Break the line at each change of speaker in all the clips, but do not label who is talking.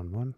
on one.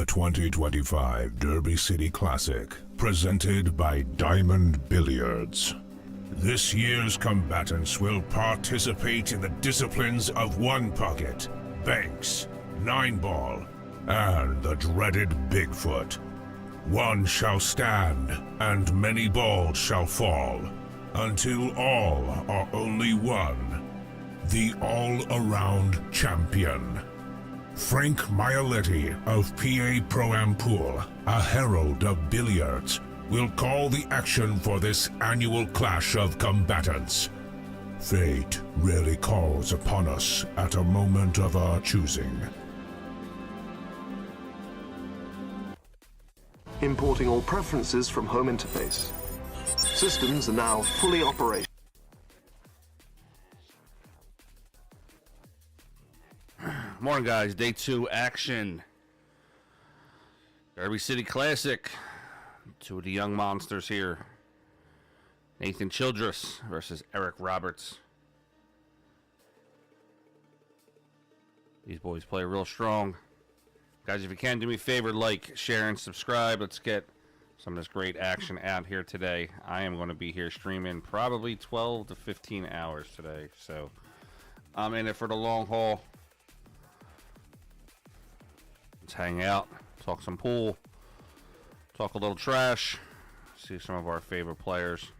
The 2025 Derby City Classic, presented by Diamond Billiards. This year's combatants will participate in the disciplines of one pocket, banks, 9-ball, and the dreaded Bigfoot. One shall stand, and many balls shall fall, until all are only one, the all-around champion. Frank Maialetti of PA Pro-Am Pool, a herald of billiards, will call the action for this annual clash of combatants. Fate rarely calls upon us at a moment of our choosing.
Importing all preferences from home interface. Systems are now fully operational.
Morning, guys. Day 2 action. Derby City Classic. Two of the young monsters here. Nathan Childress versus Eric Roberts. These boys play real strong. Guys, if you can, do me a favor, like, share, and subscribe. Let's get some of this great action out here today. I am going to be here streaming probably 12 to 15 hours today. So I'm in it for the long haul. Let's hang out, talk some pool, talk a little trash, see some of our favorite players.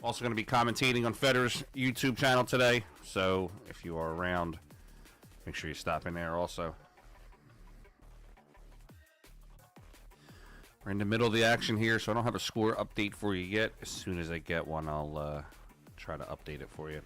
Also going to be commentating on Federer's YouTube channel today, so if you are around, make sure you stop in there also. We're in the middle of the action here, so I don't have a score update for you yet. As soon as I get one, I'll try to update it for you.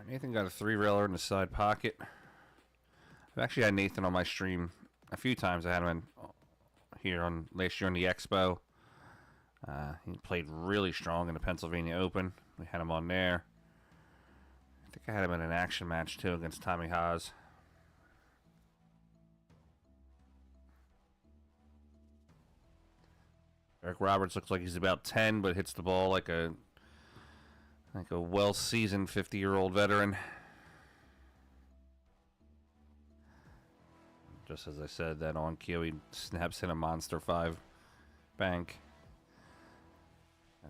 Nathan got a 3-railer in the side pocket. I've actually had Nathan on my stream a few times. I had him in here on last year on the Expo. He played really strong in the Pennsylvania Open. We had him on there. I think I had him in an action match too against Tommy Haas. Eric Roberts looks like he's about 10, but hits the ball like a well-seasoned 50-year-old veteran. Just as I said, that on cue, he snaps in a Monster 5 bank.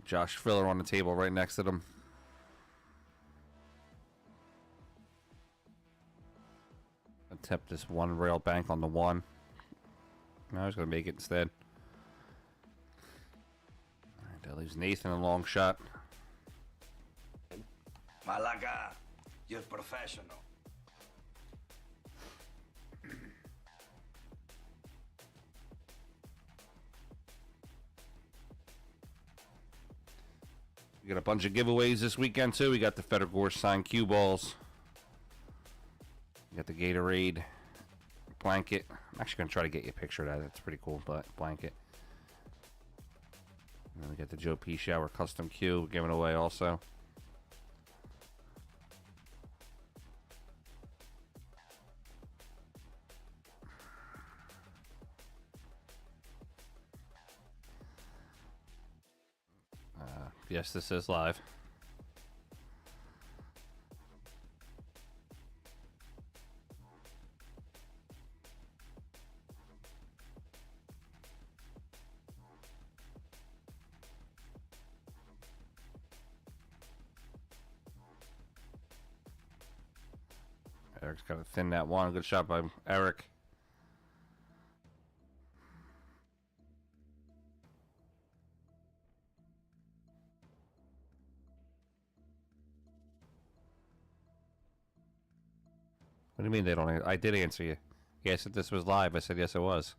Josh Filler on the table right next to them. Attempt this one rail bank on the 1. No, I was going to make it instead. All right, that leaves Nathan a long shot.
Malaga, you're professional.
We got a bunch of giveaways this weekend too. We got the Federer signed cue balls. We got the Gatorade blanket. I'm actually going to try to get you a picture of that. That's pretty cool, but blanket. And then we got the Joe P. Shower custom cue given away also. Yes, this is live. Eric's got to thin that one. Good shot by Eric. What do you mean they don't? I did answer you. Yeah, I said this was live. I said yes, it was.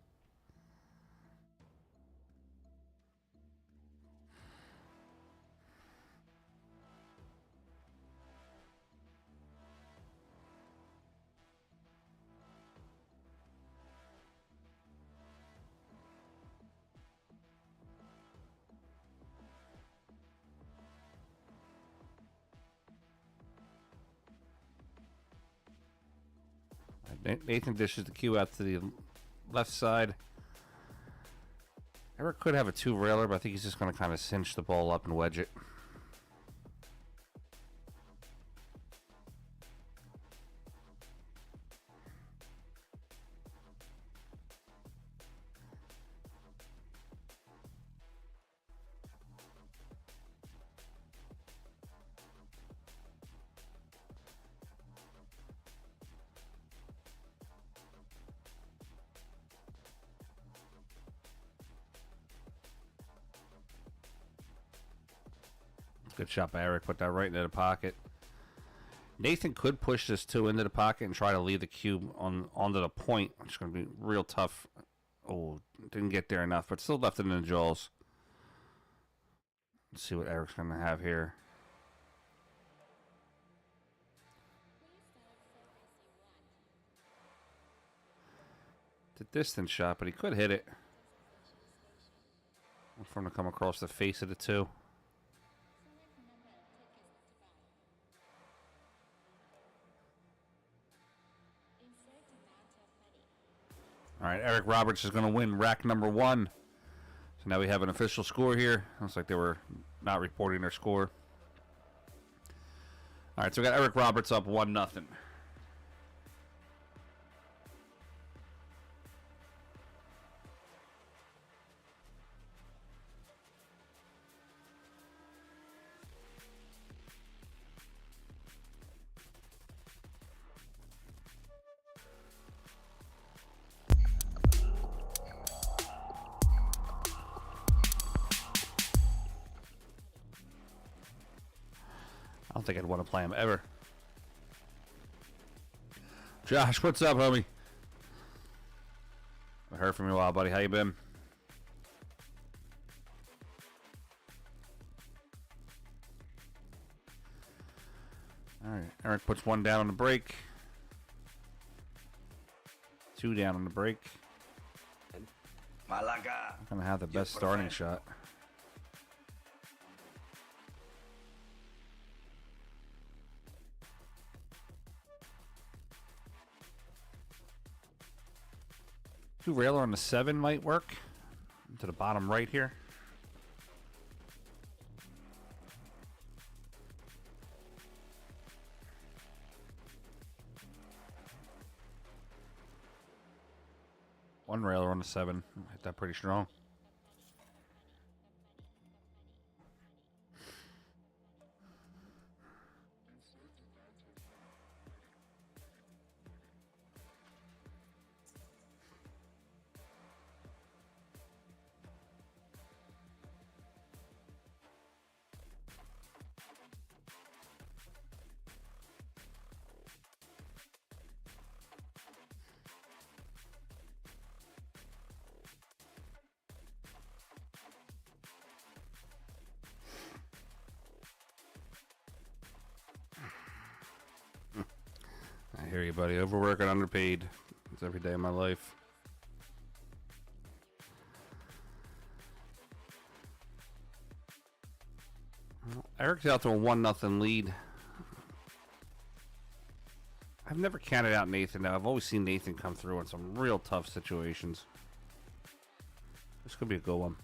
Nathan dishes the cue out to the left side. Eric could have a 2-railer, but I think he's just going to kind of cinch the ball up and wedge it. Good shot by Eric. Put that right into the pocket. Nathan could push this 2 into the pocket and try to leave the cube onto the point. It's going to be real tough. Oh, didn't get there enough, but still left it in the jaws. Let's see what Eric's going to have here. It's a distance shot, but he could hit it. For him to come across the face of the 2. All right, Eric Roberts is going to win rack number 1. So now we have an official score here. Looks like they were not reporting their score. All right, so we got Eric Roberts up 1-0. I don't think I'd want to play him ever. Josh, what's up, homie? I heard from you a while, buddy. How you been? All right, Eric puts 1 down on the break. 2 down on the break.
Malaga.
I'm gonna have the best starting shot. Two railer on the 7 might work. To the bottom right here. One railer on the 7. Hit that pretty strong. I hear you, buddy. Overworked and underpaid. It's every day of my life. Well, Eric's out to a 1-0 lead. I've never counted out Nathan now. I've always seen Nathan come through in some real tough situations. This could be a good one.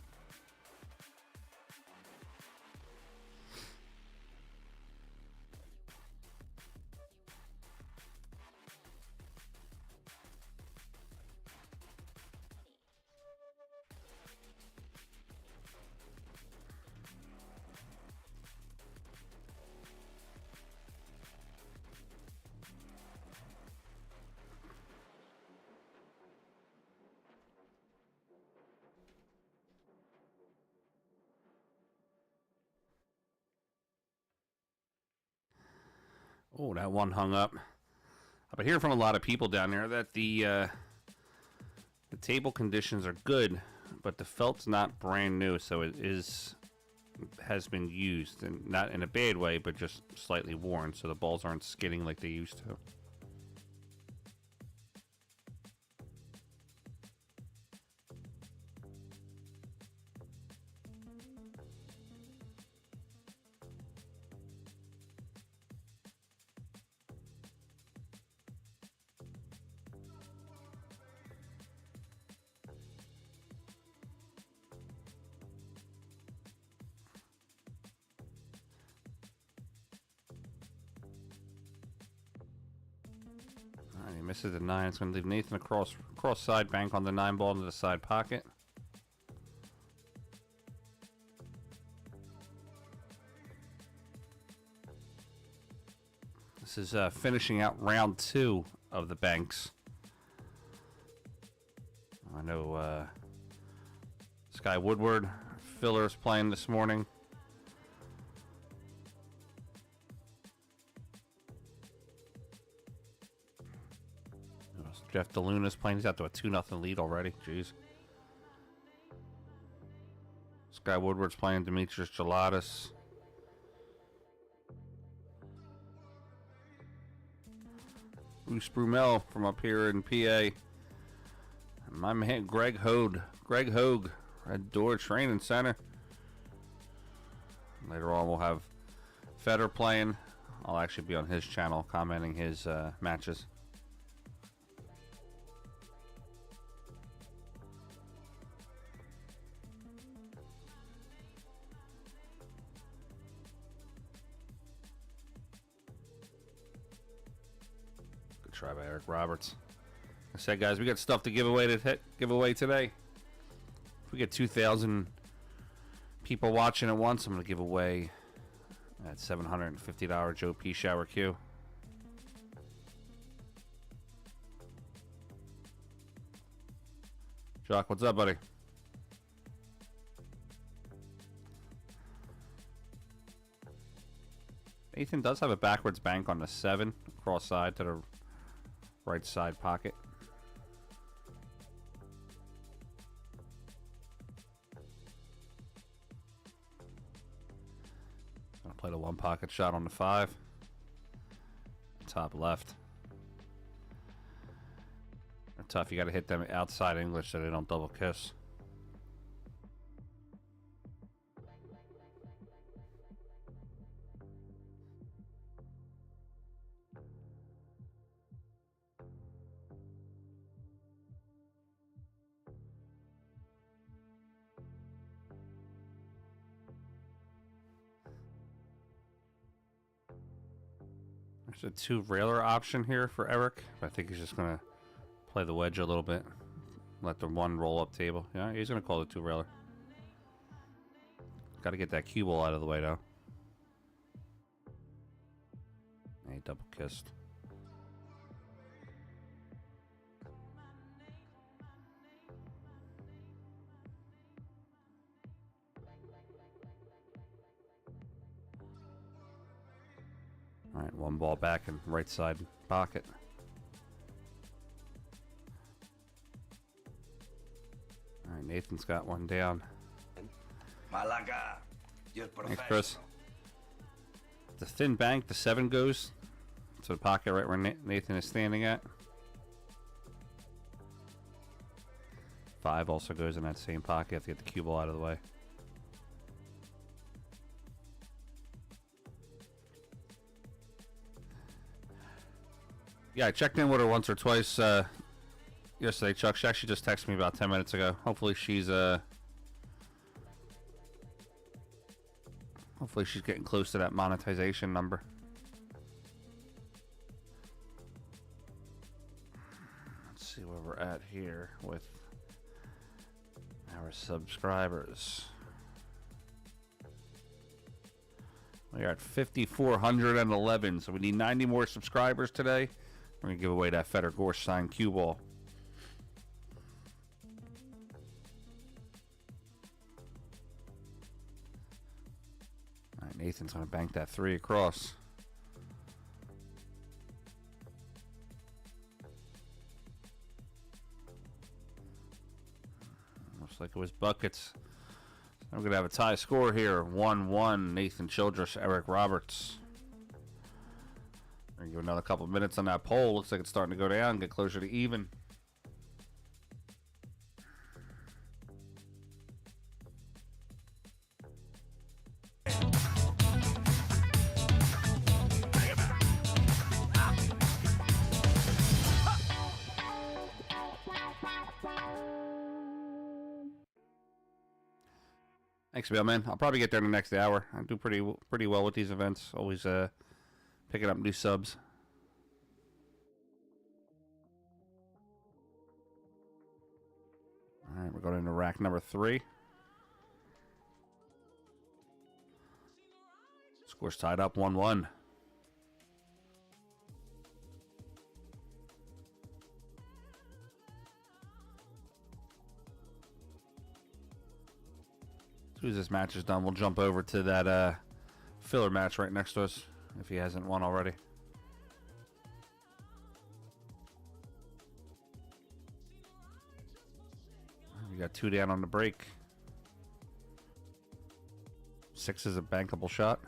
Oh, that one hung up. I've been hearing from a lot of people down there that the table conditions are good, but the felt's not brand new, so it has been used, and not in a bad way, but just slightly worn, so the balls aren't skidding like they used to. He misses the 9. It's going to leave Nathan across side bank on the 9 ball into the side pocket. This is finishing out round 2 of the banks. I know Sky Woodward, Filler's playing this morning. Jeff DeLuna's playing. He's out to a 2-0 lead already. Jeez. Sky Woodward's playing Demetrius Gelatis. Bruce Brumel from up here in PA. And my man Greg Hogue. Greg Hogue, Red Door Training Center. Later on we'll have Federer playing. I'll actually be on his channel commenting his matches. Good try by Eric Roberts. Like I said, guys, we got stuff to give away today. If we get 2,000 people watching at once, I'm going to give away that $750 Joe P. Shower Q. Jock, what's up, buddy? Nathan does have a backwards bank on the 7, cross side to the right side pocket. Gonna play the 1 pocket shot on the 5. Top left. They're tough. You got to hit them outside English so they don't double kiss. There's a 2 railer option here for Eric. I think he's just going to play the wedge a little bit. Let the 1 roll up table. Yeah, he's going to call it 2 railer. Got to get that cue ball out of the way, though. And he double kissed. All right, 1 ball back in right side pocket. All right, Nathan's got 1 down.
Malaga, you're
Thanks, Chris. The thin bank, the 7 goes to the pocket right where Nathan is standing at. 5 also goes in that same pocket. You have to get the cue ball out of the way. Yeah, I checked in with her once or twice yesterday, Chuck. She actually just texted me about 10 minutes ago. Hopefully she's getting close to that monetization number. Let's see where we're at here with our subscribers. We are at 5,411, so we need 90 more subscribers today. We're going to give away that Federer Gorsh signed cue ball. All right, Nathan's going to bank that 3 across. Looks like it was buckets. We're going to have a tie score here. 1-1, Nathan Childress, Eric Roberts. We're going to give another couple of minutes on that pole. Looks like it's starting to go down, get closer to even. Thanks, Bill, man. I'll probably get there in the next hour. I do pretty well with these events. Always picking up new subs. All right, we're going into rack number 3. Score's tied up 1-1. As soon as this match is done, we'll jump over to that filler match right next to us, if he hasn't won already. You got 2 down on the break. 6 is a bankable shot.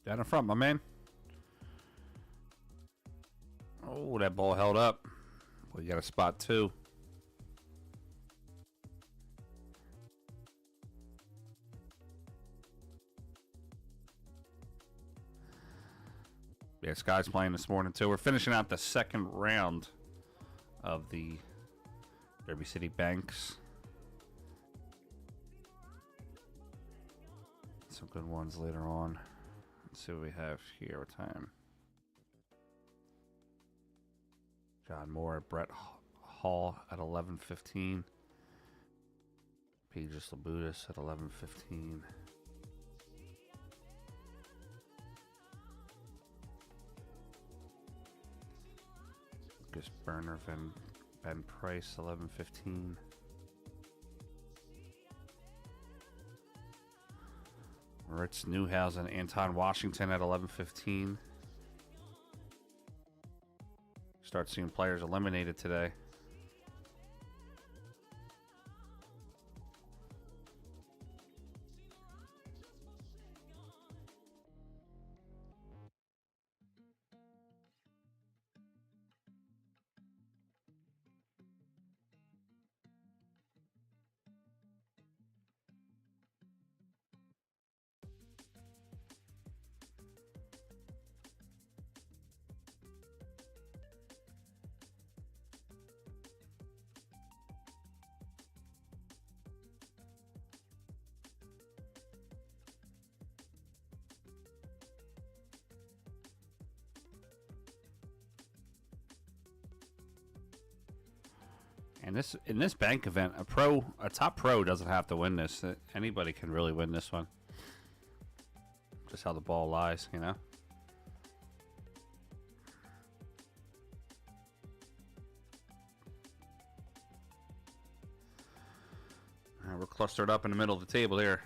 Down in front, my man. Oh, that ball held up. Well, you got a spot too. Yeah, Sky's playing this morning too. We're finishing out the second round of the Derby City Banks. Some good ones later on. Let's see what we have here. What time? John Moore, Brett Hall at 11:15. Peter Labutis at 11:15. Lucas Burner, Ben Price, 11:15. Ritz Newhausen, Anton Washington at 11:15. Start seeing players eliminated today. And in this bank event, a top pro doesn't have to win this. Anybody can really win this one. Just how the ball lies, you know. All right, we're clustered up in the middle of the table here.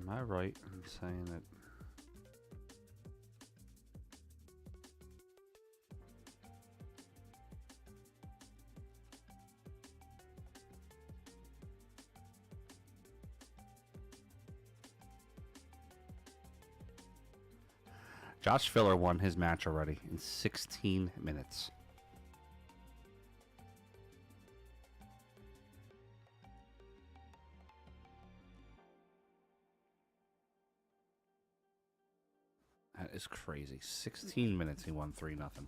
Am I right in saying that? Josh Filler won his match already in 16 minutes. That is crazy. 16 minutes he won 3-0.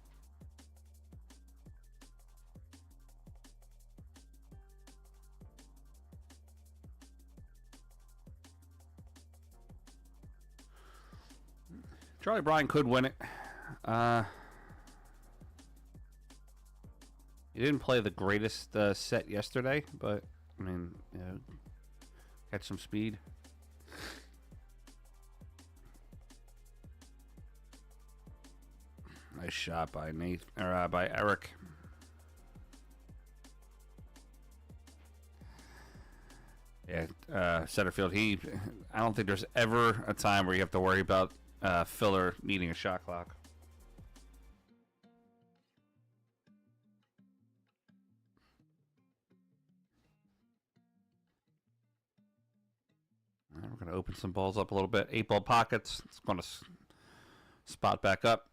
Charlie Bryan could win it. He didn't play the greatest set yesterday, but I mean, you know, catch some speed. Nice shot by by Eric. Yeah, Setterfield. I don't think there's ever a time where you have to worry about Filler needing a shot clock. All right, we're going to open some balls up a little bit. 8-ball pockets. It's going to spot back up.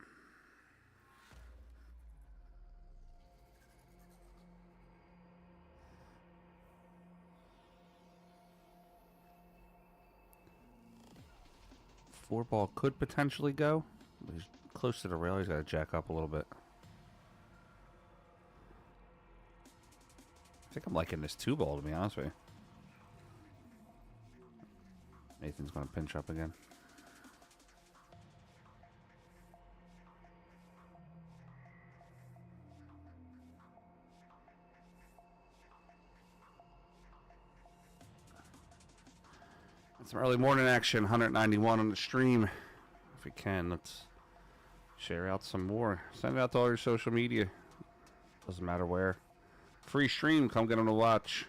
Four ball could potentially go. But he's close to the rail. He's got to jack up a little bit. I think I'm liking this 2-ball, to be honest with you. Nathan's going to pinch up again. Some early morning action, 191 on the stream. If we can, let's share out some more. Send it out to all your social media. Doesn't matter where. Free stream, come get on the watch.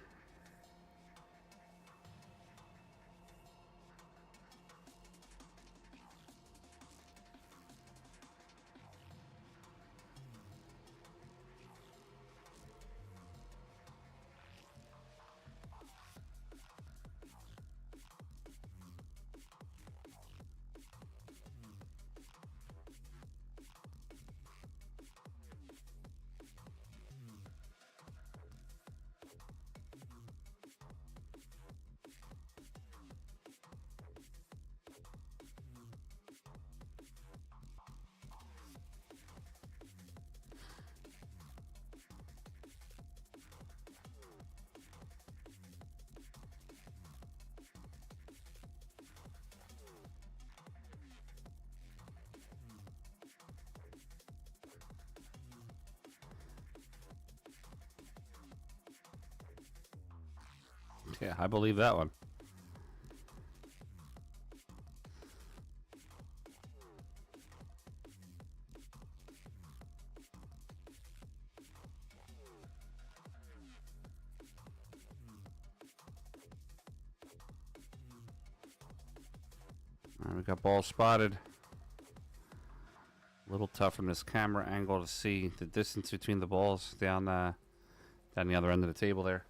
Yeah, I believe that one. All right, we got ball spotted. A little tough from this camera angle to see the distance between the balls down the other end of the table there.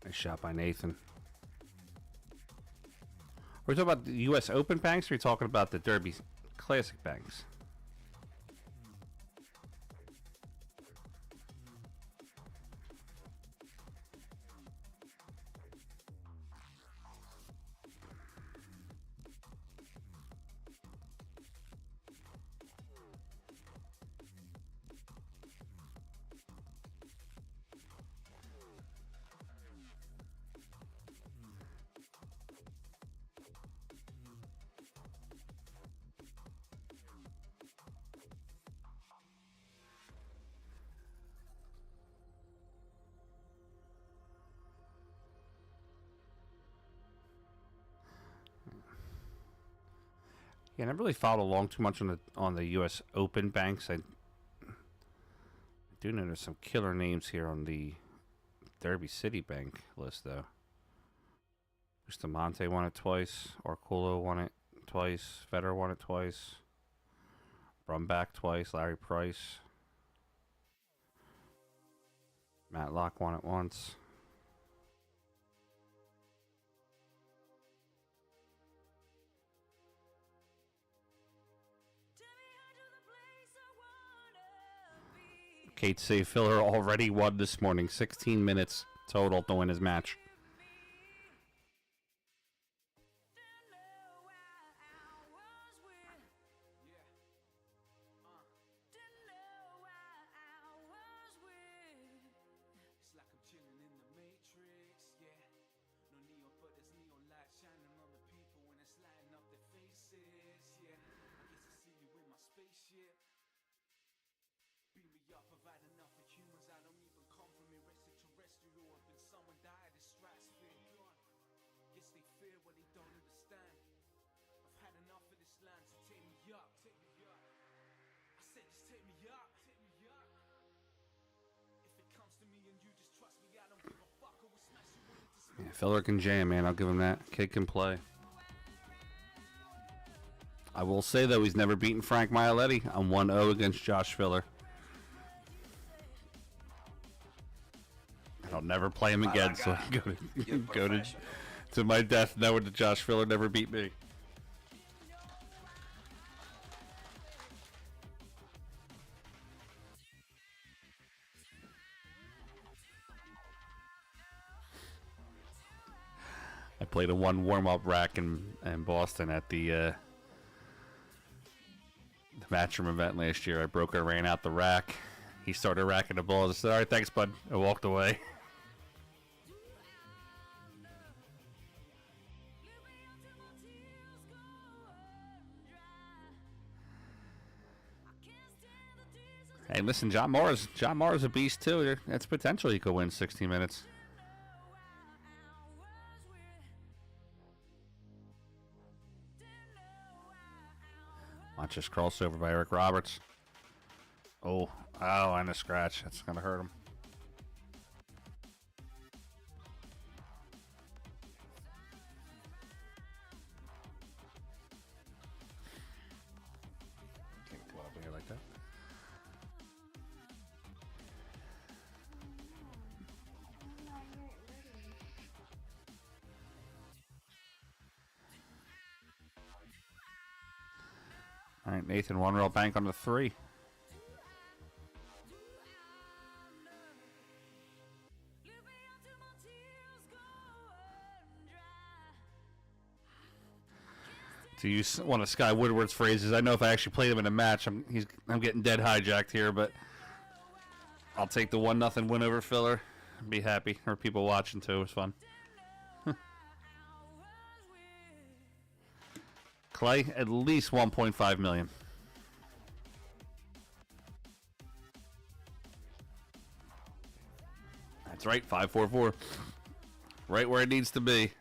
Nice shot by Nathan. Are we talking about the U.S. Open banks, or are we talking about the Derby Classic banks? Yeah, I never really followed along too much on the U.S. Open banks. I do know there's some killer names here on the Derby City Bank list, though. Bustamante won it twice. Orculo won it twice. Federer won it twice. Brumback twice. Larry Price. Matlock won it once. Kate C. Filler already won this morning. 16 minutes total to win his match. Yeah, Filler can jam, man. I'll give him that. Kid can play. I will say, though, he's never beaten Frank Mialetti on 1-0 against Josh Filler. And I'll never play him again, so I go to my death knowing that Josh Filler never beat me. I played a one warm-up rack in Boston at the Matchroom event last year. I broke and ran out the rack. He started racking the balls. I said, all right, thanks, bud. I walked away. Hey, listen, John Morris a beast, too. That's potential he could win 60 minutes. Watch this crossover by Eric Roberts. Oh, and a scratch. That's going to hurt him. Can't go up here like that. All right, Nathan, one roll bank on the 3. To use one of Sky Woodward's phrases, I know if I actually played him in a match, I'm getting dead hijacked here, but I'll take the 1-0 win over Filler and be happy. Or people watching too. It was fun. Clay, at least 1.5 million. That's right, 544. Right where it needs to be.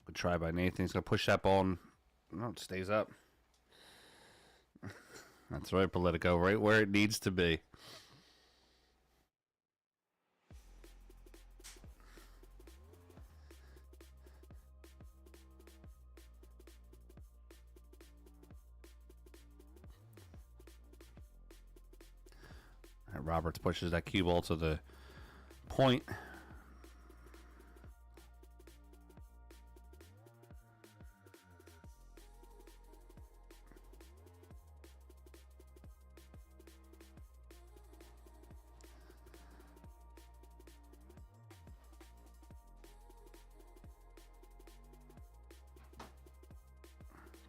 Good try by Nathan. He's going to push that ball and no, it stays up. That's right, Politico. Right where it needs to be. All right, Roberts pushes that cue ball to the point.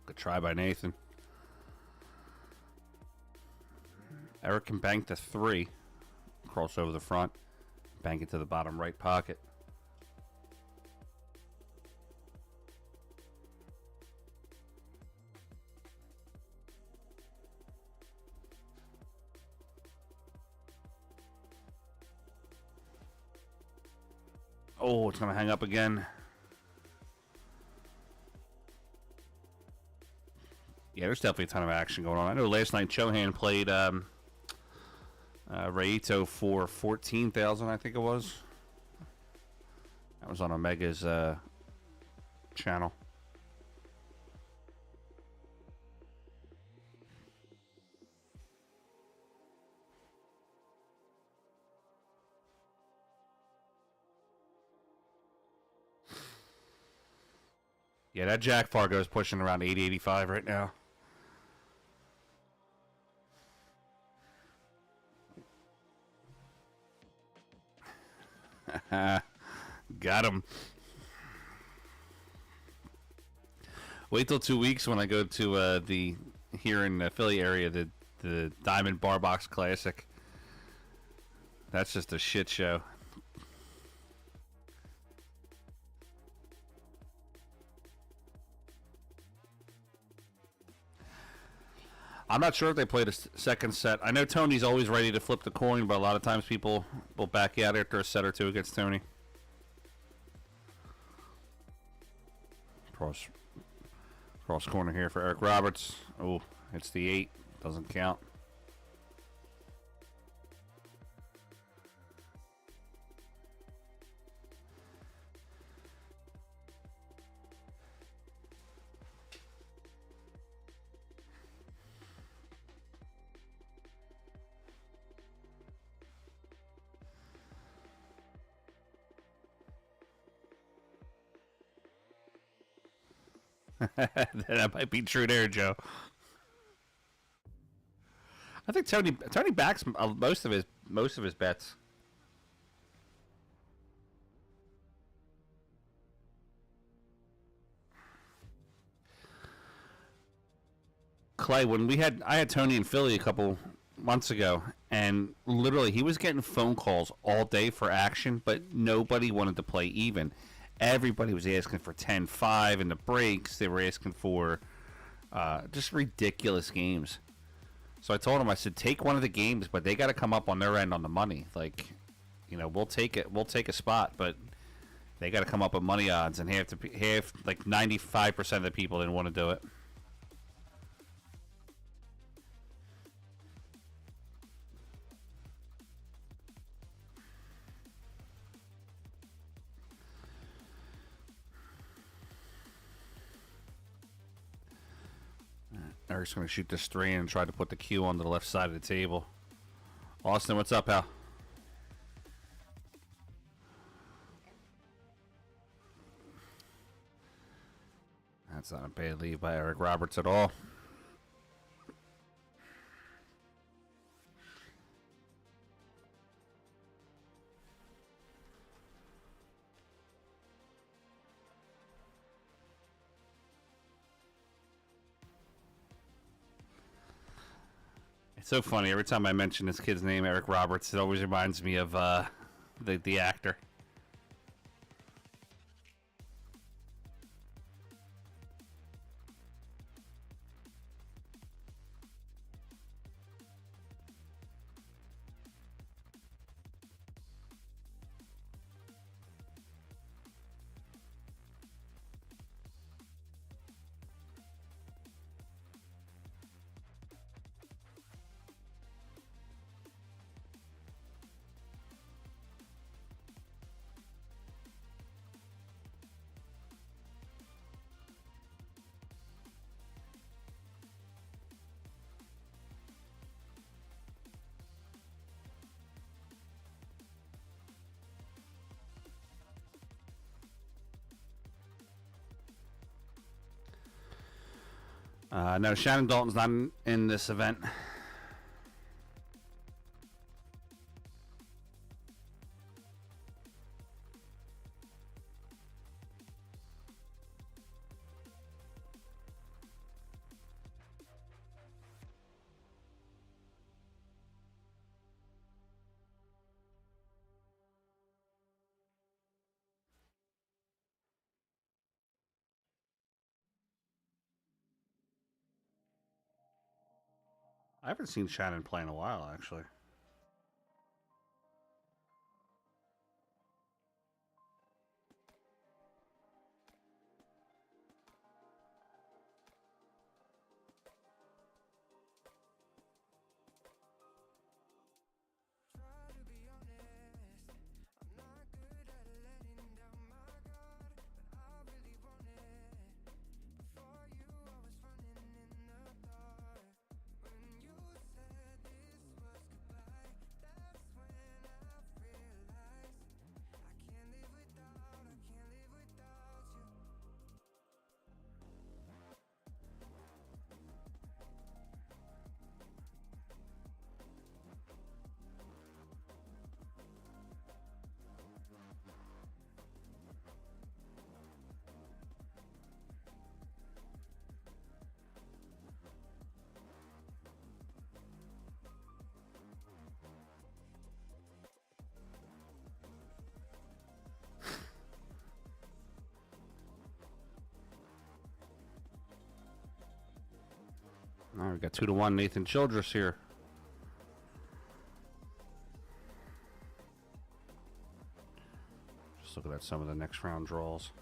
Good try by Nathan. Eric can bank the 3. Cross over the front. Bank it to the bottom right pocket. Oh, it's going to hang up again. Yeah, there's definitely a ton of action going on. I know last night Chohan played Raito for 14,000, I think it was. That was on Omega's channel. Yeah, that Jack Fargo is pushing around 80-85 right now. Got him. Wait till 2 weeks when I go to the here in the Philly area, the Diamond Bar Box Classic. That's just a shit show. I'm not sure if they played a second set. I know Tony's always ready to flip the coin, but a lot of times people will back out after a set or two against Tony. Cross corner here for Eric Roberts. Oh, it's the 8. Doesn't count. That might be true there, Joe. I think Tony backs most of his bets. Clay, when I had Tony in Philly a couple months ago, and literally he was getting phone calls all day for action, but nobody wanted to play even. Everybody was asking for 10-5 in the breaks. They were asking for just ridiculous games. So I told him, I said, take one of the games, but they got to come up on their end on the money. Like, you know, we'll take it. We'll take a spot, but they got to come up with money odds, and like 95% of the people didn't want to do it. Eric's going to shoot this 3 and try to put the cue on the left side of the table. Austin, what's up, pal? That's not a bad lead by Eric Roberts at all. It's so funny. Every time I mention this kid's name, Eric Roberts, it always reminds me of the actor. No, Shannon Dalton's not in this event. I haven't seen Shannon play in a while, actually. All right, we got 2-1 Nathan Childress here. Just looking at some of the next round draws.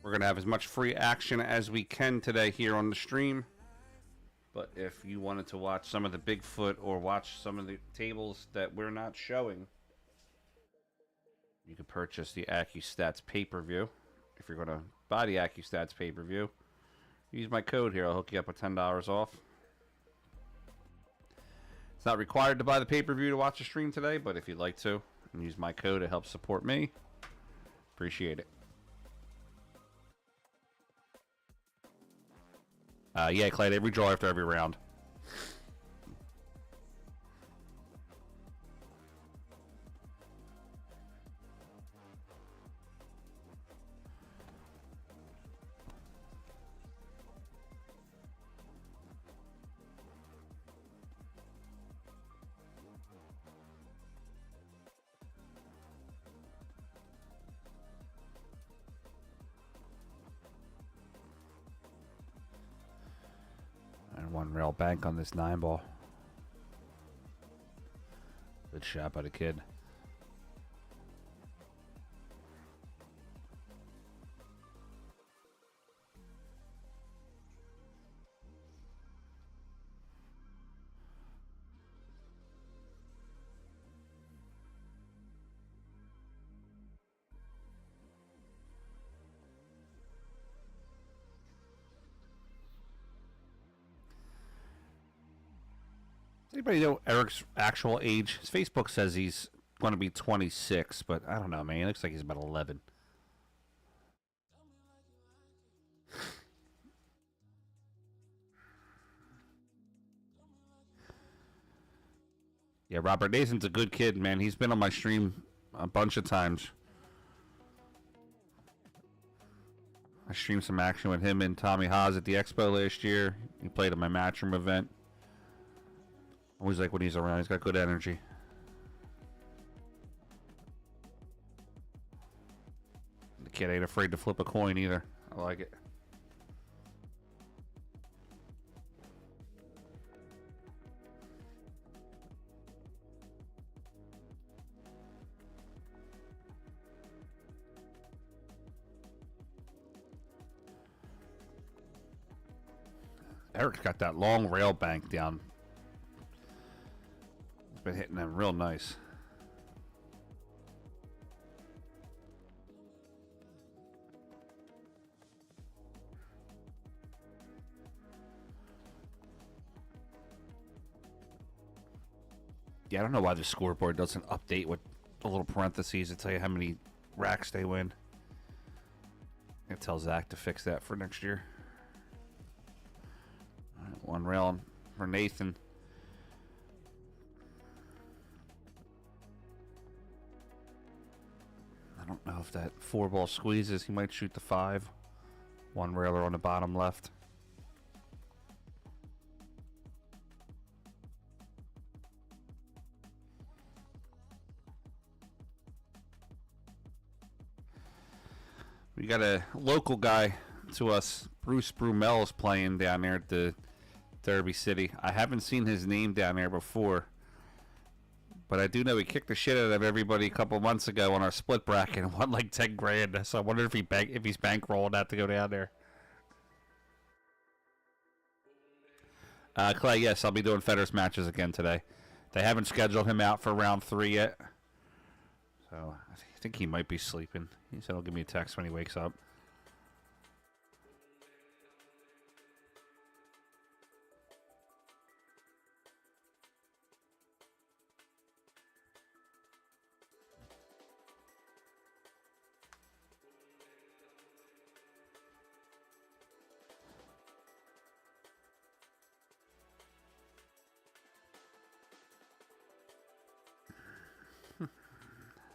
We're going to have as much free action as we can today here on the stream. But if you wanted to watch some of the Bigfoot or watch some of the tables that we're not showing, you can purchase the AccuStats pay-per-view. If you're going to buy the AccuStats pay-per-view, use my code here. I'll hook you up with $10 off. It's not required to buy the pay-per-view to watch the stream today, but if you'd like to, and use my code to help support me, appreciate it. Yeah, Clay, they redraw after every round. One rail bank on this 9-ball. Good shot by the kid. Does anybody know Eric's actual age? His Facebook says he's going to be 26, but I don't know, man. He looks like he's about 11. Yeah, Robert Nathan's a good kid, man. He's been on my stream a bunch of times. I streamed some action with him and Tommy Haas at the Expo last year. He played at my Matchroom event. Always like when he's around. He's got good energy. The kid ain't afraid to flip a coin either. I like it. Eric's got that long rail bank down. Been hitting them real nice. Yeah, I don't know why the scoreboard doesn't update with a little parentheses to tell you how many racks they win. I tell Zach to fix that for next year. All right, one rail for Nathan. I don't know if that 4-ball squeezes. He might shoot the 5. One railer on the bottom left. We got a local guy to us, Bruce Brumel, is playing down there at the Derby City. I haven't seen his name down there before. But I do know he kicked the shit out of everybody a couple months ago on our split bracket and won like 10 grand. So I wonder if he's bankrolling that to go down there. Clay, yes, I'll be doing Federer's matches again today. They haven't scheduled him out for round 3 yet. So I think he might be sleeping. He said he'll give me a text when he wakes up.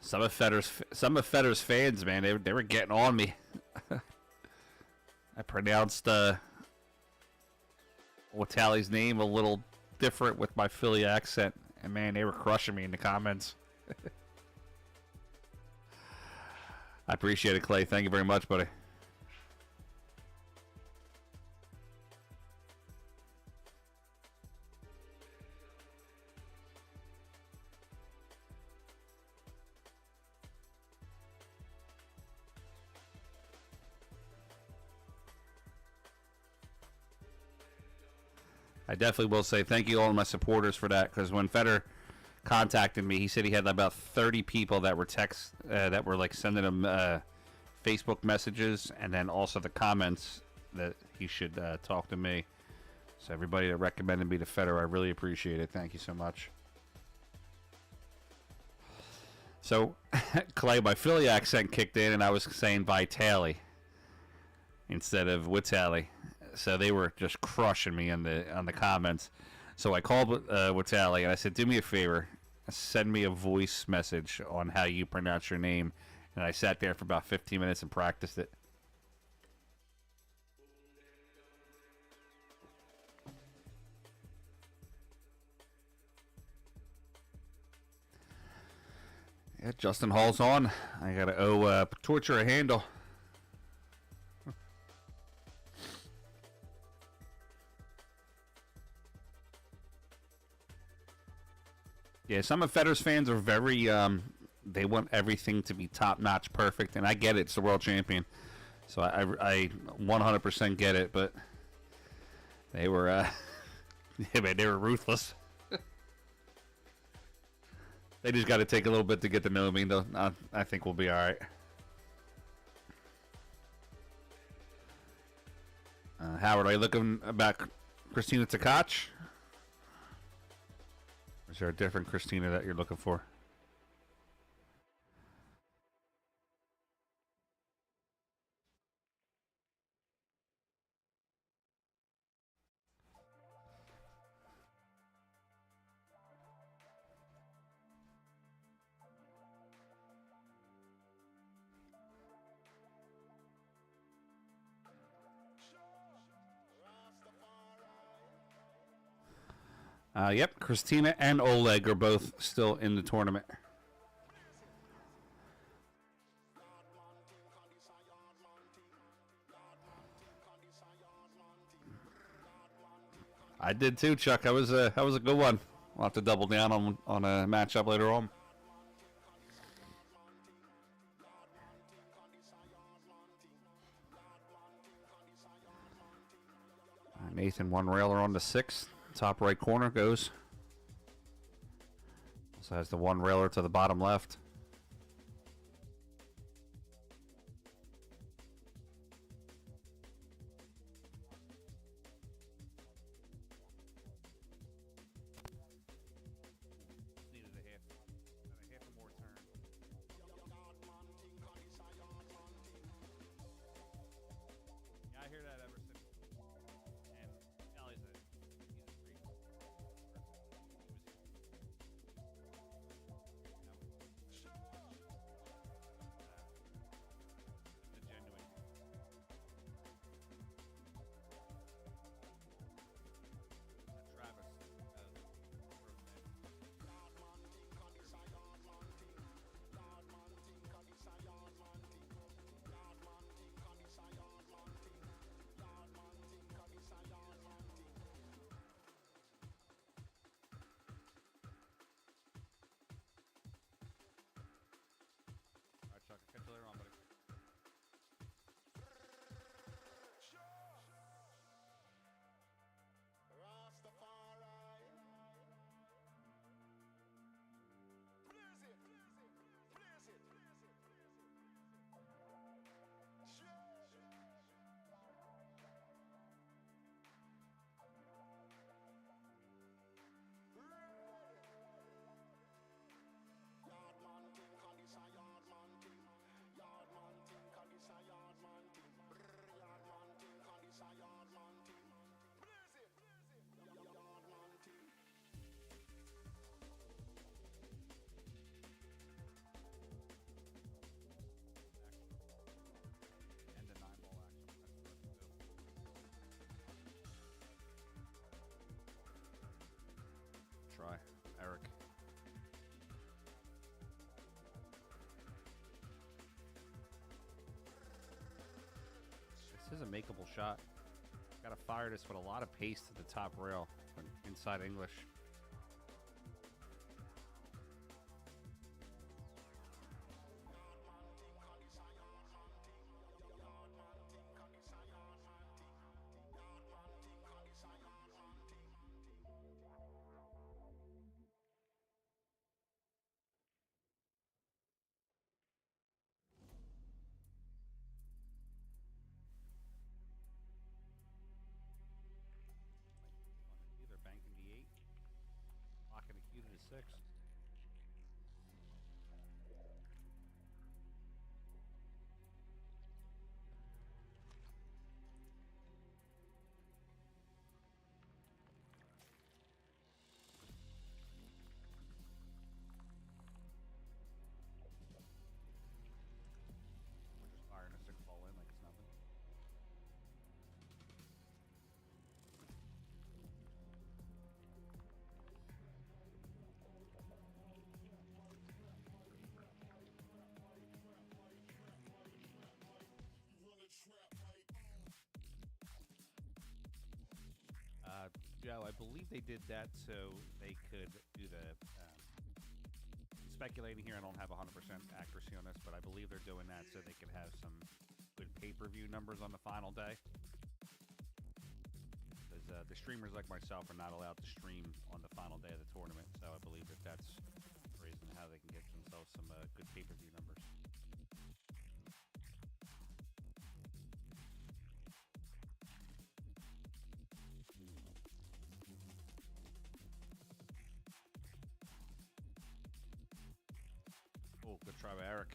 Some of Federer's fans, man, they were getting on me. I pronounced Witaly's name a little different with my Philly accent, and man, they were crushing me in the comments. I appreciate it, Clay. Thank you very much, buddy. I definitely will say thank you all my supporters for that, because when Federer contacted me, he said he had about 30 people that were that were like sending him Facebook messages, and then also the comments that he should talk to me. So everybody that recommended me to Federer, I really appreciate it. Thank you so much. So Clay, my Philly accent kicked in, and I was saying Vitaly instead of Witaly. So they were just crushing me on the comments. So I called Witaly and I said, do me a favor, send me a voice message on how you pronounce your name. And I sat there for about 15 minutes and practiced it. Yeah, Justin Hall's on. I gotta owe Torture a handle. Yeah, some of Federer's fans are very, they want everything to be top-notch perfect, and I get it, it's the world champion. So I 100% get it, but they were, yeah, man, they were ruthless. They just got to take a little bit to get to know me, though. I think we'll be all right. Howard, are you looking about Christina Tkach? Is there a different Christina that you're looking for? Yep, Christina and Oleg are both still in the tournament. I did too, Chuck. That was a good one. We'll have to double down on a matchup later on. Nathan, one railer on the 6th. Top right corner goes. Also has the one railer to the bottom left. This is a makeable shot. Gotta fire this with a lot of pace to the top rail. Inside English. Either banking the 8, locking the cue to the 6. We're just firing a 6 ball in like it's nothing. Joe, I believe they did that so they could do the speculating here. I don't have 100% accuracy on this, but I believe they're doing that so they could have some good pay-per-view numbers on the final day. Because the streamers like myself are not allowed to stream on the final day of the tournament, so I believe that that's the reason how they can get themselves some good pay-per-view numbers. Oh, good try by Eric.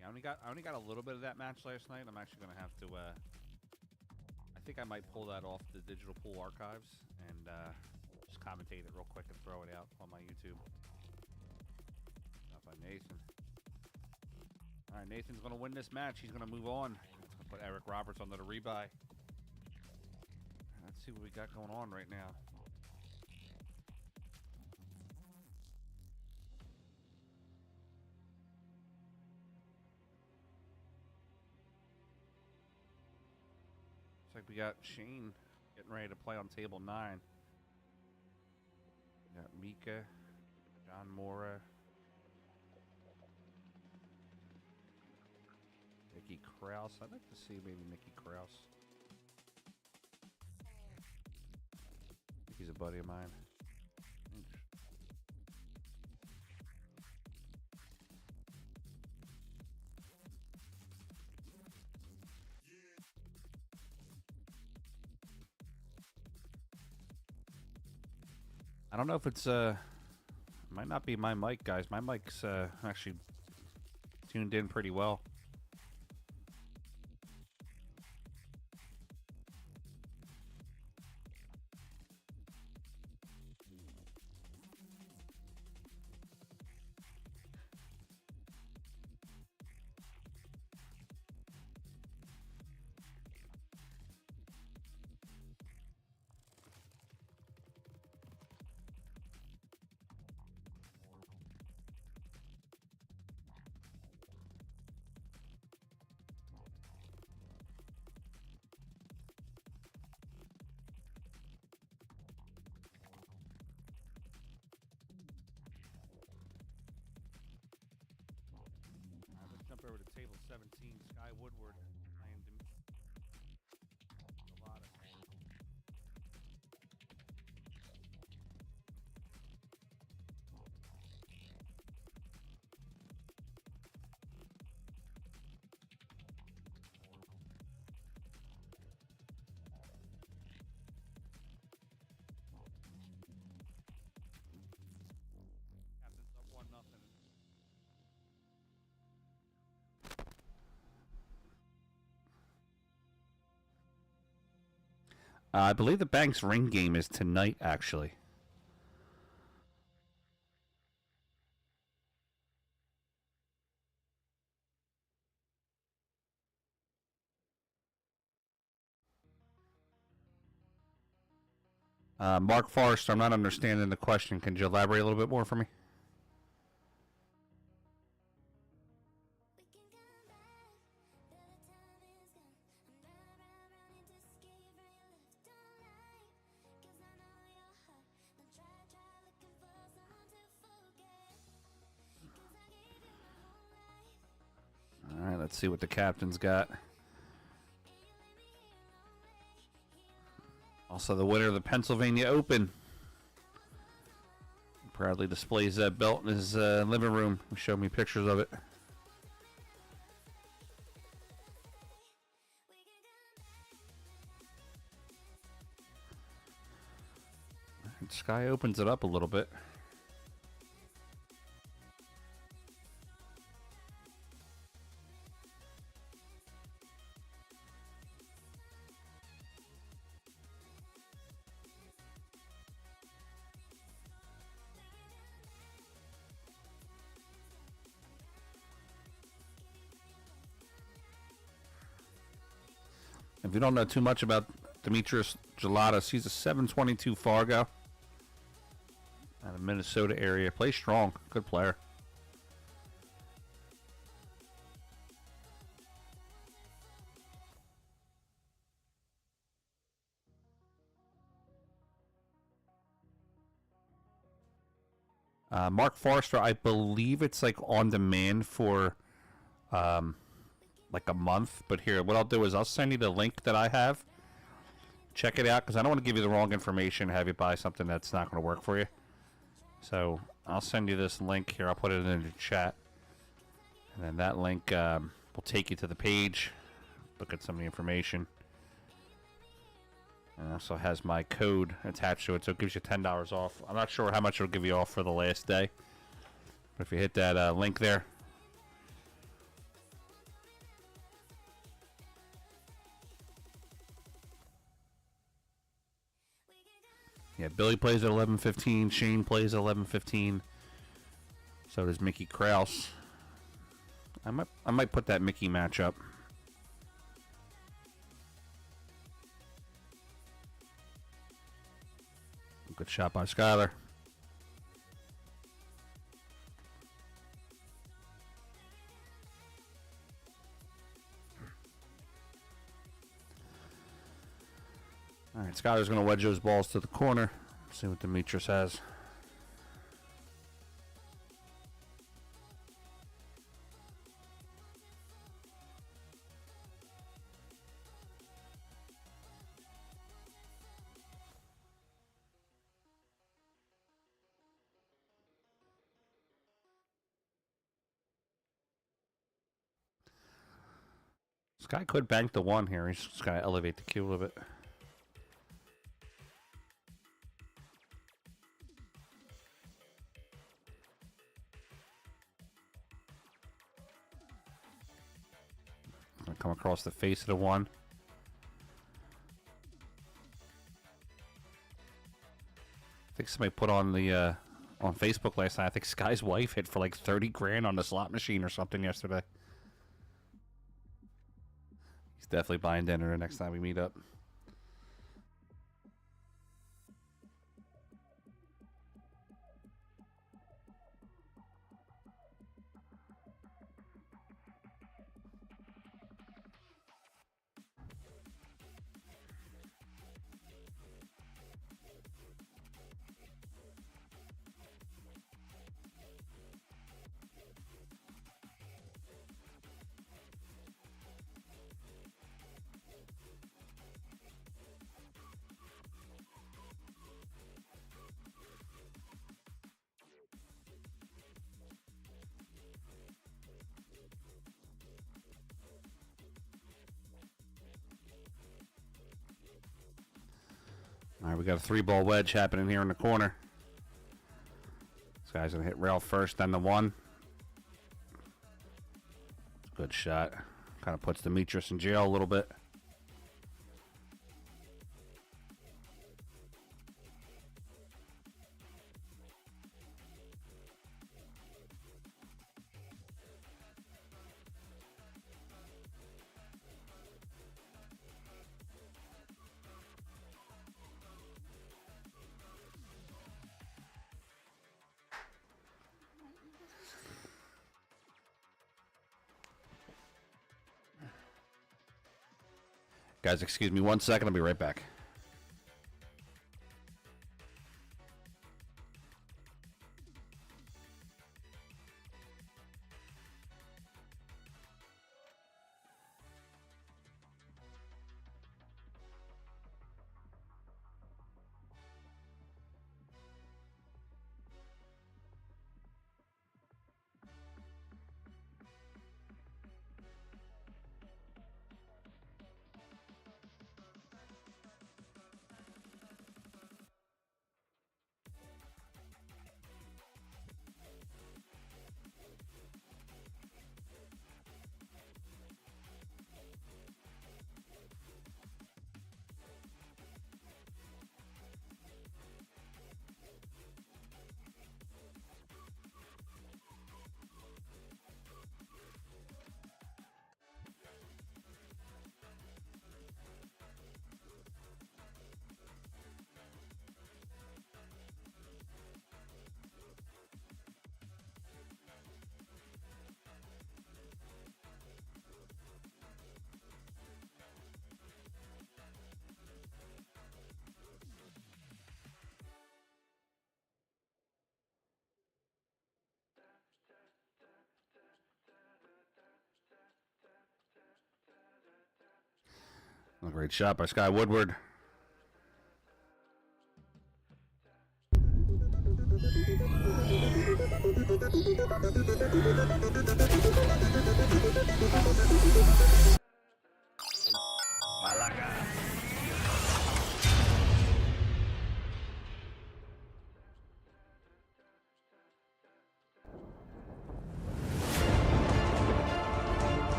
Yeah, I only got a little bit of that match last night. I'm actually gonna have to. I think I might pull that off the digital pool archives and just commentate it real quick and throw it out on my YouTube. Not by Nathan. All right, Nathan's gonna win this match. He's gonna move on. Let's put Eric Roberts under the rebuy. Let's see what we got going on right now. Looks like we got Shane getting ready to play on table 9. We got Mika, John Mora, Mickey Krause. I'd like to see maybe Mickey Krause. He's a buddy of mine. I don't know if it's might not be my mic, guys. My mic's actually tuned in pretty well. Over to table 17, Sky Woodward playing Delata. Captain's up 1-0. I believe the bank's ring game is tonight, actually. Mark Forrester, I'm not understanding the question. Can you elaborate a little bit more for me? Let's see what the captain's got. Also, the winner of the Pennsylvania Open proudly displays that belt in his living room. He showed me pictures of it. And Sky opens it up a little bit. If you don't know too much about Demetrius Gelatis, he's a 722 Fargo out of Minnesota area. Plays strong. Good player. Mark Forrester, I believe it's like on demand for like a month. But here, what I'll do is I'll send you the link that I have. Check it out, because I don't want to give you the wrong information and have you buy something that's not going to work for you. So I'll send you this link here. I'll put it in the chat. And then that link will take you to the page. Look at some of the information. And it also has my code attached to it, so it gives you $10 off. I'm not sure how much it'll give you off for the last day. But if you hit that link there. Yeah, Billy plays at 11:15. Shane plays at 11:15. So does Mickey Kraus. I might put that Mickey match up. Good shot by Skyler. All right, Skyler's going to wedge those balls to the corner. See what Demetrius has. Sky could bank the one here. He's just going to elevate the cue a little bit. Come across the face of the one. I think somebody put on the on Facebook last night. I think Sky's wife hit for like 30 grand on the slot machine or something yesterday. He's definitely buying dinner the next time we meet up. All right, we got a 3-ball wedge happening here in the corner. This guy's going to hit rail first, then the one. Good shot. Kind of puts Demetrius in jail a little bit. Guys, excuse me 1 second. I'll be right back. A great shot by Sky Woodward.
Malaga.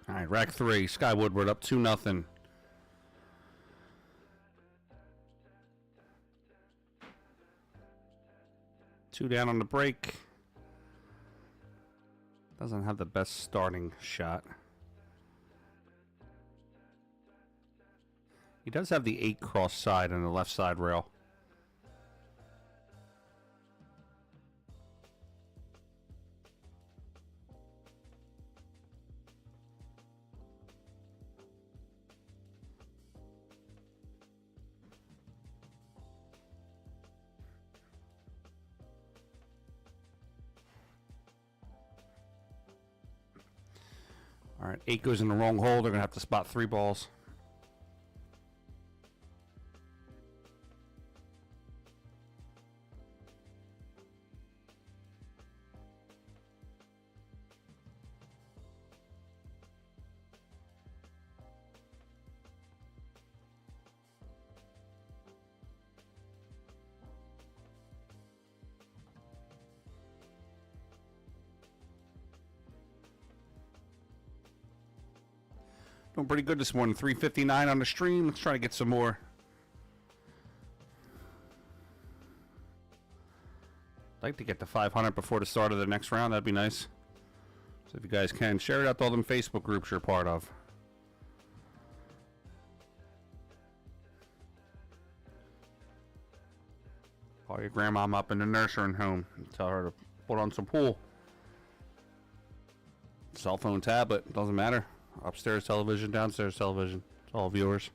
All right, rack 3. Sky Woodward up 2-0. Two down on the break. Doesn't have the best starting shot. He does have the 8 cross side on the left side rail. All right, 8 goes in the wrong hole. They're going to have to spot 3 balls. Doing pretty good this morning. 359 on the stream. Let's try to get some more. I'd like to get to 500 before the start of the next round. That'd be nice. So if you guys can, share it out to all them Facebook groups you're part of. Call your grandmom up in the nursing home and tell her to put on some pool. Cell phone, tablet, doesn't matter. Upstairs television, downstairs television. It's all viewers.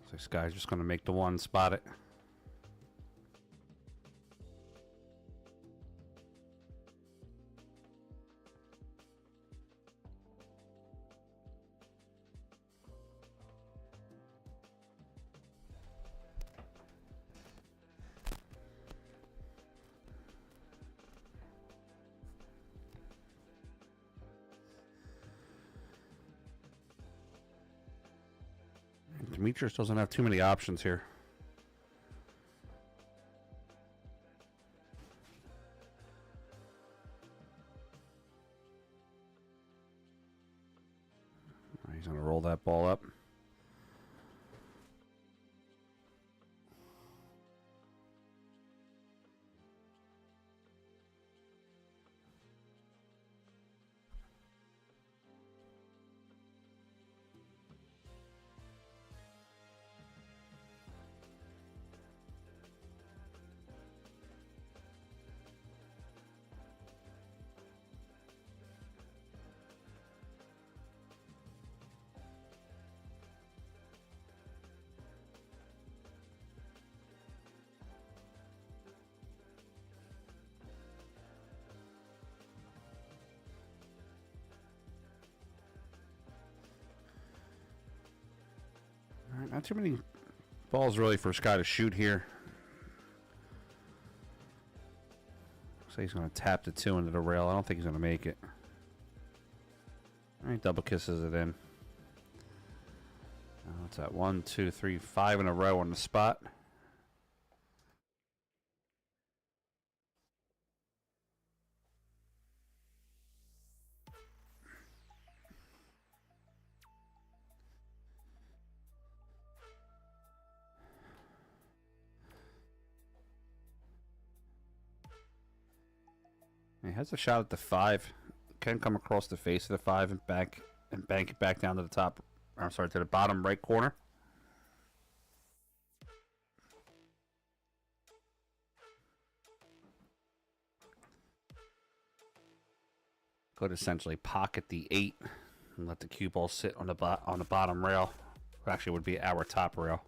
So this guy's just going to make the one, spot it. Demetrius doesn't have too many options here. He's going to roll that ball up. All right, not too many balls really for Sky to shoot here. Looks like he's going to tap the 2 into the rail. I don't think he's going to make it. All right, double kisses it in. What's that? 1, 2, 3, 5 in a row on the spot. He has a shot at the 5. Can come across the face of the 5 and bank it back down to the top. I'm sorry, to the bottom right corner. Could essentially pocket the 8 and let the cue ball sit on the bottom rail. Actually, would be our top rail.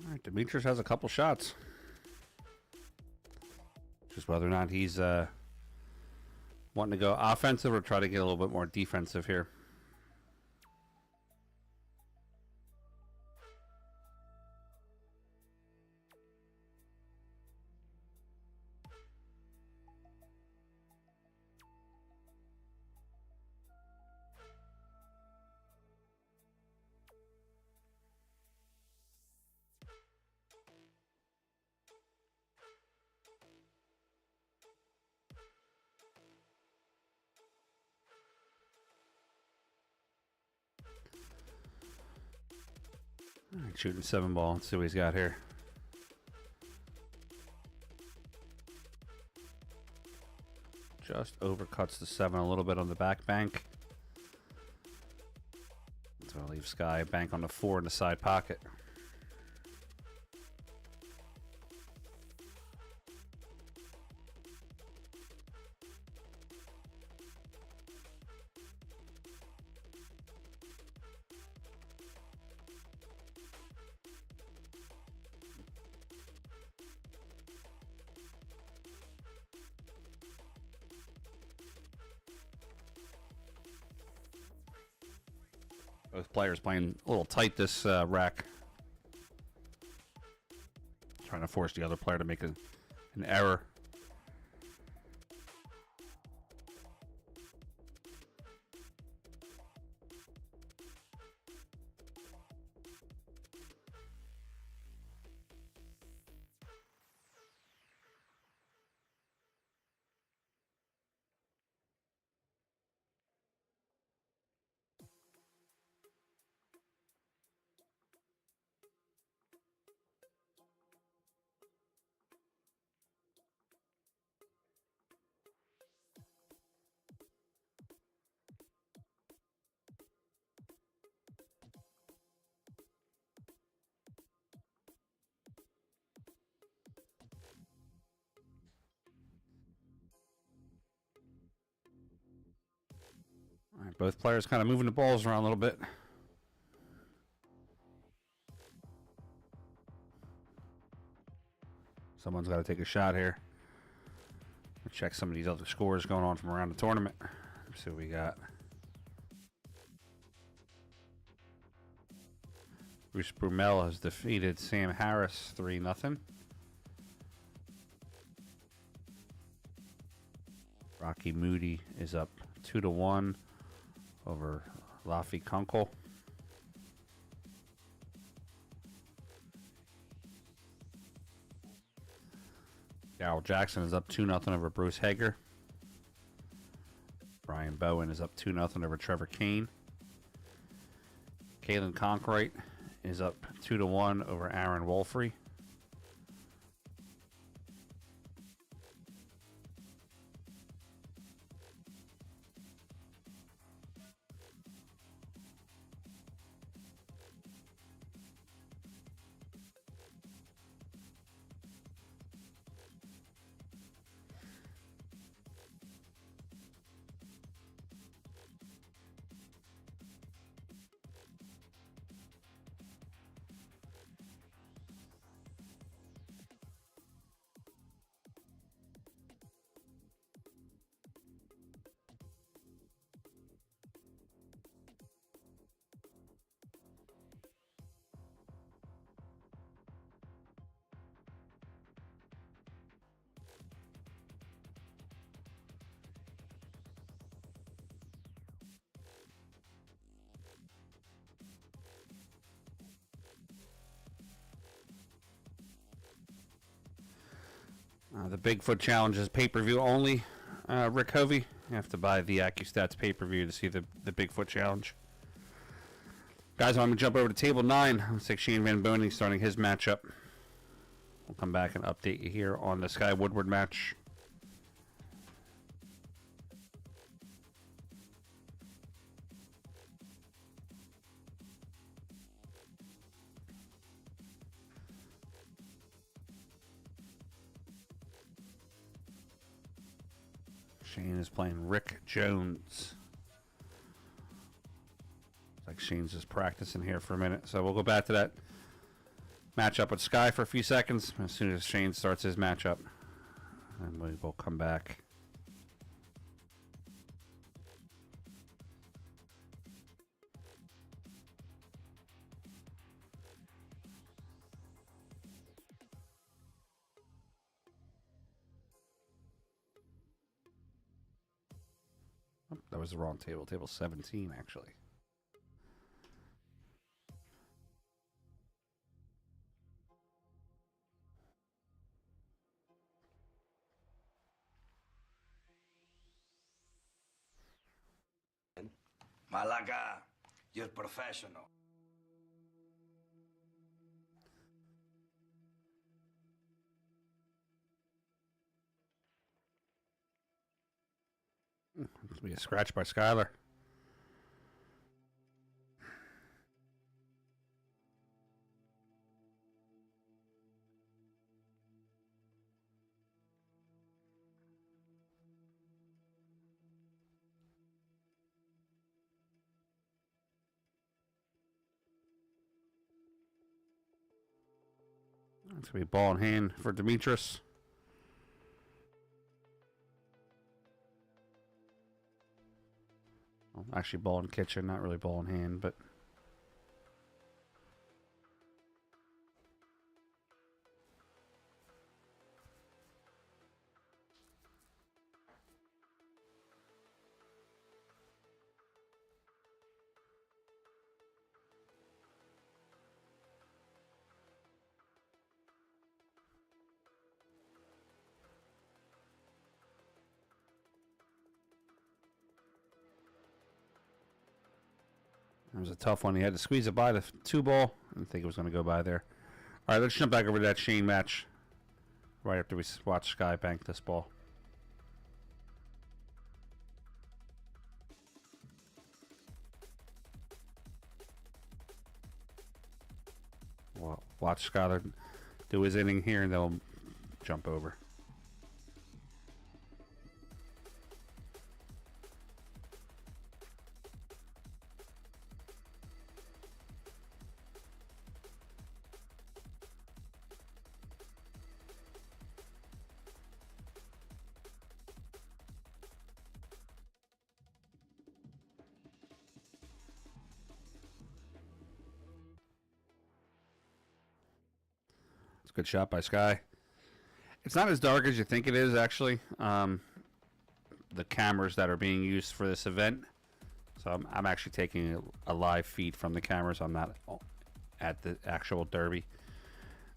All right, Demetrius has a couple shots. Just whether or not he's wanting to go offensive or try to get a little bit more defensive here. All right, shooting 7 ball. Let's see what he's got here. Just overcuts the 7 a little bit on the back bank. So I'll leave Sky a bank on the 4 in the side pocket. Both players playing a little tight this rack. Trying to force the other player to make an error. All right, both players kind of moving the balls around a little bit. Someone's got to take a shot here. Let's check some of these other scores going on from around the tournament. Let's see what we got. Bruce Brumell has defeated Sam Harris 3-0. Rocky Moody is up 2-1 over Laffy Kunkel. Darrell Jackson is up 2-0 over Bruce Hager. Brian Bowen is up 2-0 over Trevor Kane. Kalen Conkright is up 2-1 over Aaron Wolfrey. The Bigfoot Challenge is pay-per-view only. Rick Hovey, you have to buy the AccuStats pay-per-view to see the Bigfoot Challenge. Guys, I'm going to jump over to Table 9. Looks like Shane Van Boening starting his matchup. We'll come back and update you here on the Sky Woodward match. Shane is playing Rick Jones. Looks like Shane's just practicing here for a minute. So we'll go back to that matchup with Sky for a few seconds as soon as Shane starts his matchup. And we will come back. Oh, that was the wrong table. Table 17, actually.
Malaga, you're professional.
This will be a scratch by Skylar. It's going to be ball in hand for Demetrius. Well, actually, ball in kitchen, not really ball in hand, but. It was a tough one. He had to squeeze it by the 2-ball. I didn't think it was going to go by there. All right, let's jump back over to that Shane match right after we watch Sky bank this ball. Well, watch Skyler do his inning here, and then we'll jump over. Good shot by Sky. It's not as dark as you think it is, actually. The cameras that are being used for this event. So I'm actually taking a live feed from the cameras. I'm not at the actual derby.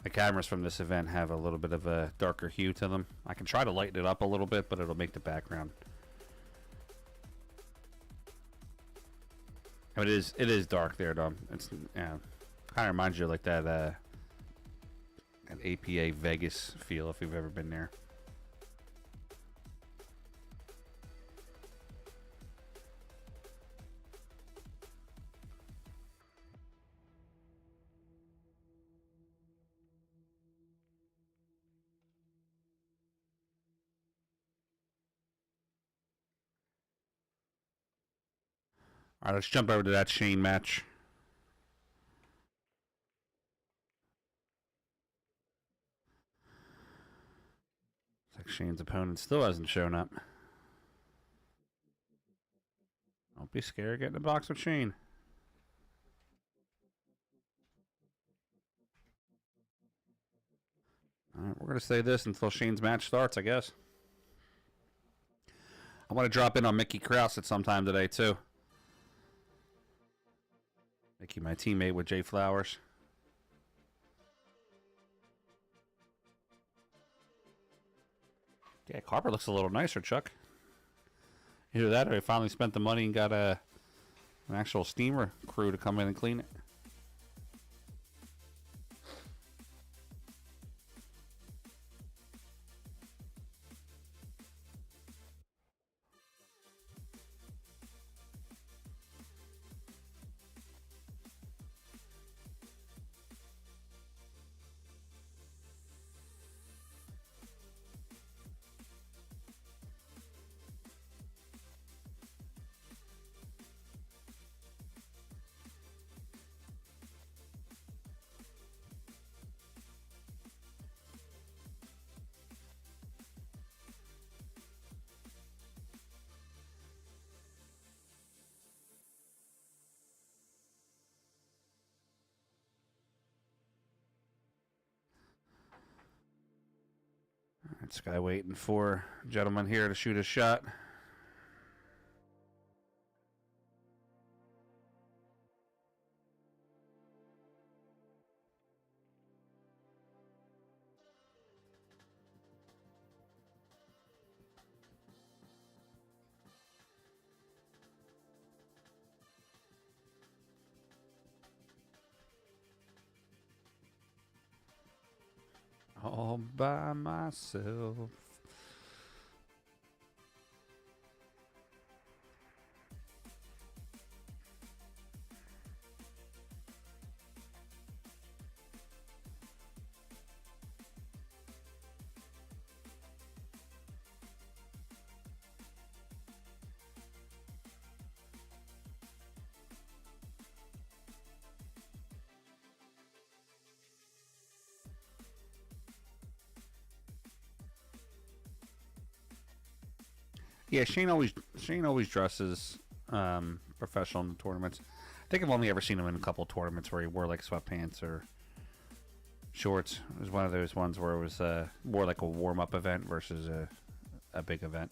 The cameras from this event have a little bit of a darker hue to them. I can try to lighten it up a little bit, but it'll make the background. But it is dark there, though. It's kind of reminds you of like that an APA Vegas feel if you've ever been there. All right, let's jump over to that Shane match. Shane's opponent still hasn't shown up. Don't be scared. Get in the box with Shane. All right, we're going to say this until Shane's match starts, I guess. I want to drop in on Mickey Krause at some time today, too. Mickey, my teammate with Jay Flowers. Yeah, carpet looks a little nicer, Chuck. Either that or they finally spent the money and got an actual steamer crew to come in and clean it. This guy waiting for a gentleman here to shoot a shot. All by myself. Yeah, Shane always dresses professional in the tournaments. I think I've only ever seen him in a couple of tournaments where he wore like sweatpants or shorts. It was one of those ones where it was more like a warm-up event versus a big event.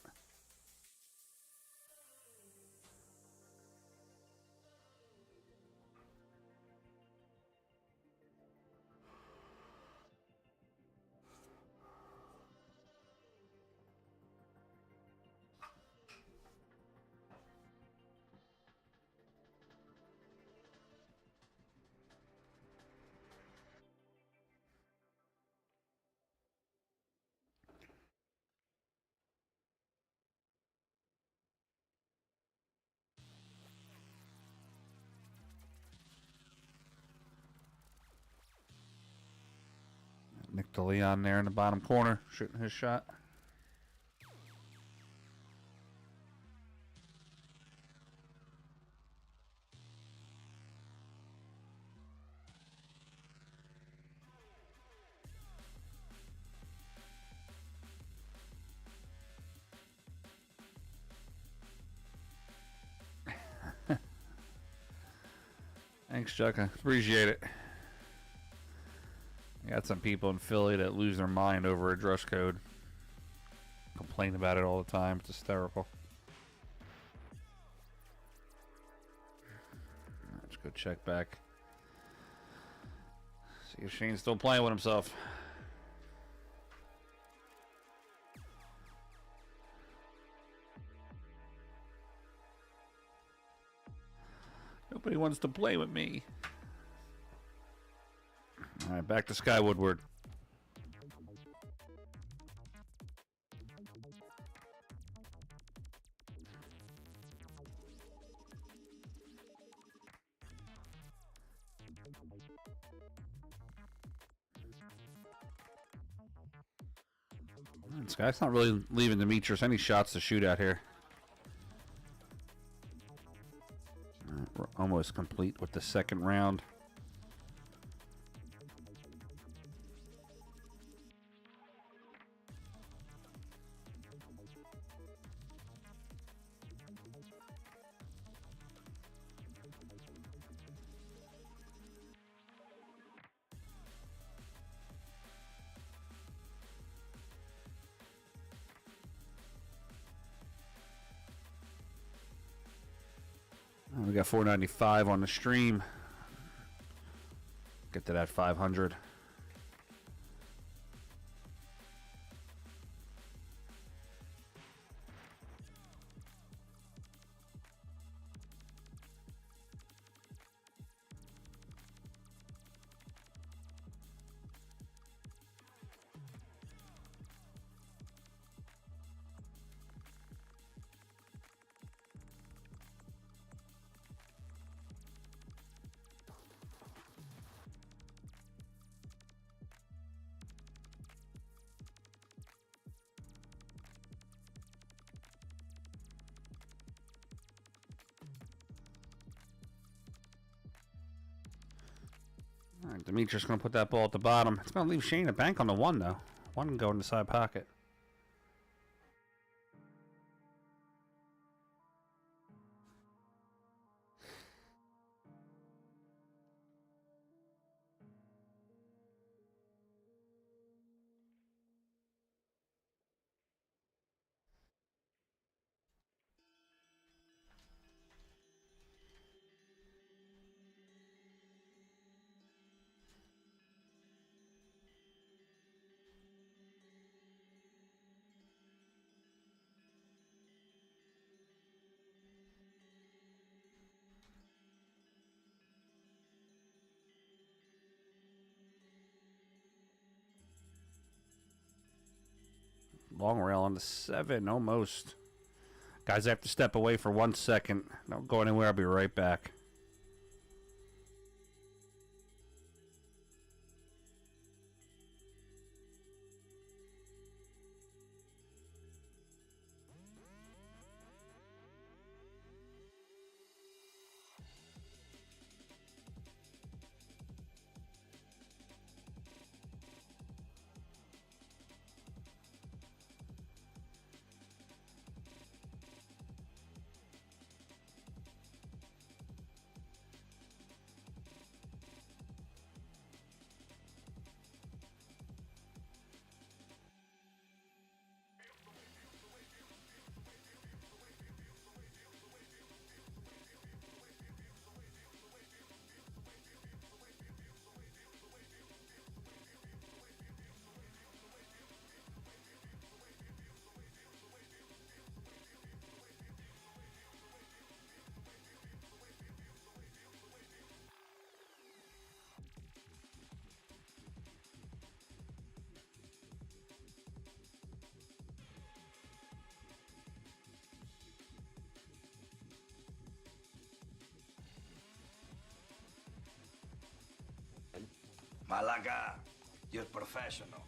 Nick DeLeon there in the bottom corner, shooting his shot. Thanks, Chuck. I appreciate it. I got some people in Philly that lose their mind over a dress code. Complain about it all the time. It's hysterical. Let's go check back. See if Shane's still playing with himself. Nobody wants to play with me. All right, back to Sky Woodward. This guy's not really leaving Demetrius any shots to shoot at here. All right, we're almost complete with the second round. We got 495 on the stream. Get to that 500. Alright, Demetrius going to put that ball at the bottom. It's going to leave Shane a bank on the 1, though. 1 can go in the side pocket. Long rail on the 7, almost. Guys, I have to step away for 1 second. Don't go anywhere. I'll be right back.
Malaga, you're professional.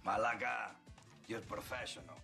Malaga, you're professional.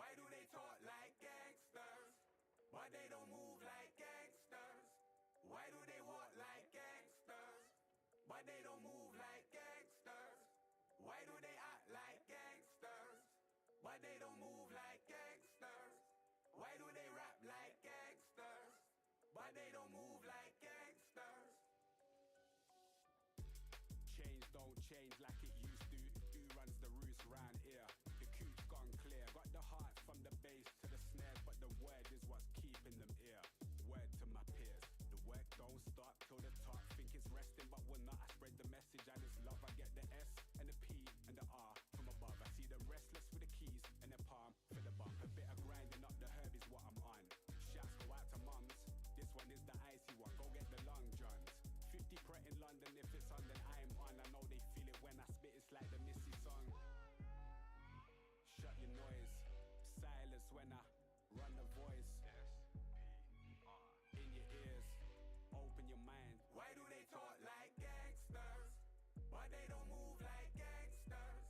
Why do they talk like gangsters, but they don't move like gangsters? Why do they walk like gangsters, but they don't move like gangsters? Why do they act like gangsters, but they don't move like gangsters? Why do they rap like gangsters, but they don't move like gangsters? Change don't change like it used to. Who runs the roost round here? The coop's gone clear. Got the heart from the bass to the snares, but the word is what's keeping them here. Word to my peers. The work don't stop till the top. Think it's resting, but we're not. I spread the message and it's love. I get the S and the P and the R from above. I see them restless with the keys and the palm for the bump. A bit of grinding up the herb is what I'm on. Shouts go out to mums. This one is the icy one. Go get the long johns. 50 Pret in London, if it's on then I'm on. I know they feel it when I spit, it's like the Missy song. Shut your noise, silence when I run the voice. In your ears, open your mind. Why do they talk like gangsters, but they don't move like gangsters?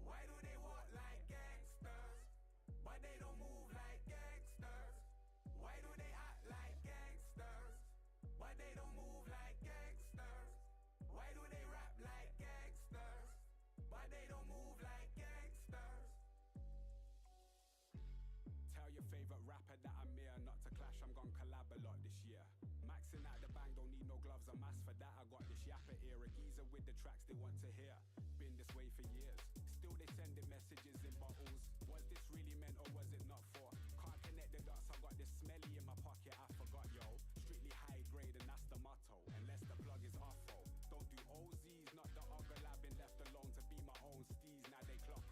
Why do they walk like gangsters, but they don't move like gangsters? Why do they act like gangsters, but they don't move like gangsters? Why do they rap like gangsters, but they don't move like gangsters? Tell your favorite rapper that I'm here. Not to clash, I'm gon' collab a lot this year. Maxing out the bang, don't need no gloves or mask for that. I got this yapper ear, a geezer with the tracks they want to hear. Been this way for years, still they sending messages in bottles. Was this really meant or was it not for? Can't connect the dots, I got this smelly in my pocket, I forgot yo. Strictly high grade and that's the motto, unless the plug is awful. Don't do OZs, not the other lab, been left alone to be my own steez. Now they clock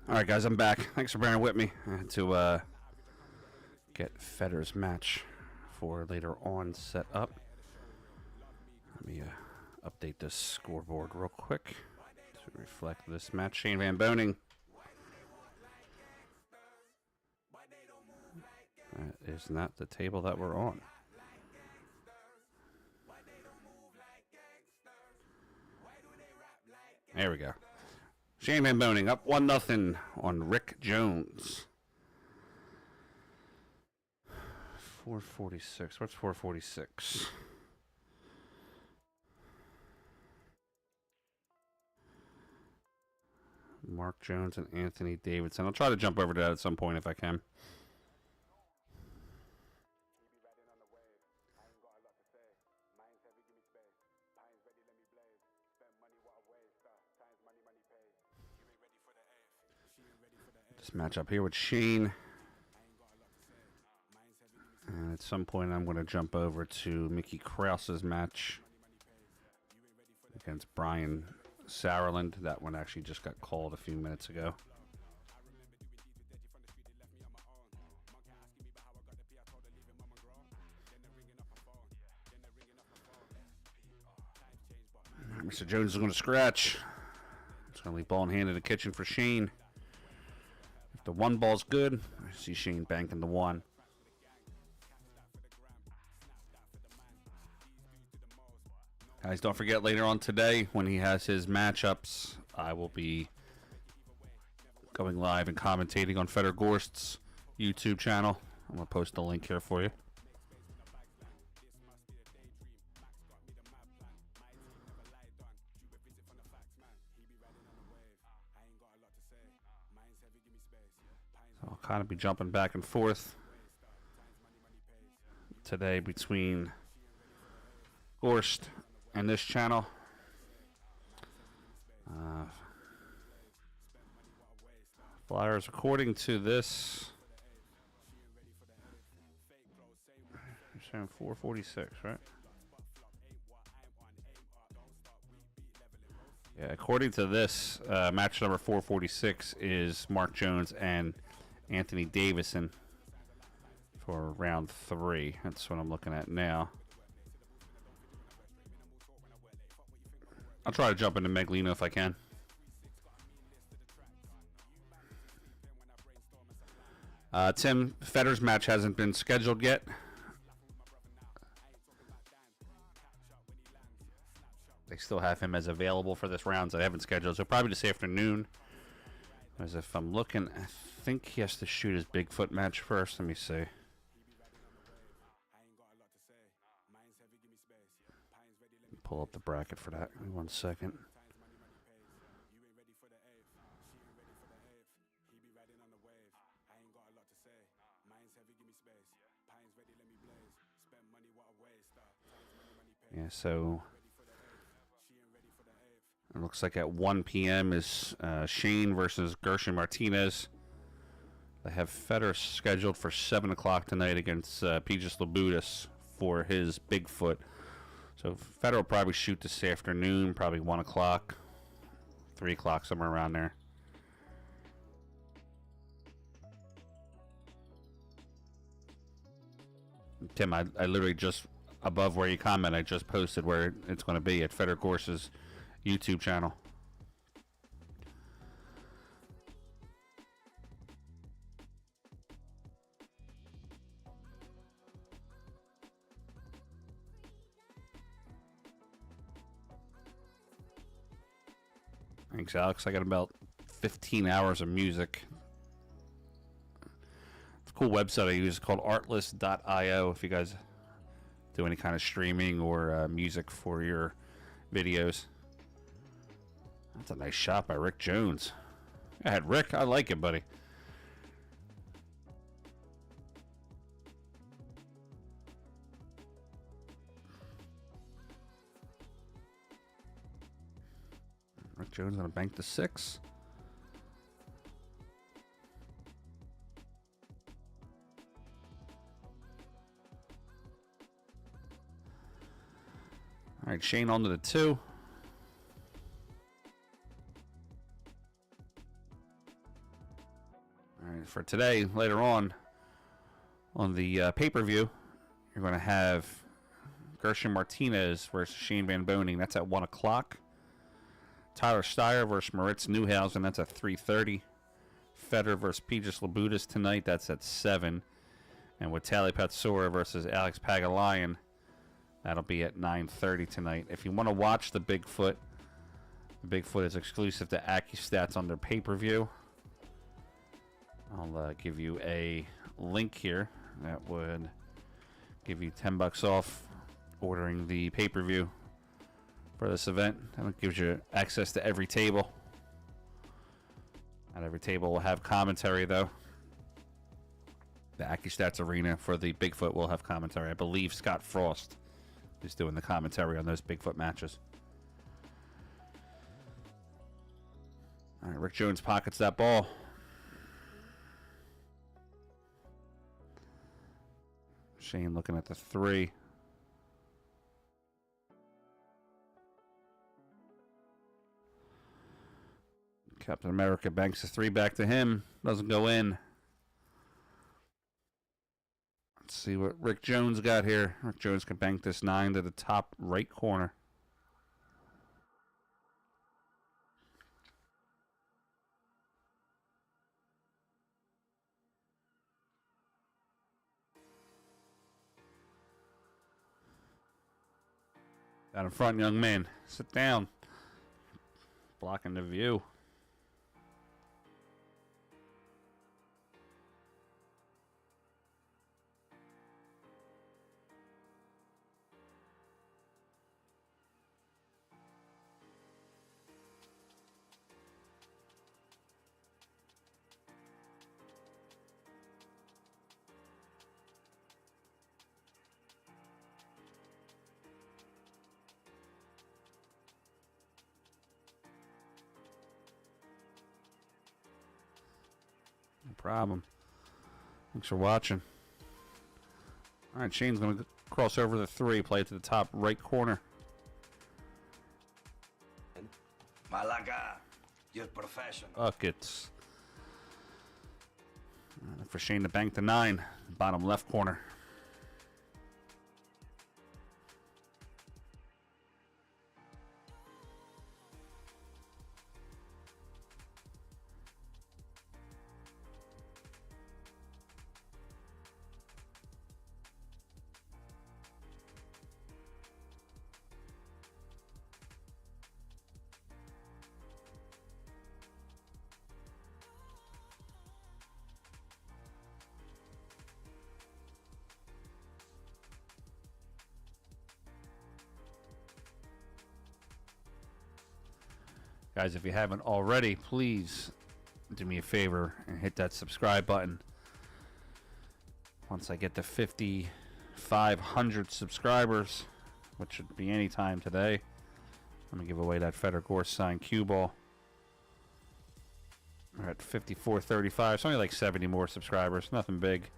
All right, guys, I'm back. Thanks for bearing with me. I had to get Federer's match for later on set up. Let me update this scoreboard real quick to reflect this match. Shane Van Boening. That is not the table that we're on. There we go. Shane Van Boening up 1-0 on Rick Jones. 446. What's 446? Mark Jones and Anthony Davidson. I'll try to jump over to that at some point if I can. This matchup here with Shane. And at some point I'm going to jump over to Mickey Krause's match against Brian Sauerland. That one actually just got called a few minutes ago. Mr. Jones is going to scratch. It's going to leave ball in hand in the kitchen for Shane. If the one ball's good, I see Shane banking the one. Guys, don't forget later on today when he has his matchups, I will be going live and commentating on Federer Gorst's YouTube channel. I'm going to post the link here for you. So I'll kind of be jumping back and forth today between Gorst and this channel. Flyers, according to this, you're saying 446, right? Yeah, according to this, match number 446 is Mark Jones and Anthony Davison for round 3. That's what I'm looking at now. I'll try to jump into Meglino if I can. Tim, Federer's match hasn't been scheduled yet. They still have him as available for this round, so they haven't scheduled. So probably this afternoon. As if I'm looking, I think he has to shoot his Bigfoot match first. Let me see. Pull up the bracket for that. Give me 1 second. Yeah, so it looks like at 1 p.m. is Shane versus Gershon Martinez. They have Federer scheduled for 7 o'clock tonight against Pijus Labudis for his Bigfoot. So Federer will probably shoot this afternoon, probably 1 o'clock, 3 o'clock, somewhere around there. Tim, I literally just, above where you comment, I just posted where it's going to be at Federer Gorst's YouTube channel. Thanks, Alex. I got about 15 hours of music. It's a cool website I use called artlist.io if you guys do any kind of streaming or music for your videos. That's a nice shot by Rick Jones. Go ahead, Rick. I like it, buddy. Rick Jones going to bank the 6. All right, Shane on to the 2. right, for today, later on the pay-per-view, you're going to have Gershon Martinez versus Shane Van Boening. That's at 1 o'clock. Tyler Steyer versus Moritz Neuhausen. That's at 3:30. Federer versus Pegis Labudas tonight. That's at 7. And Witali Patsura versus Alex Pagulayan. That'll be at 9:30 tonight. If you want to watch the Bigfoot is exclusive to AccuStats on their pay-per-view. I'll give you a link here that would give you $10 off ordering the pay-per-view for this event. And it gives you access to every table. Not every table will have commentary, though. The AccuStats Arena for the Bigfoot will have commentary. I believe Scott Frost is doing the commentary on those Bigfoot matches. All right, Rick Jones pockets that ball. Shane looking at the 3. Captain America banks the 3 back to him. Doesn't go in. Let's see what Rick Jones got here. Rick Jones can bank this 9 to the top right corner. Out in front, young man. Sit down. Blocking the view. No problem. Thanks for watching. All right, Shane's going to cross over the 3, play it to the top right corner.
Malaga, you're professional.
Buckets. For Shane to bank the 9, bottom left corner. Guys, if you haven't already, please do me a favor and hit that subscribe button. Once I get to 5,500 subscribers, which should be any time today, I'm going to give away that Federer Gorse signed cue ball. We're at 5435. It's only like 70 more subscribers. Nothing big.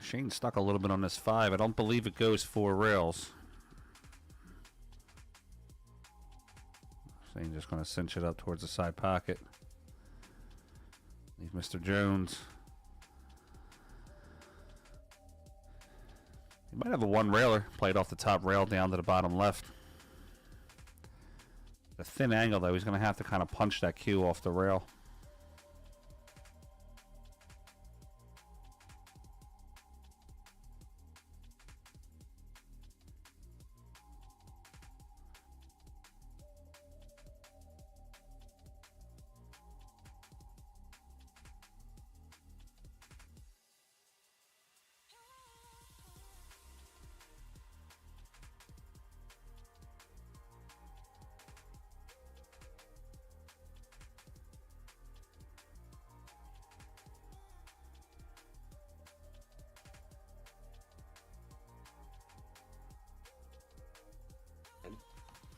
Shane stuck a little bit on this 5. I don't believe it goes 4 rails. Shane just going to cinch it up towards the side pocket. Leave Mr. Jones. He might have a 1 railer played off the top rail down to the bottom left. The thin angle, though, he's going to have to kind of punch that cue off the rail.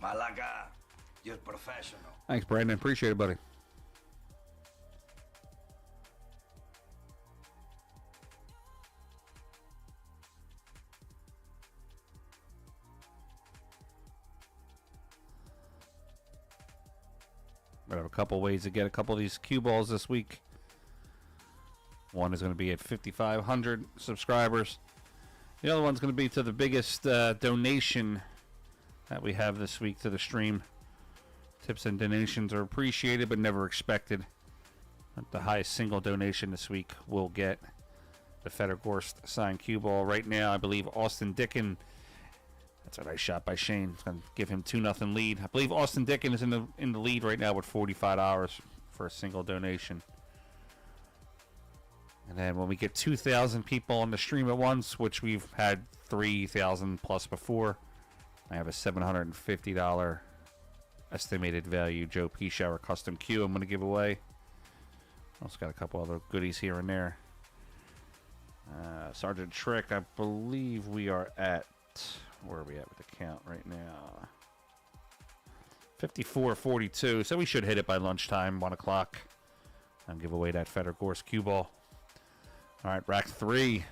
Malaga, you're professional.
Thanks, Brandon. Appreciate it, buddy. We have a couple ways to get a couple of these cue balls this week. One is going to be at 5,500 subscribers. The other one's going to be to the biggest donation that we have this week to the stream. Tips and donations are appreciated but never expected. But the highest single donation this week will get the Federgorst signed cue ball. Right now, I believe Austin Dickin. That's a nice shot by Shane. It's going to give him 2-0 lead. I believe Austin Dickin is in the lead right now with $45 for a single donation. And then when we get 2,000 people on the stream at once, which we've had 3,000 plus before, I have a $750 estimated value Joe P. Shower custom cue I'm going to give away. Also got a couple other goodies here and there. Sergeant Trick, I believe we are at... Where are we at with the count right now? 54-42. So we should hit it by lunchtime, 1 o'clock. And give away that Federgorst cue ball. All right, rack 3.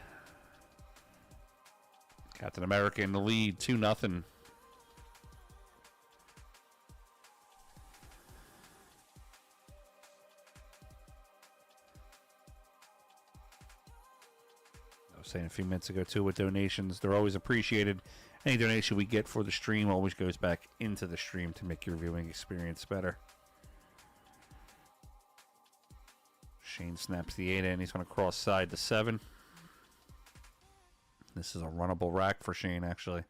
Captain America in the lead, 2-0. I was saying a few minutes ago, too, with donations, they're always appreciated. Any donation we get for the stream always goes back into the stream to make your viewing experience better. Shane snaps the 8 in. He's going to cross side to 7. This is a runnable rack for Shane, actually.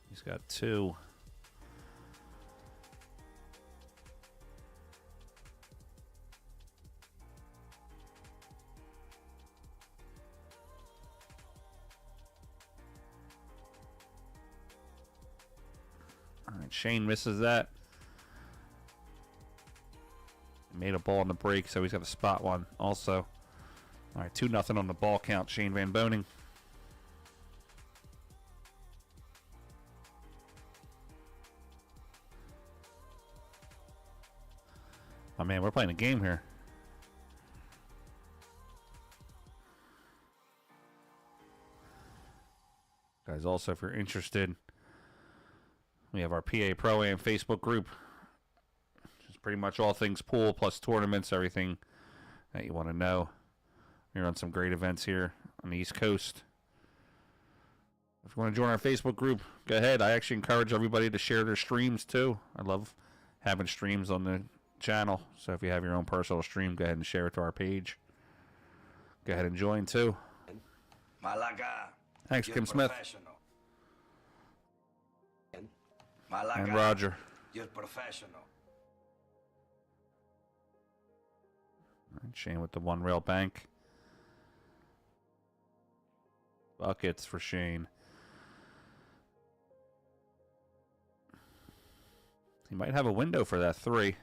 He's got 2. All right, Shane misses that. Made a ball on the break, so he's got a spot one also. All right, 2-0 on the ball count, Shane Van Boning. Oh, man, we're playing a game here. Guys, also, if you're interested, we have our PA Pro-Am Facebook group. Pretty much all things pool plus tournaments, everything that you want to know. We're on some great events here on the East Coast. If you want to join our Facebook group, go ahead. I actually encourage everybody to share their streams too. I love having streams on the channel. So if you have your own personal stream, go ahead and share it to our page. Go ahead and join too.
Malaga.
Thanks, Kim Smith.
Malaga,
and Roger.
You're professional.
Shane with the one rail bank. Buckets for Shane. He might have a window for that 3.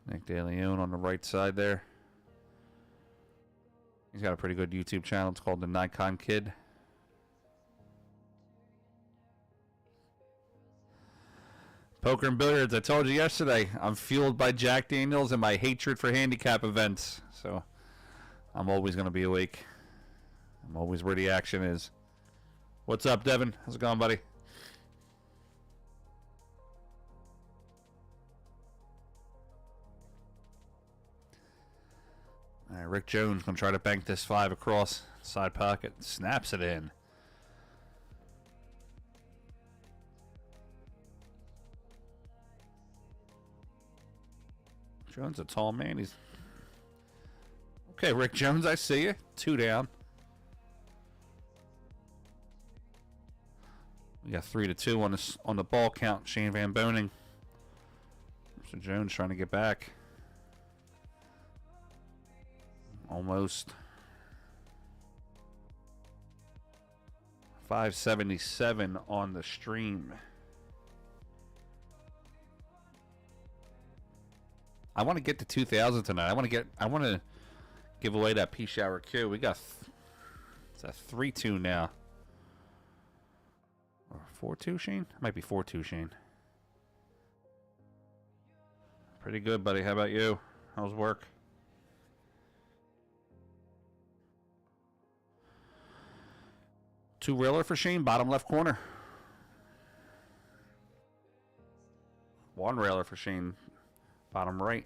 Nick DeLeon on the right side there. He's got a pretty good YouTube channel. It's called the Nikon Kid. Poker and billiards, I told you yesterday, I'm fueled by Jack Daniels and my hatred for handicap events. So I'm always going to be awake. I'm always where the action is. What's up, Devin? How's it going, buddy? All right, Rick Jones going to try to bank this 5 across. Side pocket. Snaps it in. Jones a tall man. He's okay. Rick Jones, I see you. 2 down. We got 3-2 on the ball count. Shane Van Boning. Mr. Jones trying to get back. Almost. 577 on the stream. I want to get to 2,000 tonight. I want to give away that P Shower Q. We got it's a 3-2 now. Or 4-2, Shane? Might be 4-2, Shane. Pretty good, buddy. How about you? How's work? Two reeler for Shane, bottom left corner. One railer for Shane, bottom right.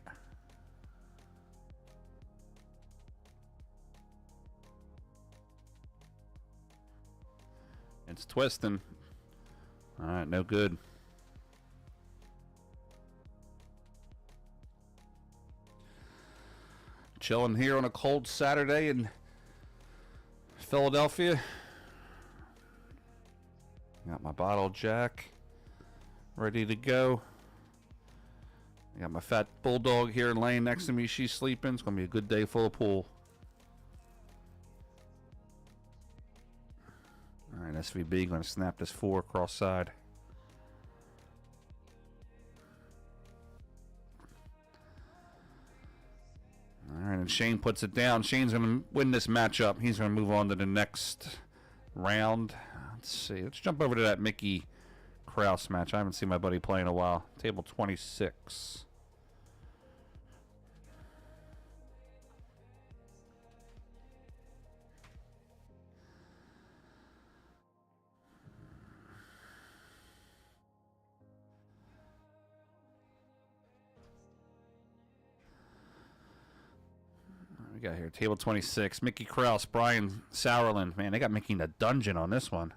It's twisting. All right, no good. Chilling here on a cold Saturday in Philadelphia. Got my bottle jack ready to go. I got my fat bulldog here laying next to me. She's sleeping. It's going to be a good day full of pool. All right, SVB going to snap this 4 across side. All right, and Shane puts it down. Shane's going to win this matchup. He's going to move on to the next round. Let's see. Let's jump over to that Mickey Kraus match. I haven't seen my buddy play in a while. Table 26. What we got here? Table 26. Mickey Kraus, Brian Sauerland. Man, they got Mickey in a dungeon on this one.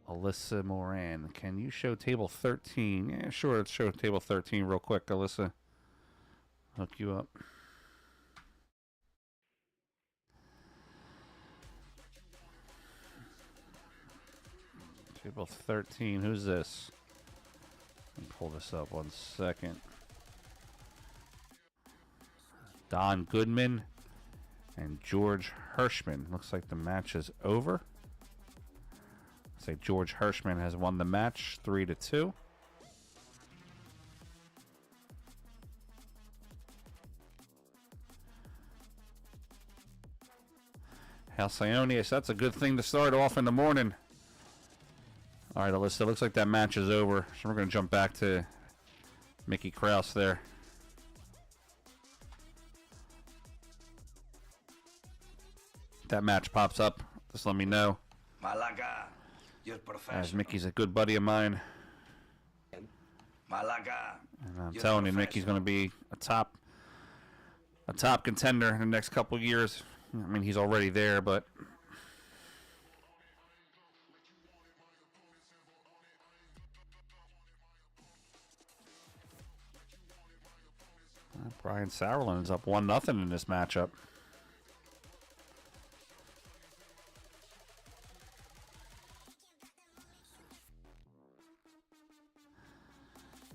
Alyssa Moran, can you show table 13? Yeah, sure. Let's show table 13 real quick, Alyssa. Hook you up. Table 13. Who's this? Let me pull this up 1 second. Don Goodman and George Hirschman. Looks like the match is over. Say George Hirschman has won the match 3-2. Halcyonius, that's a good thing to start off in the morning. All right, Alyssa, looks like that match is over. So we're going to jump back to Mickey Kraus there. If that match pops up, just let me know.
Malaga, you're
As
professional.
Mickey's a good buddy of mine.
Malaga,
And I'm
you're
telling you, Mickey's going to be a top contender in the next couple of years. I mean, he's already there, but Brian Sauerland is up 1-0 in this matchup.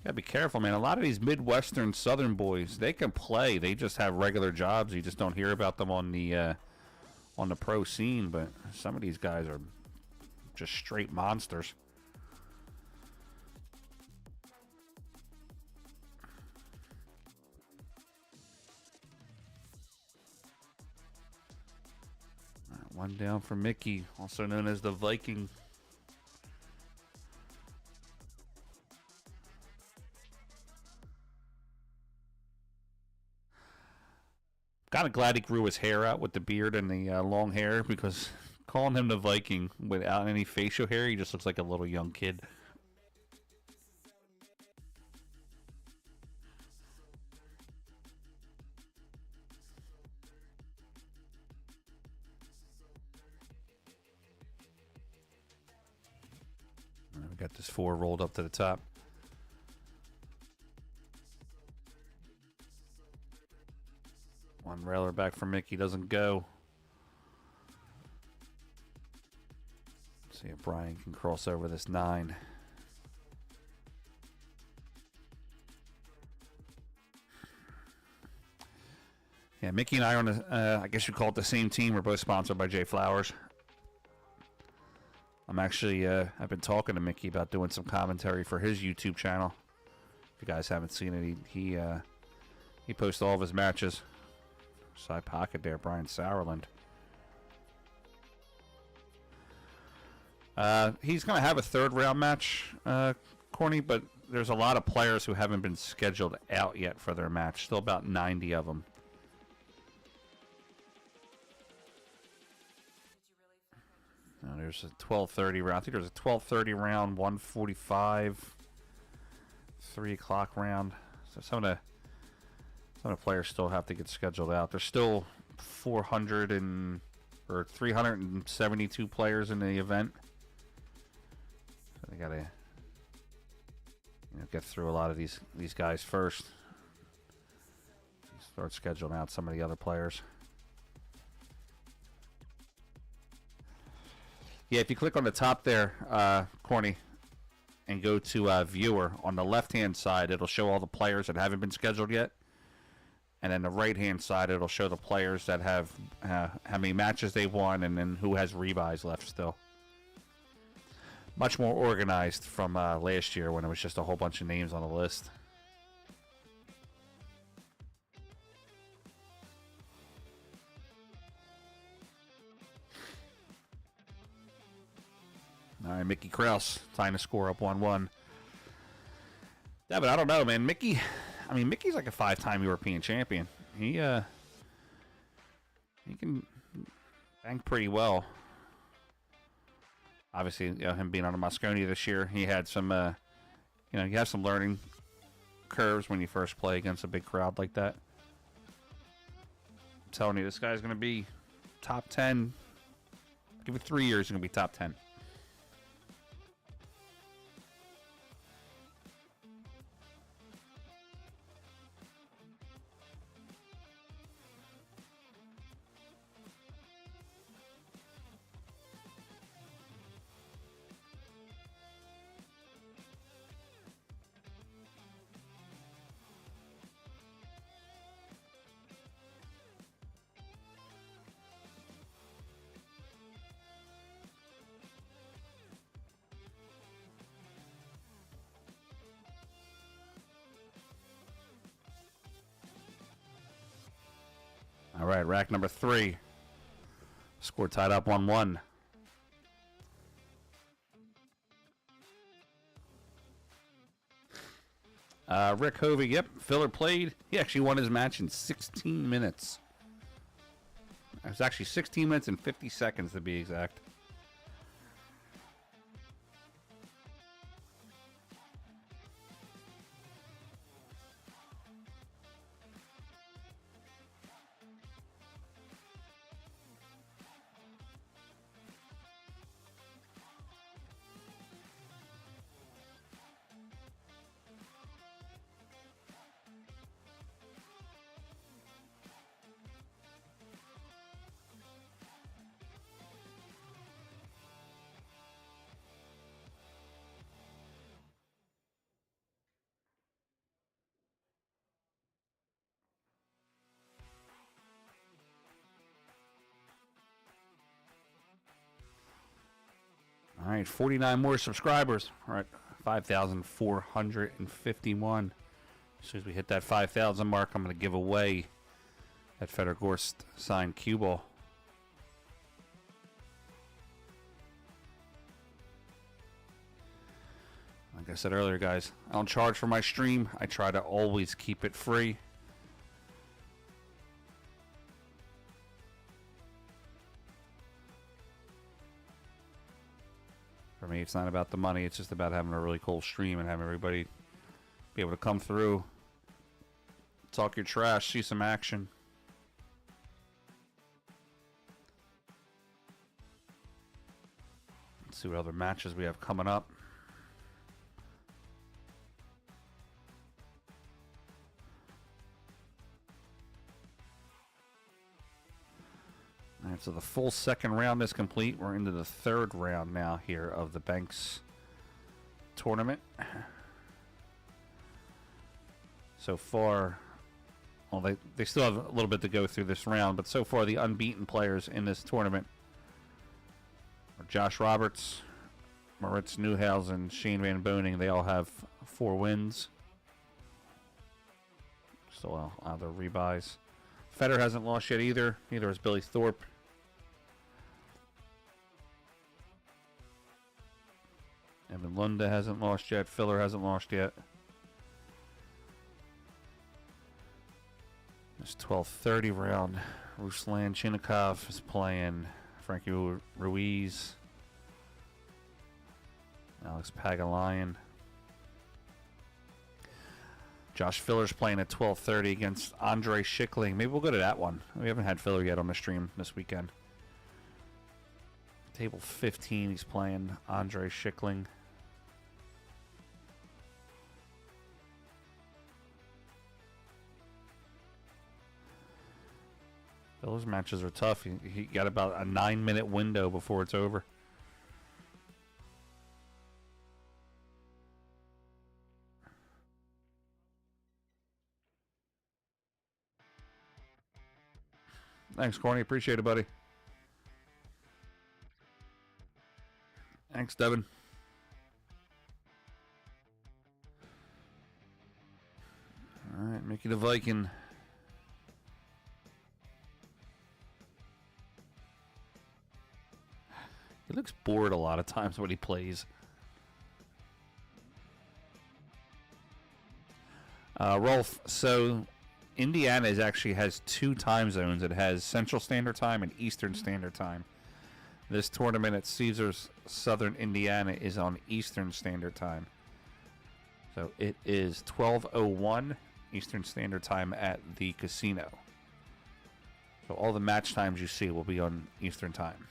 Gotta be careful, man. A lot of these Midwestern Southern boys, they can play. They just have regular jobs. You just don't hear about them on the pro scene. But some of these guys are just straight monsters. All right, one down for Mickey, also known as the Viking. Kind of glad he grew his hair out with the beard and the long hair, because calling him the Viking without any facial hair, he just looks like a little young kid. All right, we got this 4 rolled up to the top. One railer back for Mickey, doesn't go. Let's see if Brian can cross over this 9. Yeah, Mickey and I are on the, I guess you call it the same team. We're both sponsored by Jay Flowers. I'm actually, I've been talking to Mickey about doing some commentary for his YouTube channel. If you guys haven't seen it, he posts all of his matches. Side pocket there, Brian Sauerland. He's going to have a third round match, Corny, but there's a lot of players who haven't been scheduled out yet for their match. Still about 90 of them. Now there's a 12:30 round. I think there's a 12:30 round, 1:45, 3 o'clock round. So some of the players still have to get scheduled out. There's still 372 players in the event. So they gotta get through a lot of these guys first. Start scheduling out some of the other players. Yeah, if you click on the top there, Corny, and go to Viewer, on the left-hand side, it'll show all the players that haven't been scheduled yet. And then the right-hand side, it'll show the players that have how many matches they won and then who has rebuys left still. Much more organized from last year when it was just a whole bunch of names on the list. All right, Mickey Kraus tying the score up 1-1. Yeah, but I don't know, man. Mickey's like a 5-time European champion. He can bank pretty well. Obviously, him being on a Mosconi this year, he had some, you have some learning curves when you first play against a big crowd like that. I'm telling you, this guy's going to be top 10. Give it 3 years, he's going to be top 10. All right, rack number 3. Score tied up 1-1. Rick Hovey, yep, filler played. He actually won his match in 16 minutes. It was actually 16 minutes and 50 seconds to be exact. All right, 49 more subscribers. All right, 5,451. As soon as we hit that 5,000 mark, I'm going to give away that Federgorst signed cue ball. Like I said earlier, guys, I don't charge for my stream. I try to always keep it free. For me, it's not about the money. It's just about having a really cool stream and having everybody be able to come through, talk your trash, see some action. Let's see what other matches we have coming up. All right, so the full second round is complete. We're into the third round now here of the Banks tournament. So far, well, they still have a little bit to go through this round, but so far the unbeaten players in this tournament are Josh Roberts, Moritz Newhouse, and Shane Van Boning. They all have 4 wins. Still other rebuys. Federer hasn't lost yet either. Neither has Billy Thorpe. Evan Lunda hasn't lost yet. Filler hasn't lost yet. This 12:30 round. Ruslan Chinnikov is playing Frankie Ruiz. Alex Pagulayan. Josh Filler's playing at 12:30 against Andre Schickling. Maybe we'll go to that one. We haven't had Filler yet on the stream this weekend. Table 15, he's playing Andre Schickling. Those matches are tough. He got about a 9-minute window before it's over. Thanks, Corny. Appreciate it, buddy. Thanks, Devin. All right, Mickey the Viking. He looks bored a lot of times when he plays. Rolf, so Indiana has 2 time zones. It has Central Standard Time and Eastern Standard Time. This tournament at Caesars Southern Indiana is on Eastern Standard Time. So it is 12:01 Eastern Standard Time at the casino. So all the match times you see will be on Eastern Time.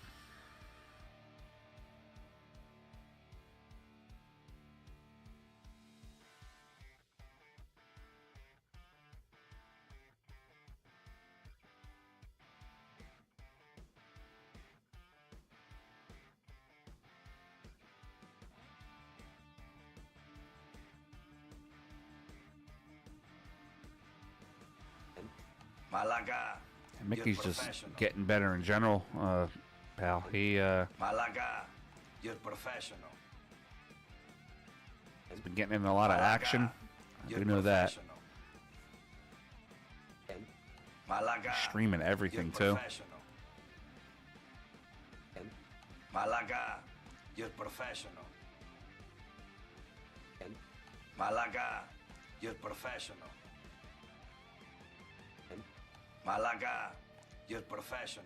Malaga.
And Mickey's just getting better in general, pal. He
Malaga, you're professional.
has been getting in a lot of action. I do know that.
Malaga,
Streaming everything too.
Malaga, you're professional. Malaga, you're professional. Malaga, you're professional.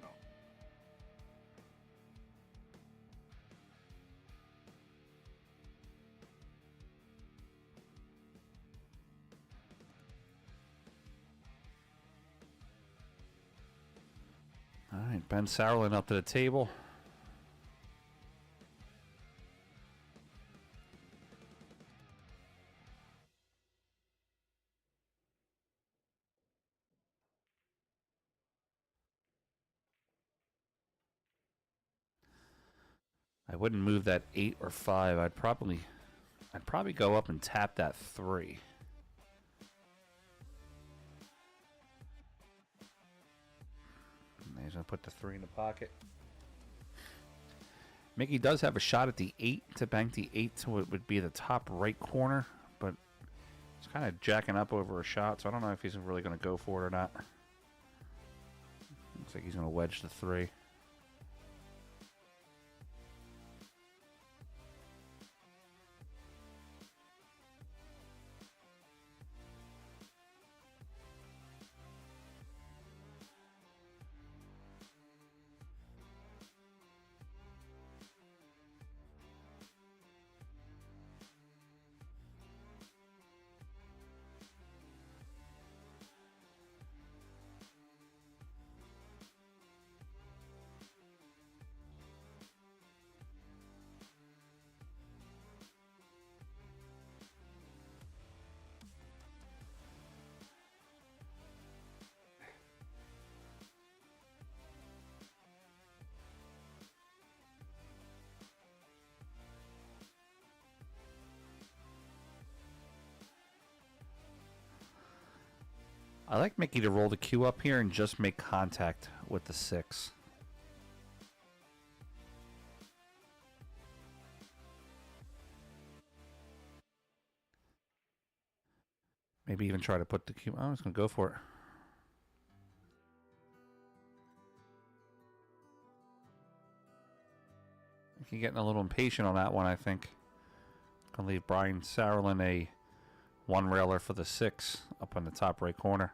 All right, Ben Sauerland up to the table. I wouldn't move that 8 or 5. I'd probably go up and tap that 3. And he's gonna put the 3 in the pocket. Mickey does have a shot at the 8 to bank the 8 to what would be the top right corner, but he's kind of jacking up over a shot, so I don't know if he's really going to go for it or not. Looks like he's going to wedge the 3. I like Mickey to roll the cue up here and just make contact with the 6. Maybe even try to put the cue. I'm just going to go for it. You're getting a little impatient on that one, I think. Going to leave Brian Sarlin a one railer for the 6 up on the top right corner.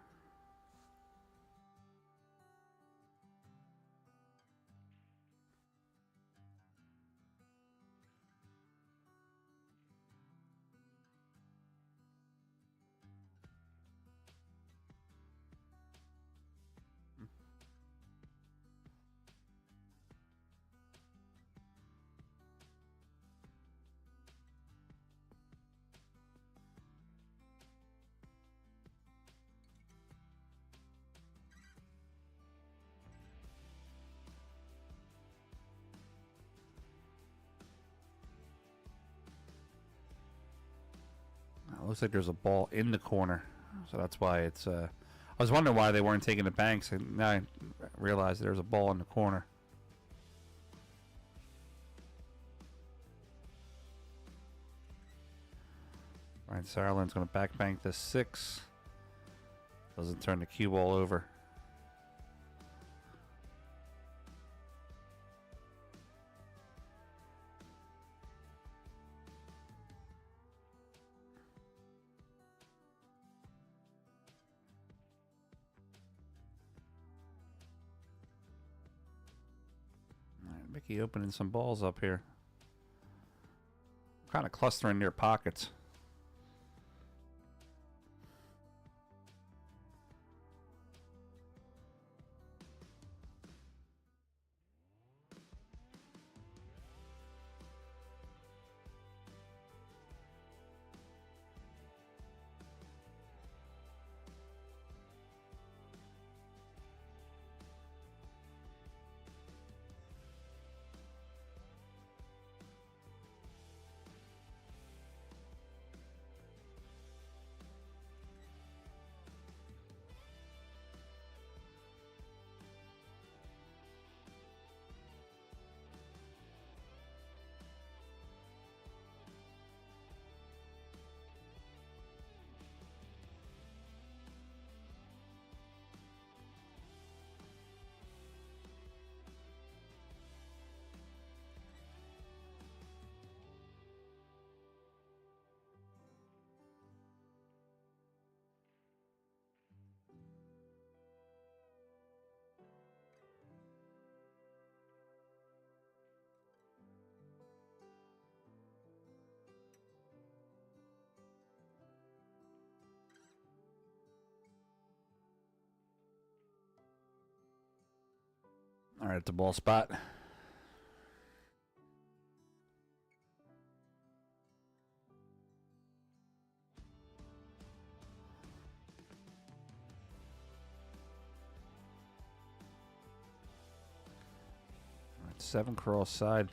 Looks like there's a ball in the corner, so that's why it's. I was wondering why they weren't taking the banks, and now I realize there's a ball in the corner. Ryan Sarlin's going to back bank the 6. Doesn't turn the cue ball over. Mickey opening some balls up here. Kind of clustering near pockets. All right, at the ball spot. All right, 7 cross side.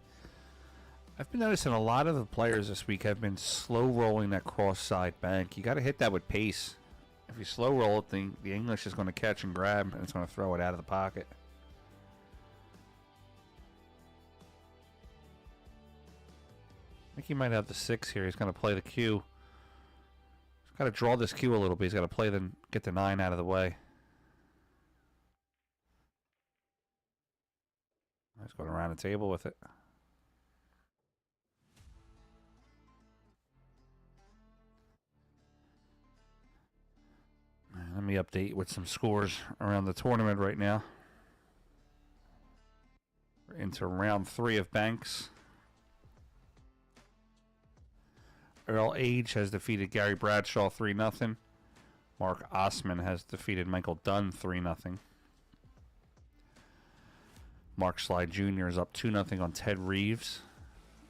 I've been noticing a lot of the players this week have been slow rolling that cross side bank. You got to hit that with pace. If you slow roll it, the English is going to catch and grab, and it's going to throw it out of the pocket. I think he might have the 6 here. He's going to play the cue. He's got to draw this cue a little bit. He's got to play get the 9 out of the way. He's going around the table with it. Let me update with some scores around the tournament right now. We're into round 3 of banks. Earl Age has defeated Gary Bradshaw 3-0. Mark Osman has defeated Michael Dunn 3-0. Mark Sly Jr. is up 2-0 on Ted Reeves.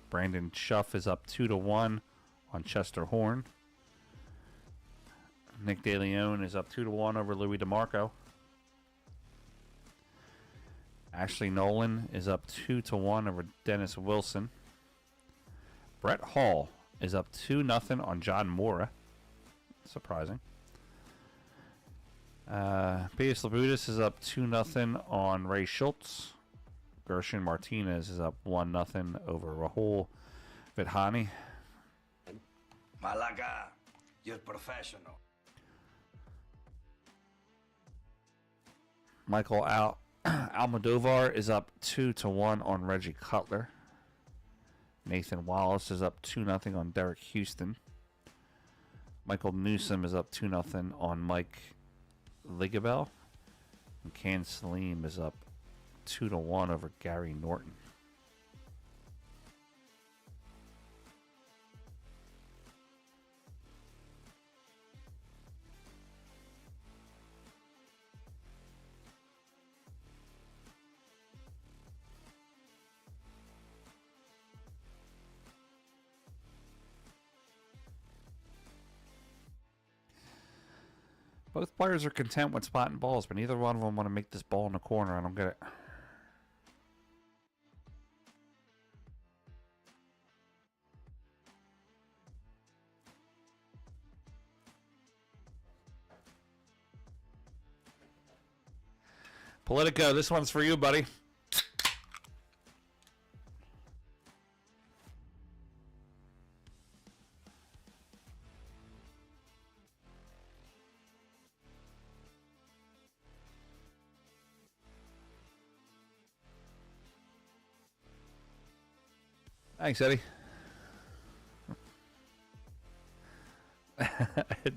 Brandon Schuff is up 2-1 on Chester Horn. Nick DeLeon is up 2-1 over Louis DeMarco. Ashley Nolan is up 2-1 over Dennis Wilson. Brett Hall is up 2-0 on John Mora. Surprising. Pius Labutis is up 2-0 on Ray Schultz. Gershon Martinez is up 1-0 over Rahul Vidhani.
Malaga, you're professional.
Michael Almodovar is up 2-1 on Reggie Cutler. Nathan Wallace is up 2-0 on Derek Houston. Michael Newsom is up 2-0 on Mike Ligabell. And Ken Salim is up 2-1 over Gary Norton. Both players are content with spotting balls, but neither one of them want to make this ball in the corner. I don't get it. Politico, this one's for you, buddy. Thanks, Eddie.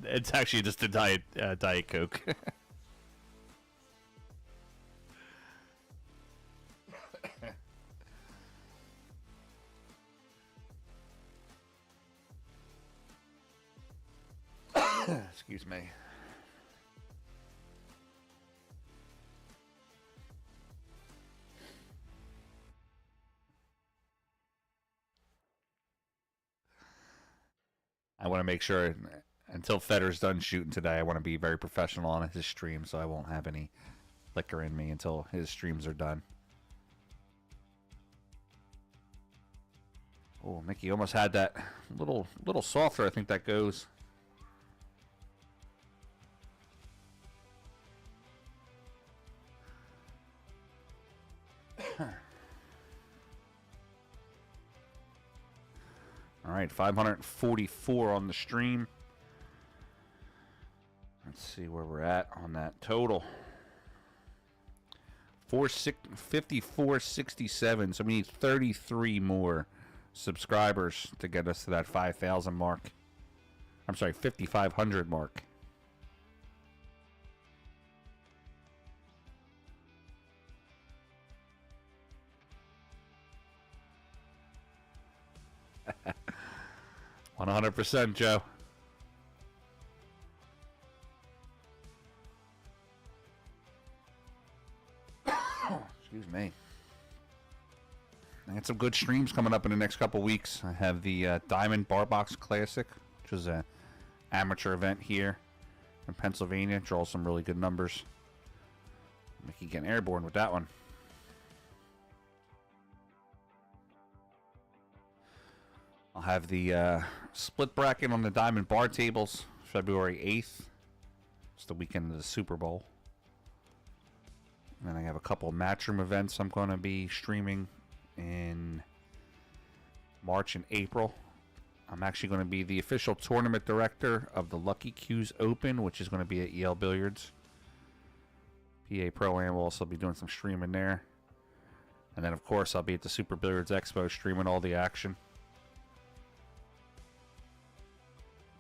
It's actually just a Diet Coke. Excuse me. I want to make sure until Federer's done shooting today, I want to be very professional on his stream, so I won't have any liquor in me until his streams are done. Oh, Mickey almost had that little softer. I think that goes. All right, 544 on the stream. Let's see where we're at on that total. 5467. So we need 33 more subscribers to get us to that 5,000 mark. I'm sorry, 5,500 mark. %, Joe. Excuse me. I got some good streams coming up in the next couple weeks. I have the Diamond Bar Box Classic, which is an amateur event here in Pennsylvania. Draws some really good numbers. Mickey getting airborne with that one. I'll have the split bracket on the Diamond Bar tables February 8th. It's the weekend of the Super Bowl. And then I have a couple of matchroom events I'm going to be streaming in March and April. I'm actually going to be the official tournament director of the Lucky Cues Open, which is going to be at Yale Billiards. PA Pro-Am will also be doing some streaming there. And then, of course, I'll be at the Super Billiards Expo streaming all the action.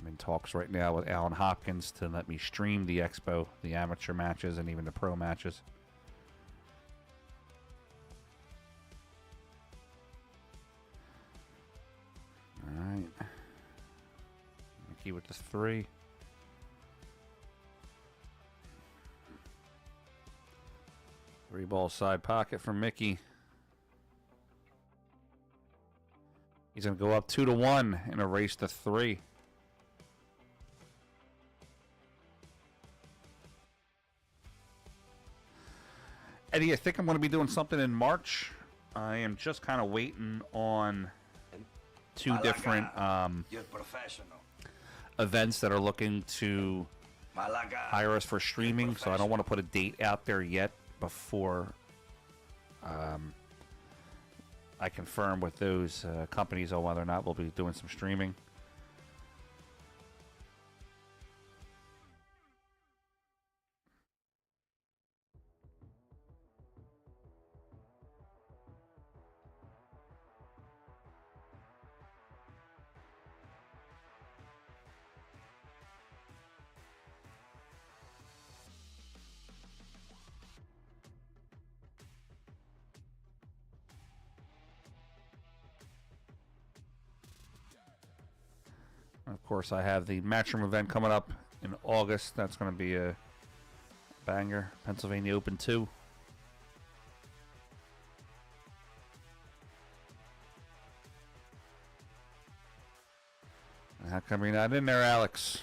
I'm in talks right now with Alan Hopkins to let me stream the Expo, the amateur matches, and even the pro matches. Alright. Mickey with the 3. Three ball side pocket for Mickey. He's going to go up 2-1 in a race to 3. Eddie, I think I'm going to be doing something in March. I am just kind of waiting on two different events that are looking to hire us for streaming, so I don't want to put a date out there yet before I confirm with those companies on whether or not we'll be doing some streaming. Of course, I have the Matchroom event coming up in August. That's going to be a banger. Pennsylvania Open 2. How come you're not in there, Alex?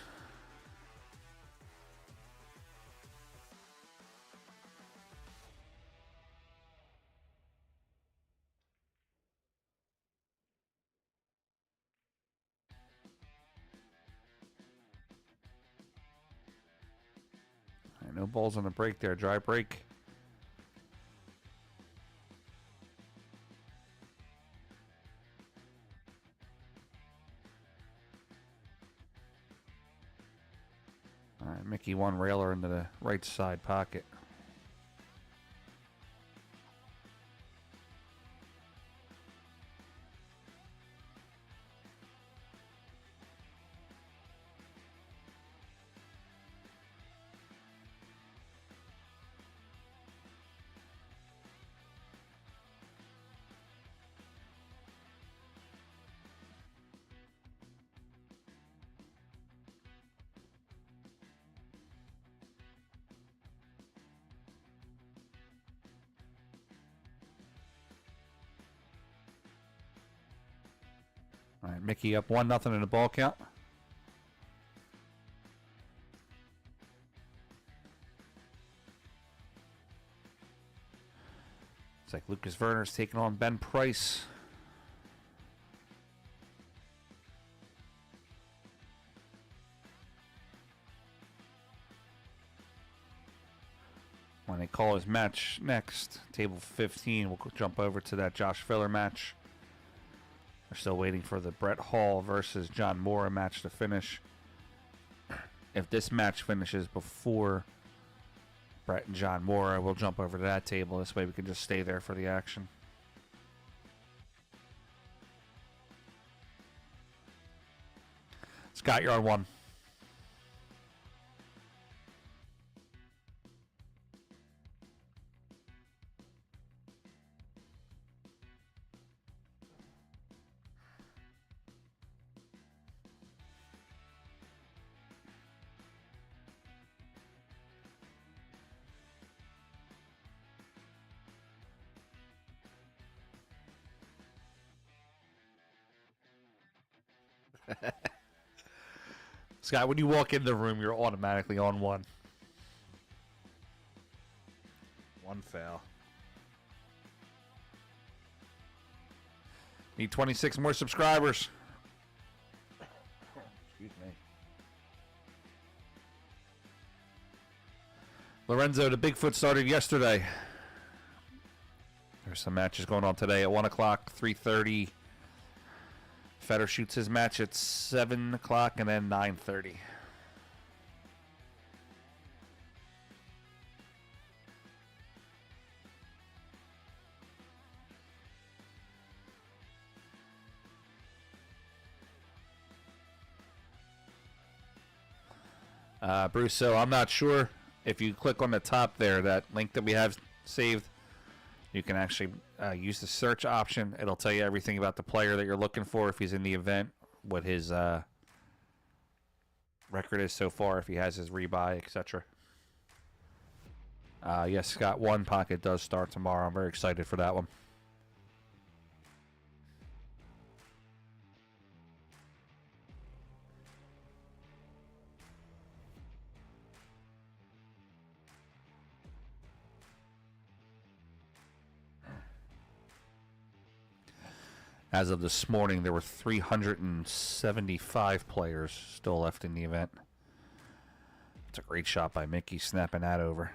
All right, no balls on the break there. Dry break. All right, Mickey one railer into the right side pocket. All right, Mickey up 1-0 in the ball count. It's like Lucas Werner's taking on Ben Price. When they call his match next, table 15, we'll jump over to that Josh Filler match. We're still waiting for the Brett Hall versus John Mora match to finish. If this match finishes before Brett and John Mora, we'll jump over to that table. This way we can just stay there for the action. Scott, you're on one. Scott, when you walk in the room, you're automatically on one. One fail. Need 26 more subscribers. Excuse me. Lorenzo, the Bigfoot started yesterday. There's some matches going on today at 1 o'clock, 3:30. Federer shoots his match at 7 o'clock and then 9:30. Bruce, so I'm not sure if you click on the top there, that link that we have saved, you can actually use the search option. It'll tell you everything about the player that you're looking for, if he's in the event, what his record is so far, if he has his rebuy, etc. Yes, Scott, one pocket does start tomorrow. I'm very excited for that one. As of this morning, there were 375 players still left in the event. It's a great shot by Mickey, snapping that over.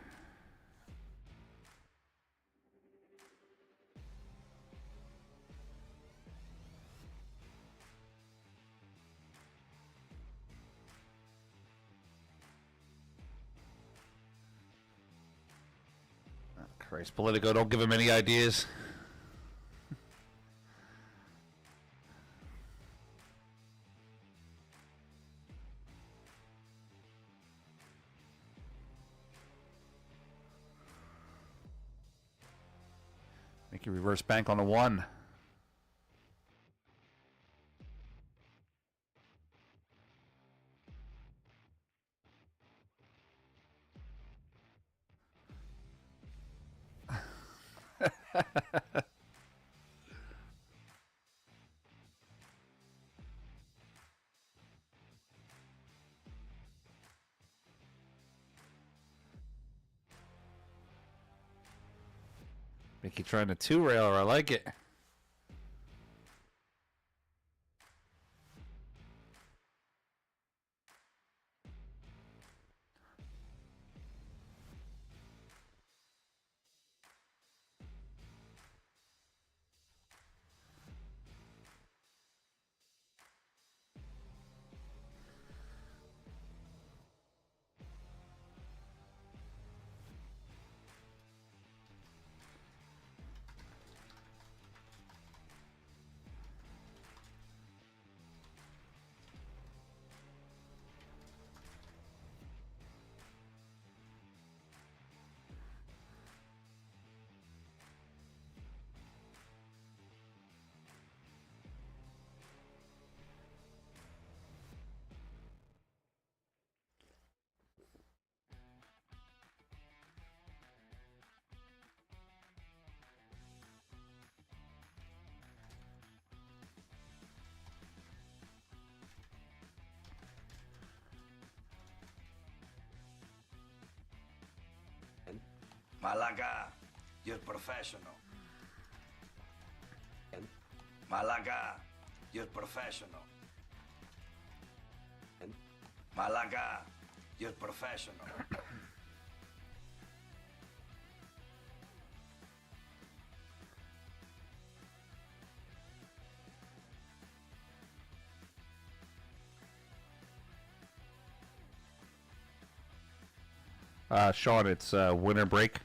Oh, Christ, Politico, don't give him any ideas. Mickey reverse bank on the one. Mickey trying to two-railer. I like it.
Malaga, you're professional. Malaga, you're professional. Malaga, you're professional.
Sean, it's winter break.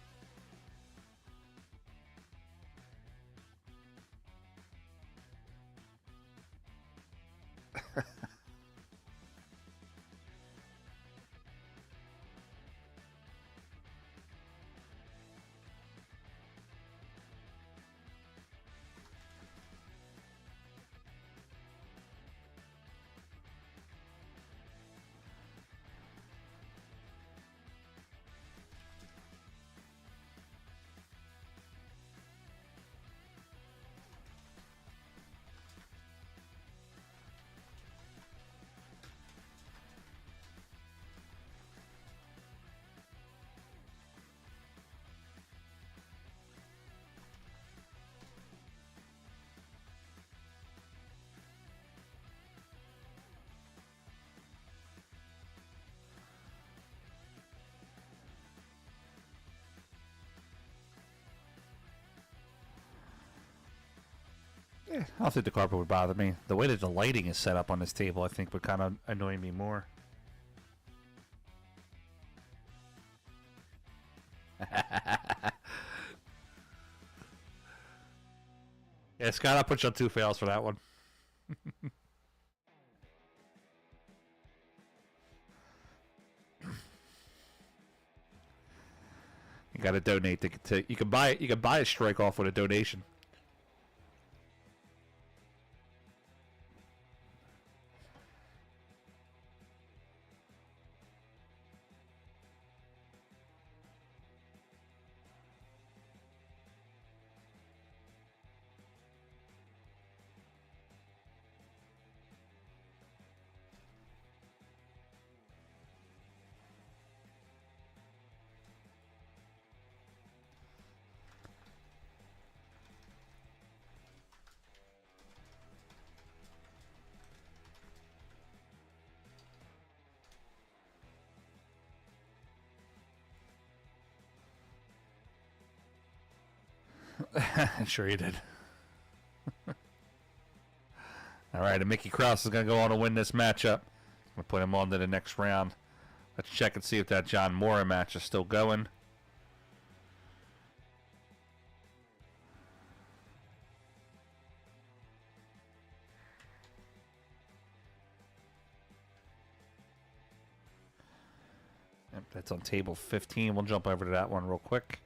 Yeah, I don't think the carpet would bother me. The way that the lighting is set up on this table, I think, would kind of annoy me more. Yeah, Scott, I'll put you on 2 fails for that one. You got to donate to you can buy a strike off with a donation. Sure you did. All right, and Mickey Krause is going to go on to win this matchup. I'm going to put him on to the next round. Let's check and see if that John Mora match is still going. Yep, that's on table 15. We'll jump over to that one real quick.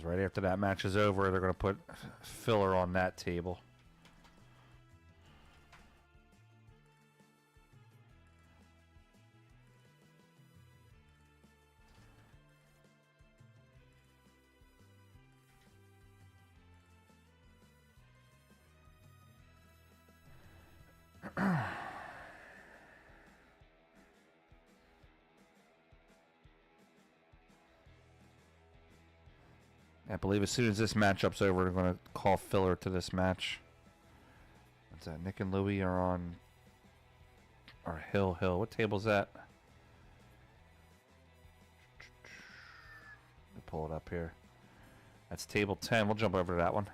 Right after that match is over, they're going to put filler on that table. I believe as soon as this matchup's over, we're going to call filler to this match. What's that? Nick and Louie are on... Or Hill. What table's that? Let me pull it up here. That's table 10. We'll jump over to that one.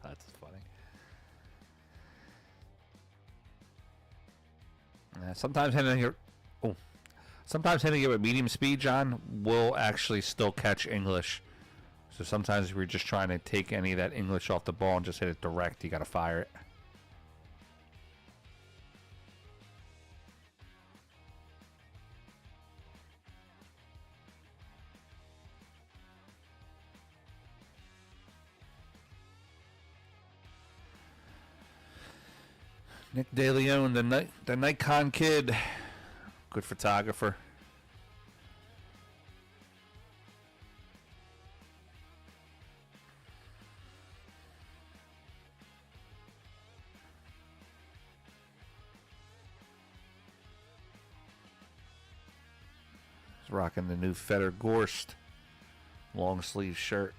That's funny. Sometimes hitting here, sometimes hitting it with medium speed, John, will actually still catch English. So sometimes we're just trying to take any of that English off the ball and just hit it direct. You got to fire it. Nick DeLeon, the Nikon kid, good photographer. He's rocking the new Feder Gorst long sleeve shirt.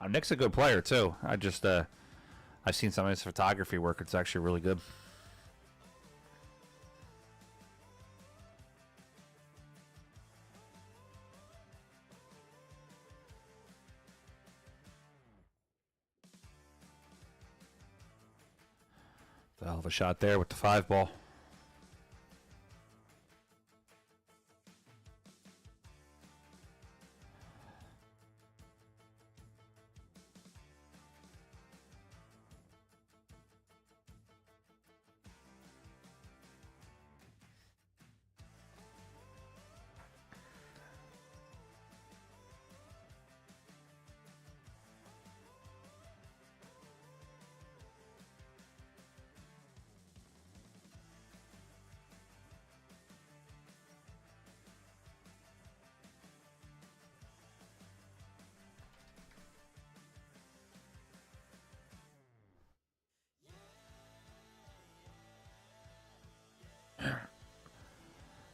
Nick's a good player too. I've seen some of his photography work. It's actually really good. It's a hell of a shot there with the 5-ball.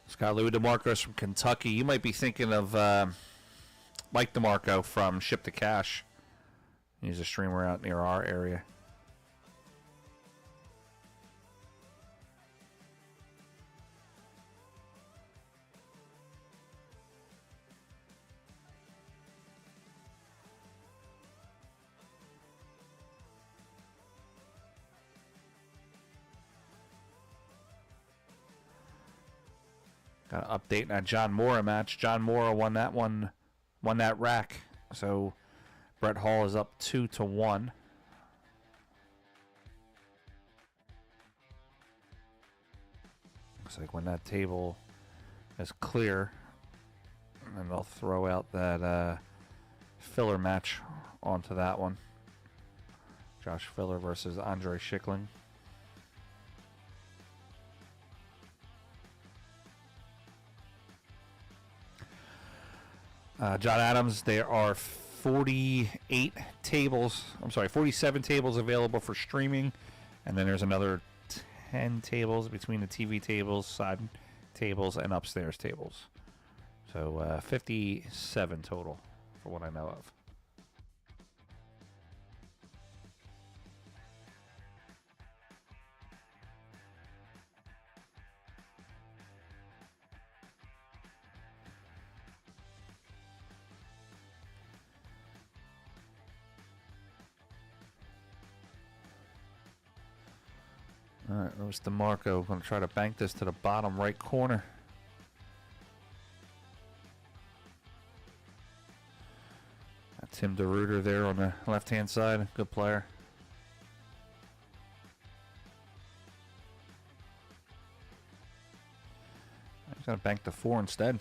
Scott Louis DeMarco's from Kentucky. You might be thinking of Mike DeMarco from Ship to Cash. He's a streamer out near our area. Got an update on that John Mora match. John Mora won that rack. So Brett Hall is up 2-1. Looks like when that table is clear, And they'll throw out that filler match onto that one. Josh Filler versus Andre Schickling. John Adams, there are 47 tables available for streaming, and then there's another 10 tables between the TV tables, side tables, and upstairs tables. So 57 total for what I know of. All right, there's DeMarco. Going to try to bank this to the bottom right corner. Tim DeRuiter there on the left-hand side. Good player. He's going to bank the 4 instead.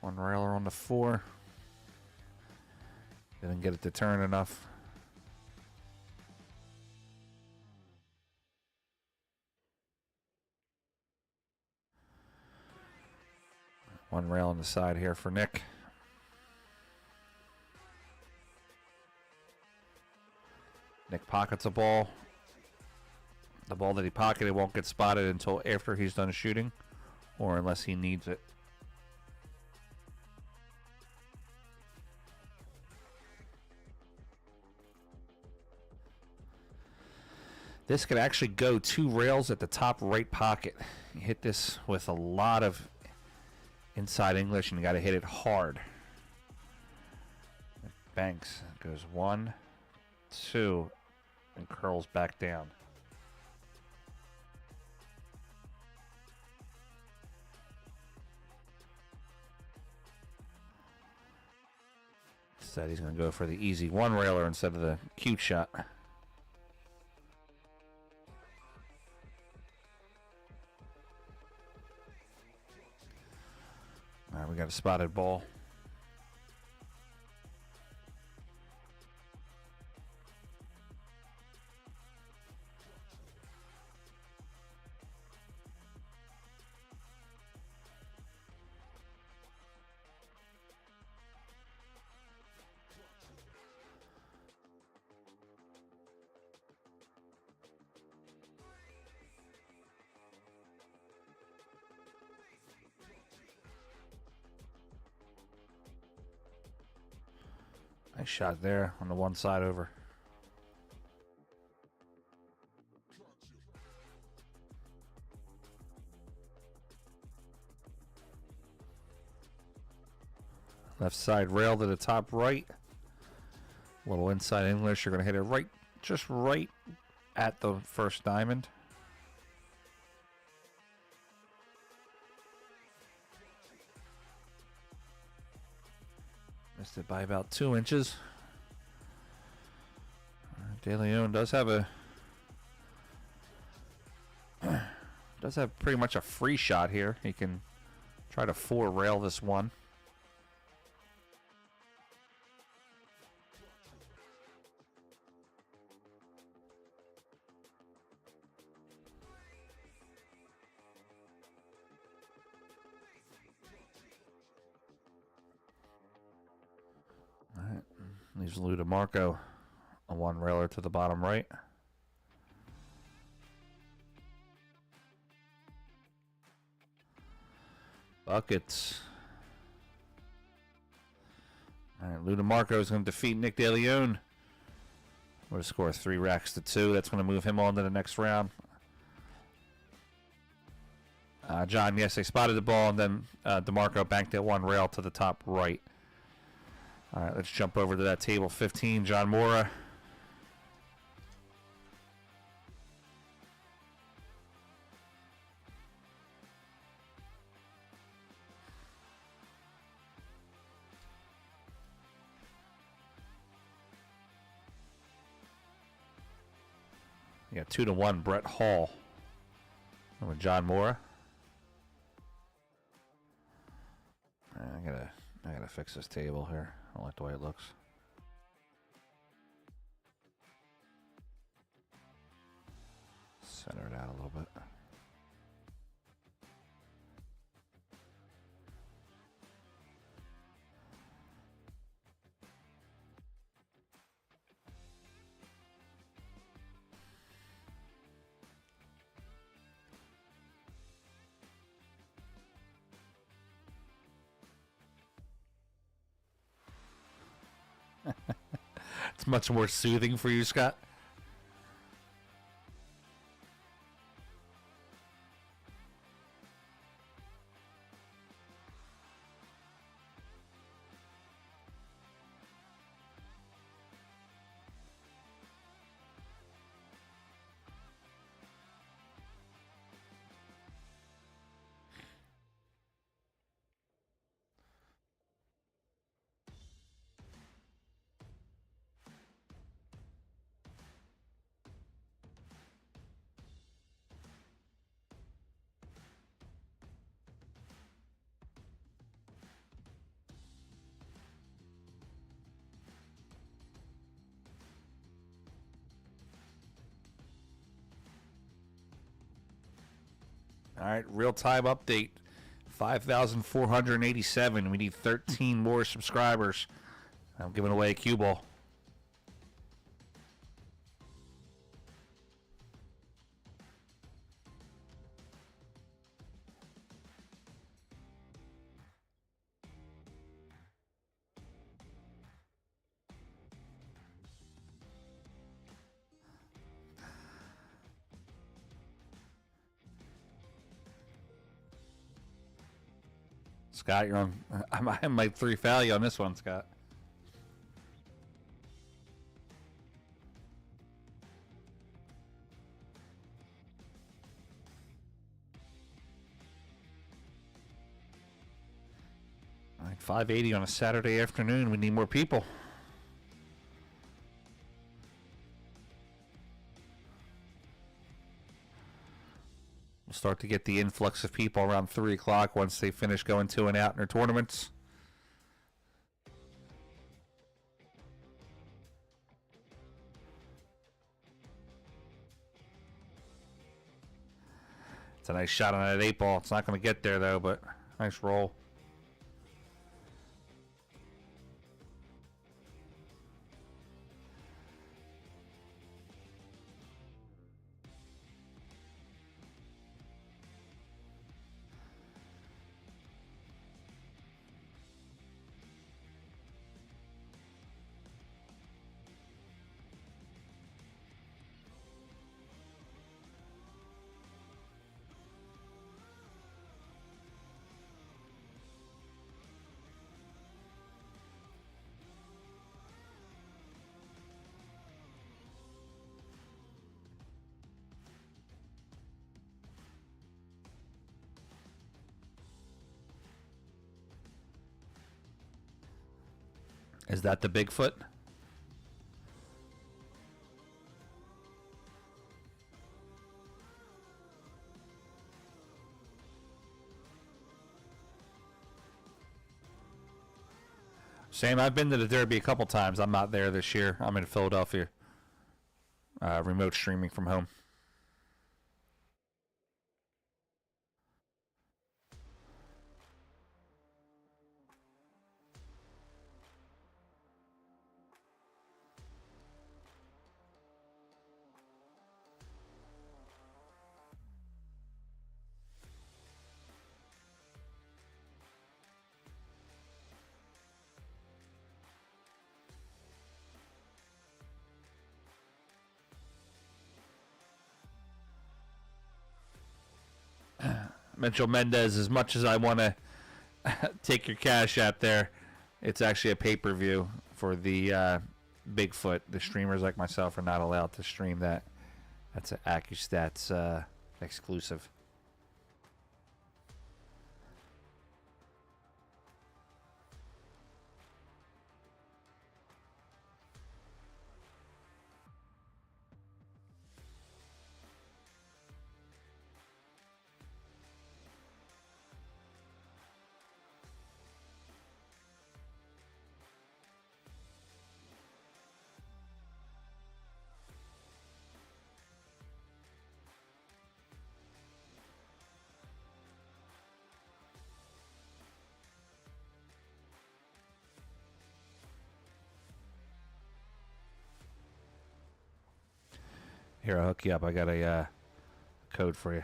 One railer on the 4. Didn't get it to turn enough. One rail on the side here for Nick. Nick pockets a ball. The ball that he pocketed won't get spotted until after he's done shooting, or unless he needs it. This could actually go 2 rails at the top right pocket. You hit this with a lot of inside English, and you got to hit it hard. It banks. It goes 1, 2, and curls back down. Instead, he's going to go for the easy 1 railer instead of the cute shot. All right, we got a spotted ball. Nice shot there on the one side over. Left side rail to the top right. A little inside English. You're going to hit it right, just right at the first diamond. Missed it by about 2 inches. De Leon does have pretty much a free shot here. He can try to 4 rail this one. Leaves Lou DeMarco a 1 railer to the bottom right. Buckets. All right, Lou DeMarco is going to defeat Nick De Leon. We're going to score 3 racks to 2. That's going to move him on to the next round. John, yes, they spotted the ball, and then DeMarco banked that 1 rail to the top right. All right, let's jump over to that table 15. John Mora. Yeah, 2-1, Brett Hall. With John Mora. I gotta fix this table here. I don't like the way it looks. Center it out a little bit. It's much more soothing for you, Scott. All right, real-time update. 5,487. We need 13 more subscribers. I'm giving away a cue ball. Scott, you're on. I might 3 foul you on this one, Scott. All right, 580 on a Saturday afternoon. We need more people. We'll start to get the influx of people around 3 o'clock once they finish going to and out in their tournaments. It's a nice shot on that 8 ball. It's not going to get there, though, but nice roll. Is that the Bigfoot? Same. I've been to the Derby a couple times. I'm not there this year. I'm in Philadelphia. Remote streaming from home. Mitchell Mendez, as much as I want to take your cash out there, it's actually a pay-per-view for the Bigfoot. The streamers like myself are not allowed to stream that. That's an AccuStats exclusive. Here, I'll hook you up. I got a code for you.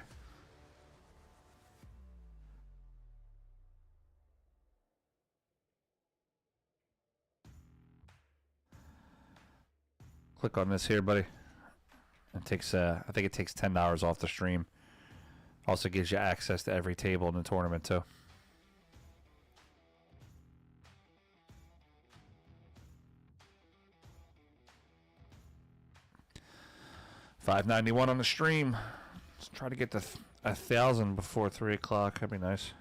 Click on this here, buddy. It takes, I think it takes $10 off the stream. Also gives you access to every table in the tournament too. $5.91 on the stream. Let's try to get to 1,000 before 3 o'clock. That'd be nice.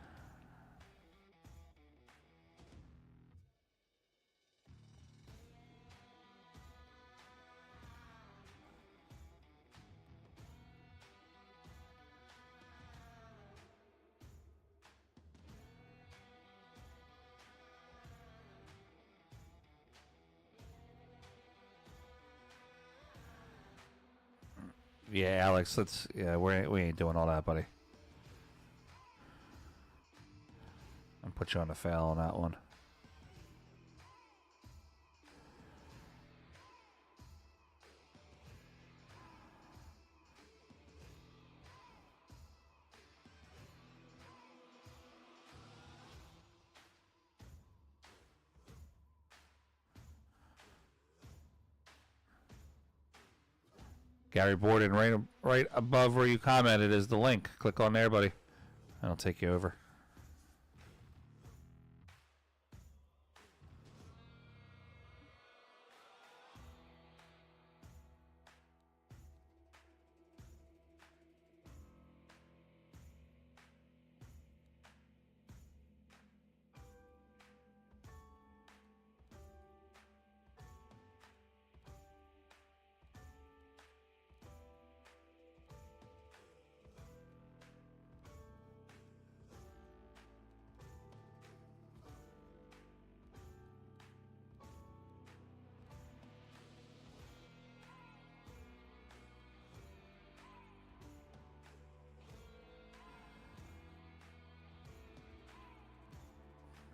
Yeah, Alex, we ain't doing all that, buddy. I'll put you on the foul on that one. Gary Borden, right above where you commented is the link. Click on there, buddy. That'll take you over.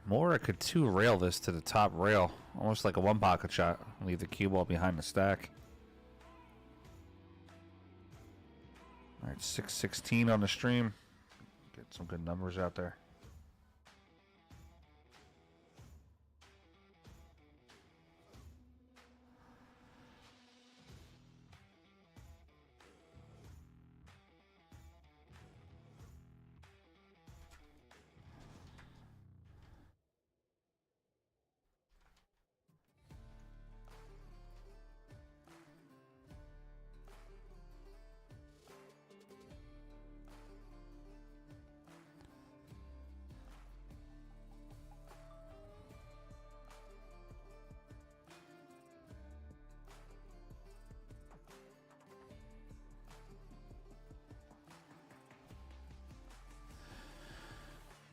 Mora could two-rail this to the top rail, almost like a one-pocket shot. Leave the cue ball behind the stack. All right, 616 on the stream. Get some good numbers out there.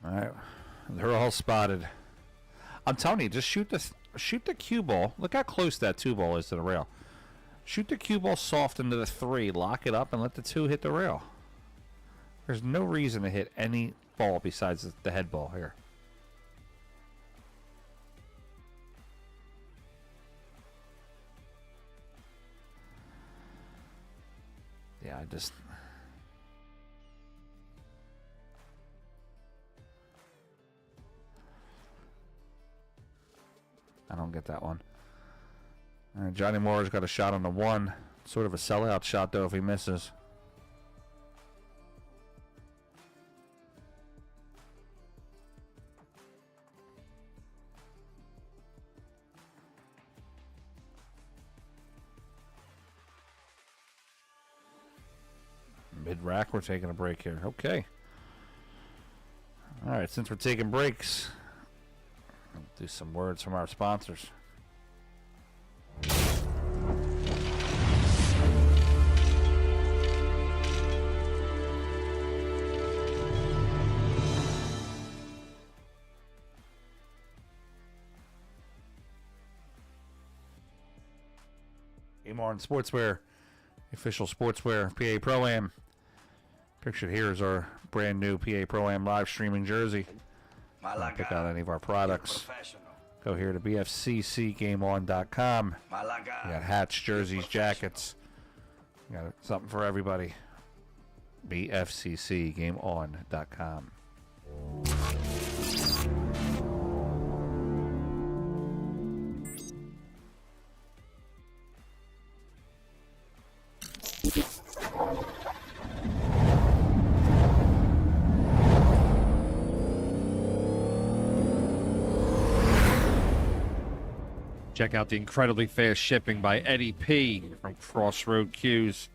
All right, they're all spotted. I'm telling you, just shoot the cue ball. Look how close that 2 ball is to the rail. Shoot the cue ball soft into the 3, lock it up, and let the 2 hit the rail. There's no reason to hit any ball besides the head ball here. Yeah, I don't get that one. Johnny Moore's got a shot on the 1. Sort of a sellout shot, though, if he misses. Mid-rack, we're taking a break here. Okay. All right, since we're taking breaks, I'll do some words from our sponsors. Amar Sportswear, official sportswear, PA Pro-Am. Pictured here is our brand new PA Pro-Am live streaming jersey. Pick out any of our products. Go here to bfccgameon.com. You got hats, jerseys, jackets. Got something for everybody. BFCCGameOn.com.
Check out the incredibly fast shipping by Eddie P from Crossroad Cues.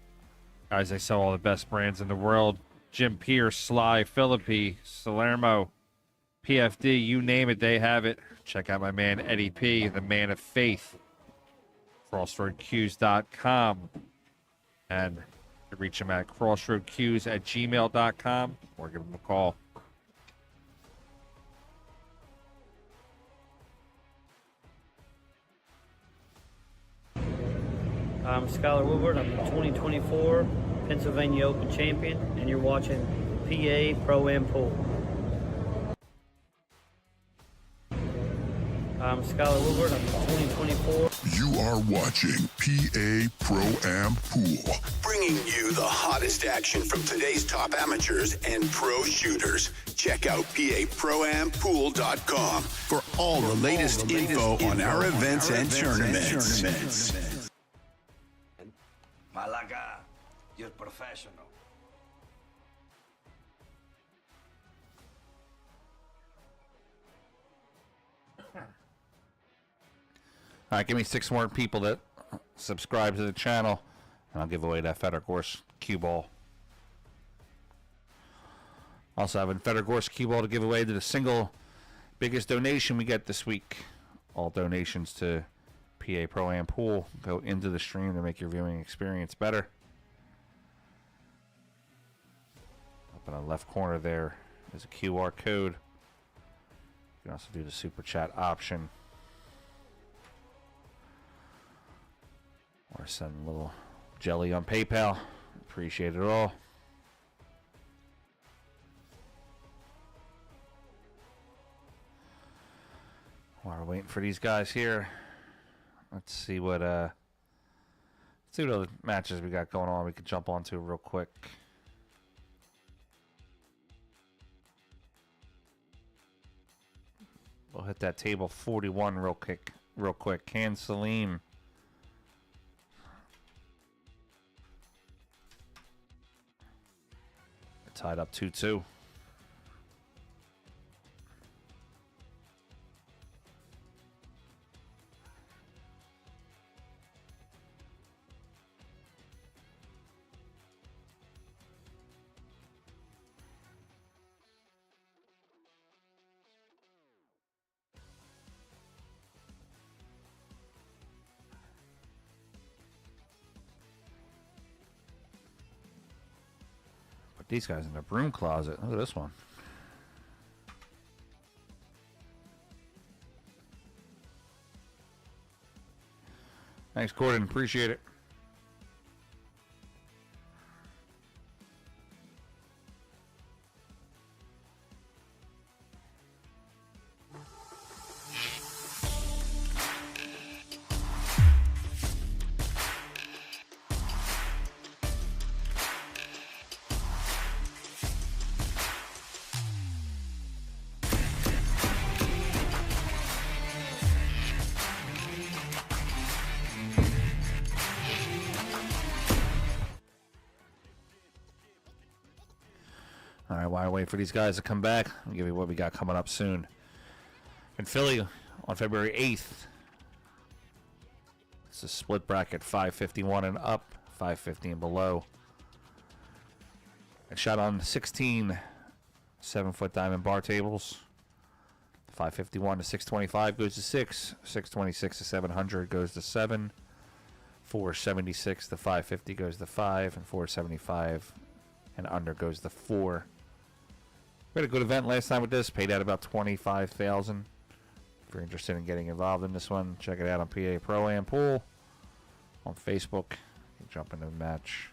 Guys, they sell all the best brands in the world. Jim Pierce, Sly, Philippi, Salermo, PFD, you name it, they have it. Check out my man Eddie P, the man of faith. CrossroadCues.com. And you can reach him at crossroadcues@gmail.com or give him a call.
I'm Skylar Woodward. I'm the 2024 Pennsylvania Open champion, and you're watching PA Pro-Am Pool. I'm Skylar Woodward. I'm the 2024.
You are watching PA Pro-Am Pool.
Bringing you the hottest action from today's top amateurs and pro shooters. Check out PAProAmPool.com for all the latest info on our events and tournaments.
Malaga, you're professional.
All right, give me 6 more people that subscribe to the channel, and I'll give away that Federgorse cue ball. Also have a Federgorse cue ball to give away to the single biggest donation we get this week. All donations to PA Pro-Am Pool go into the stream to make your viewing experience better. Up in the left corner there is a QR code. You can also do the super chat option. Or send a little jelly on PayPal. Appreciate it all. While we're waiting for these guys here, let's see what other matches we got going on we can jump onto real quick. We'll hit that table 41 real quick. Can Salim. Tied up 2-2. These guys in the broom closet. Look at this one. Thanks, Gordon. Appreciate it. All right, while I wait for these guys to come back, I'll give you what we got coming up soon. In Philly on February 8th, it's a split bracket, 551 and up, 550 and below. I shot on 16 7-foot diamond bar tables. 551 to 625 goes to 6. 626 to 700 goes to 7. 476 to 550 goes to 5. And 475 and under goes to 4. We had a good event last time with this. Paid out about $25,000. If you're interested in getting involved in this one, check it out on PA Pro-Am Pool on Facebook. You can jump into the match.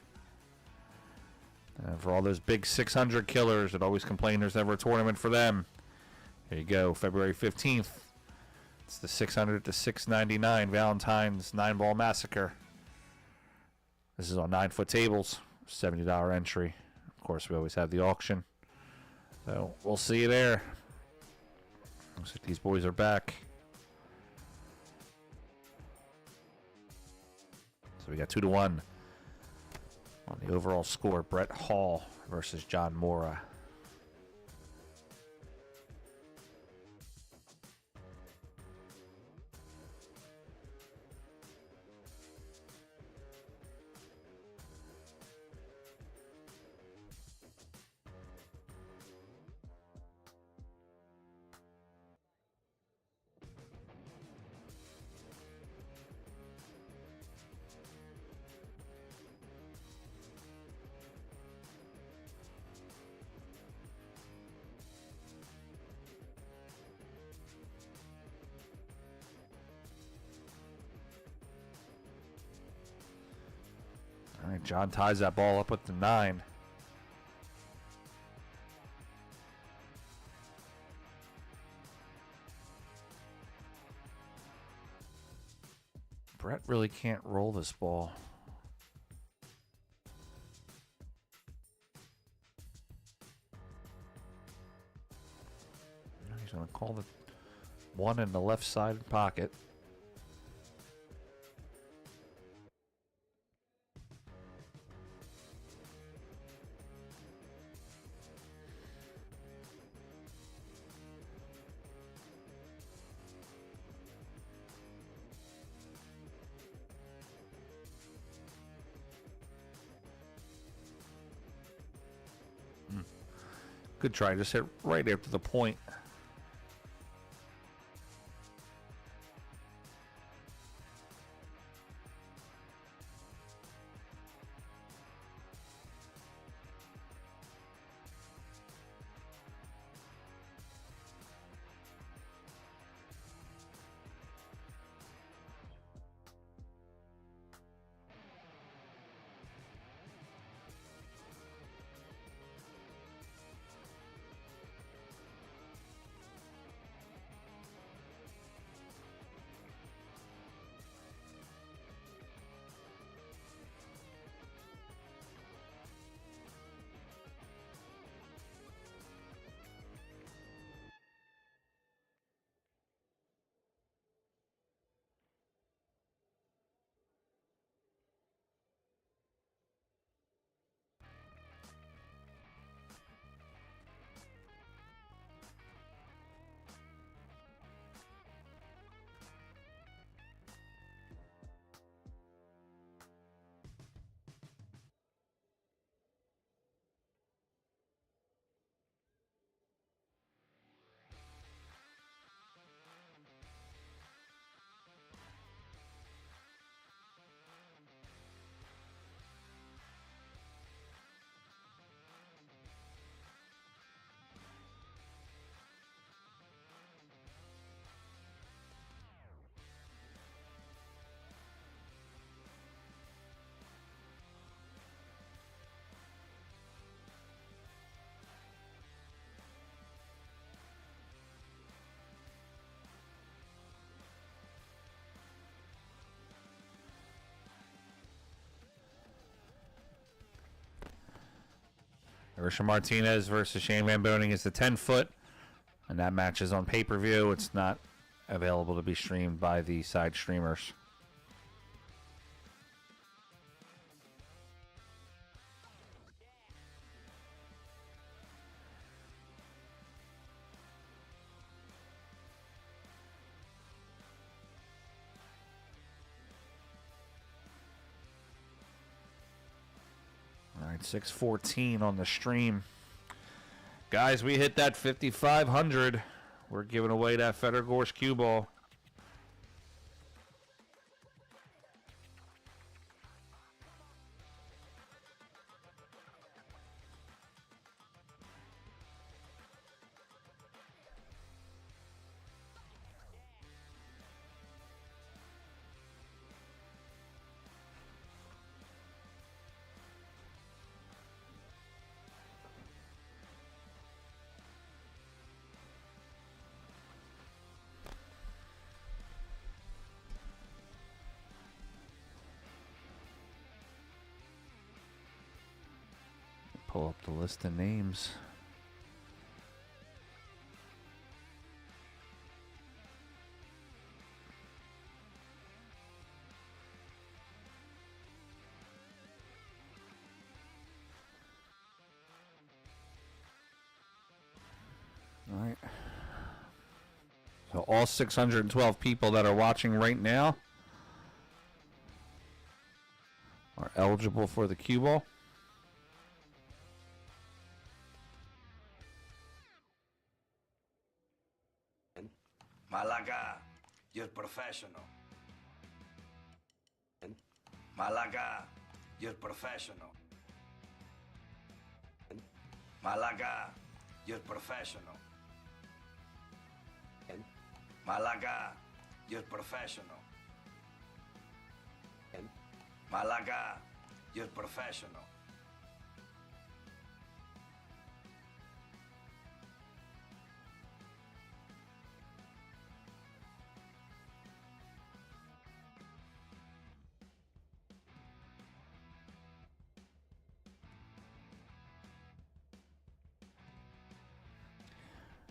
And for all those big 600 killers that always complain there's never a tournament for them, here you go. February 15th. It's the 600 to 699 Valentine's 9-ball massacre. This is on 9-foot tables, $70 entry. Of course, we always have the auction. So we'll see you there. Looks like these boys are back. So we got 2-1 on the overall score. Brett Hall versus John Mora. All right, John ties that ball up with the 9. Brett really can't roll this ball. He's going to call the 1 in the left side pocket. Good try, just hit right after the point. Risha Martinez versus Shane Van Boning is the 10-foot, and that match is on pay-per-view. It's not available to be streamed by the side streamers. All right, 6:14 on the stream. Guys, we hit that 5,500. We're giving away that Federgorsk cue ball. pull up the list of names. All right. So all 612 people that are watching right now are eligible for the cue ball.
Malaga, you're professional. Malaga, you're professional. Malaga, you're professional. Malaga, you're professional. Malaga, you're professional.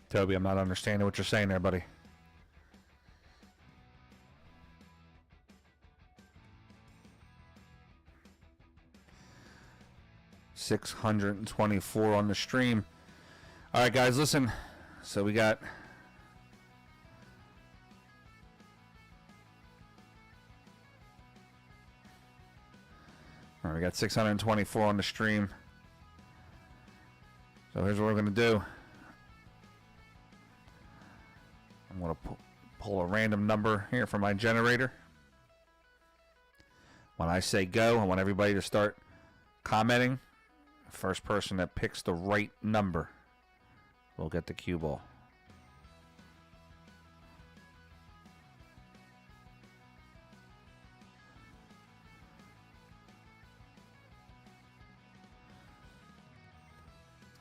Toby, I'm not understanding what you're saying there, buddy. $624 on the stream. All right, guys, listen. So we got we got 624 on the stream. So here's what we're gonna do. I'm going to pull a random number here from my generator. When I say go, I want everybody to start commenting. First person that picks the right number will get the cue ball.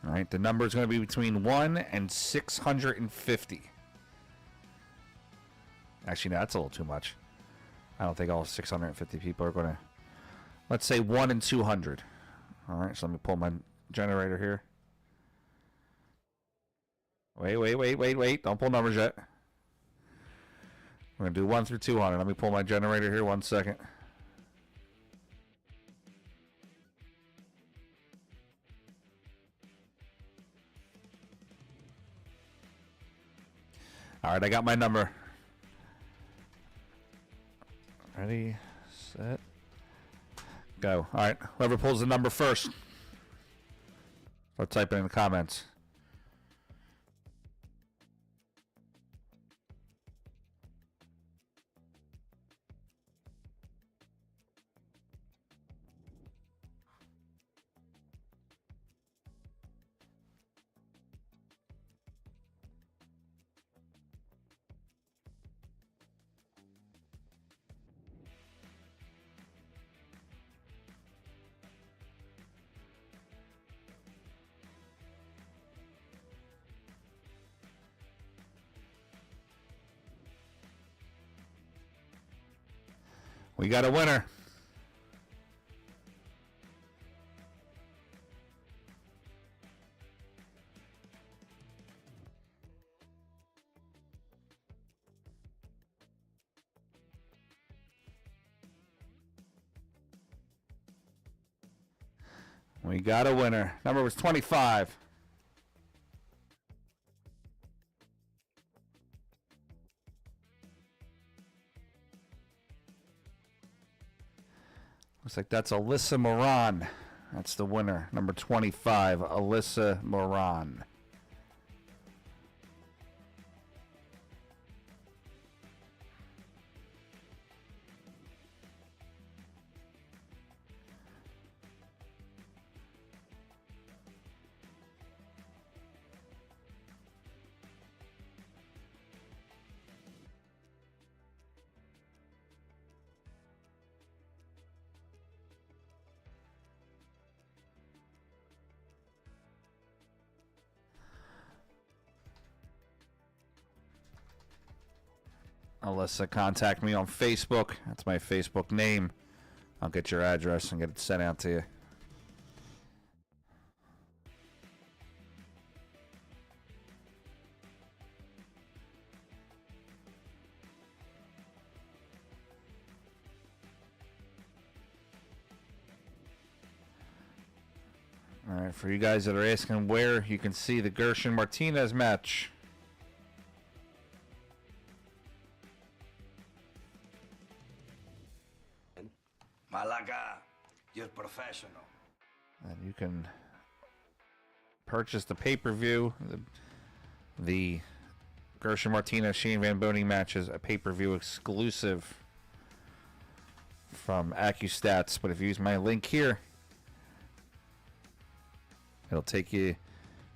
All right, the number is going to be between 1 and 650. Actually, no, that's a little too much. I don't think all 650 people are going to... Let's say 1 and 200. All right, so let me pull my generator here. Wait. Don't pull numbers yet. We're going to do 1 through 200. Let me pull my generator here 1 second. All right, I got my number. Ready, set, go. All right, whoever pulls the number first, start typing in the comments. We got a winner. We got a winner. Number was 25. Looks like that's Alyssa Moran. That's the winner. Number 25, Alyssa Moran. Alyssa, contact me on Facebook. That's my Facebook name. I'll get your address and get it sent out to you. All right, for you guys that are asking where you can see the Gershon Martinez match.
Malaga, you're professional.
And you can purchase the pay-per-view. The Gershon Martinez Shane Van Boening match is a pay-per-view exclusive from AccuStats. But if you use my link here, it'll take you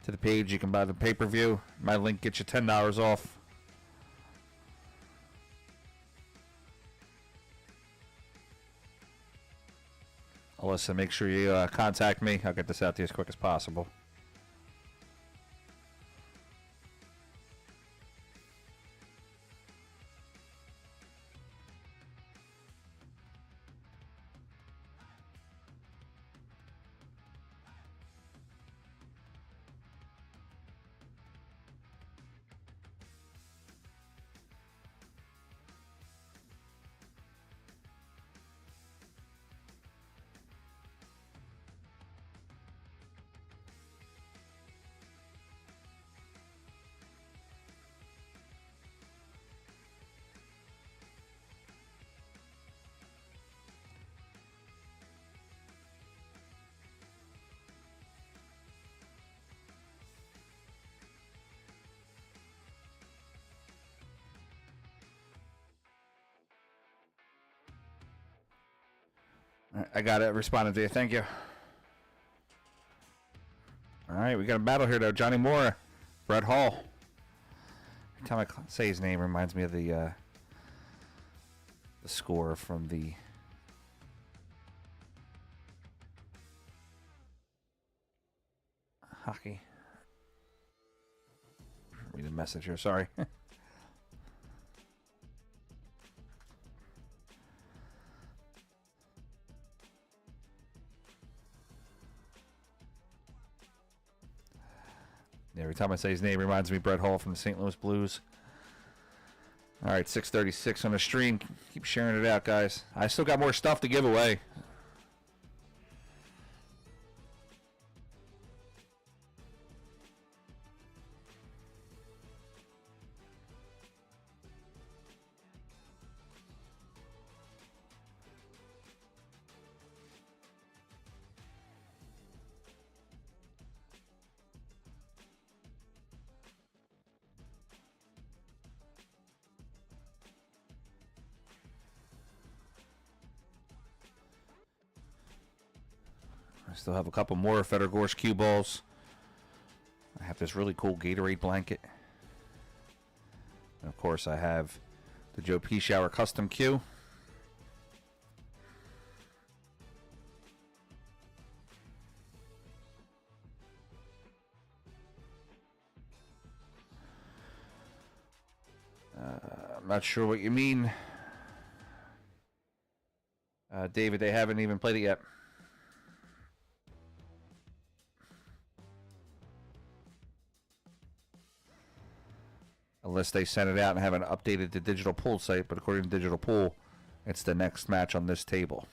to the page. You can buy the pay-per-view. My link gets you $10 off. Alyssa, make sure you contact me. I'll get this out to you as quick as possible. I got it. Responded to you. Thank you. All right, we got a battle here, though. Johnny Moore, Brett Hall. Every time I say his name, reminds me of the score from the hockey. Read a message here. Sorry. Every time I say his name, reminds me of Brett Hall from the St. Louis Blues. All right, 6:36 on the stream. Keep sharing it out, guys. I still got more stuff to give away. Still have a couple more Federgorsk cue balls. I have this really cool Gatorade blanket. And of course, I have the Joe P. Shower custom cue. I'm not sure what you mean. David, they haven't even played it yet. Unless they sent it out and haven't updated the Digital Pool site, but according to Digital Pool, it's the next match on this table.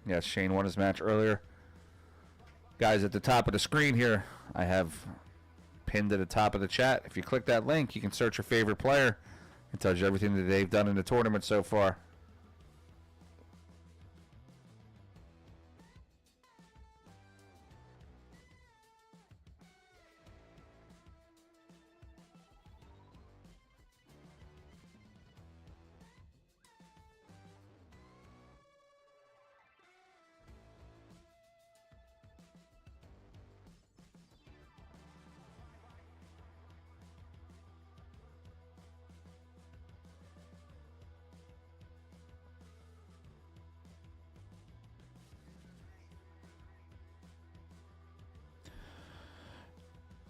Yes, Shane won his match earlier. Guys, at the top of the screen here, I have pinned at the top of the chat. If you click that link, you can search your favorite player. It tells you everything that they've done in the tournament so far.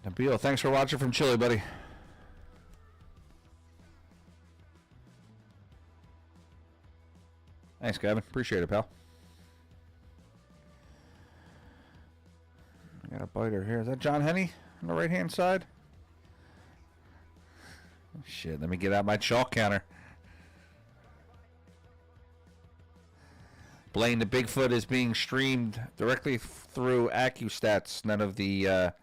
Nabil, thanks for watching from Chile, buddy. Thanks, Kevin. Appreciate it, pal. I got a biter here. Is that John Henney on the right-hand side? Shit, let me get out my chalk counter. Blaine, the Bigfoot is being streamed directly through AccuStats. None of the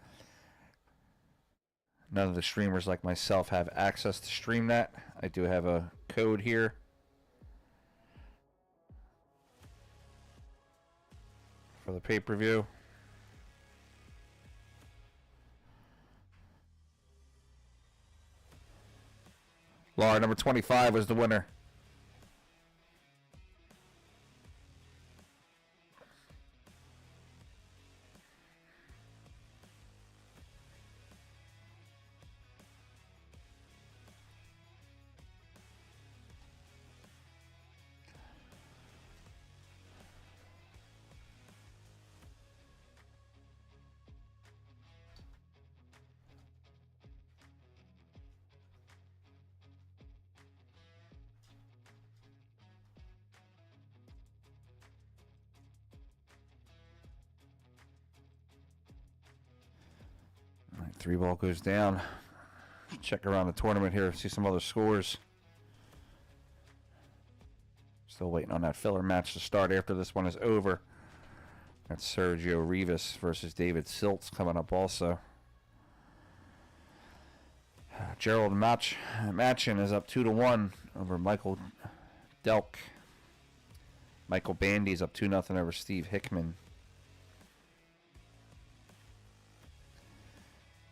streamers like myself have access to stream that. I do have a code here. For the pay-per-view. Laura, number 25 was the winner. All right, 3 ball goes down. Check around the tournament here, see some other scores. Still waiting on that filler match to start after this one is over. That's Sergio Rivas versus David Siltz coming up also. Gerald Machin is up 2-1 over Michael Delk. Michael Bandy is up 2-0 over Steve Hickman.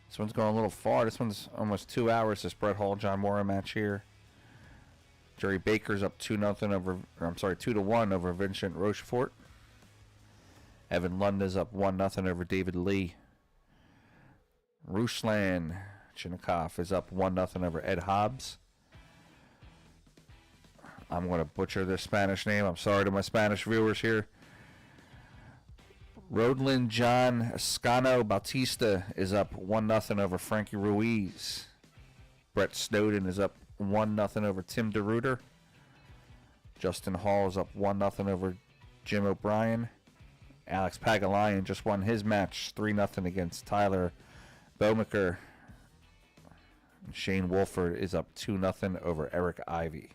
This one's going a little far. This one's almost 2 hours. This Brett Hall, John Morrow match here. Jerry Baker's up 2-0 over, or I'm sorry, 2-1 over Vincent Rochefort. Evan Lunda's up 1-0 over David Lee. Ruslan Chinnikov is up 1-0 over Ed Hobbs. I'm going to butcher this Spanish name. I'm sorry to my Spanish viewers here. Rodlin John Escano Bautista is up 1-0 over Frankie Ruiz. Brett Snowden is up 1-0 over Tim DeRuiter. Justin Hall is up 1-0 over Jim O'Brien. Alex Pagalayan just won his match 3-0 against Tyler Bowmaker. Shane Wolford is up 2-0 over Eric Ivey.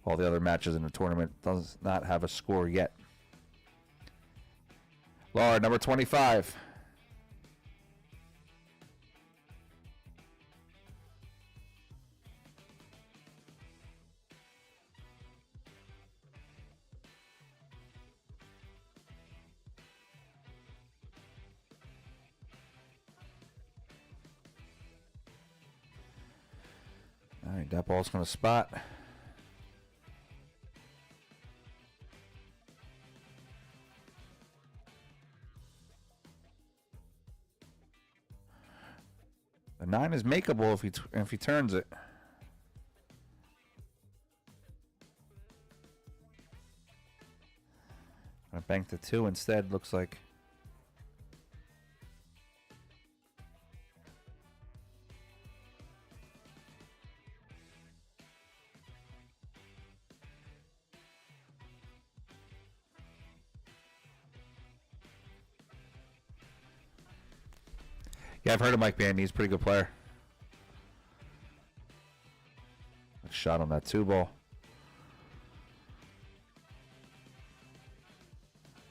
All the other matches in the tournament does not have a score yet. Laura, number 25. All right, that ball's going to spot. The 9 is makeable if he turns it. Gonna bank the 2 instead, looks like. Yeah, I've heard of Mike Bandy. He's a pretty good player. Shot on that 2 ball.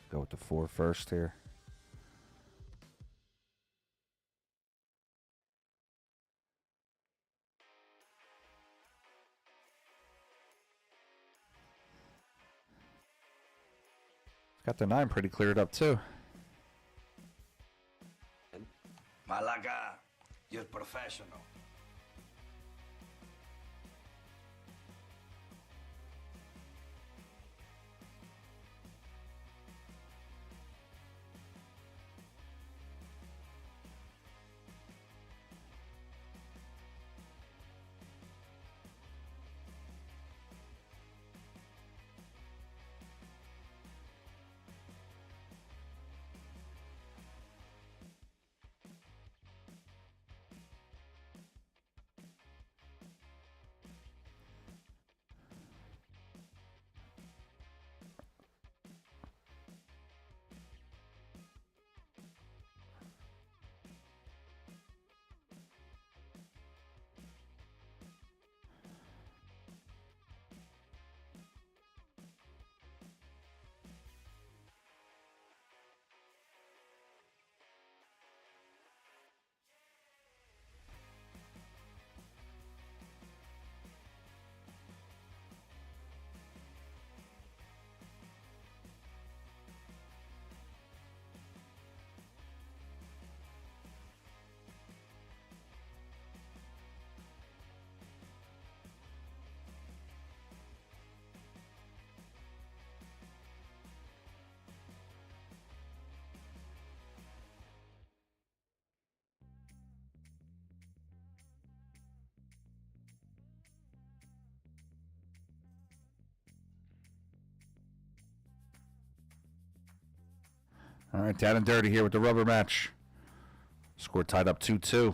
Go with the 4 first here. Got the 9 pretty cleared up too.
Malaga, you're professional.
All right, down and dirty here with the rubber match. Score tied up 2-2.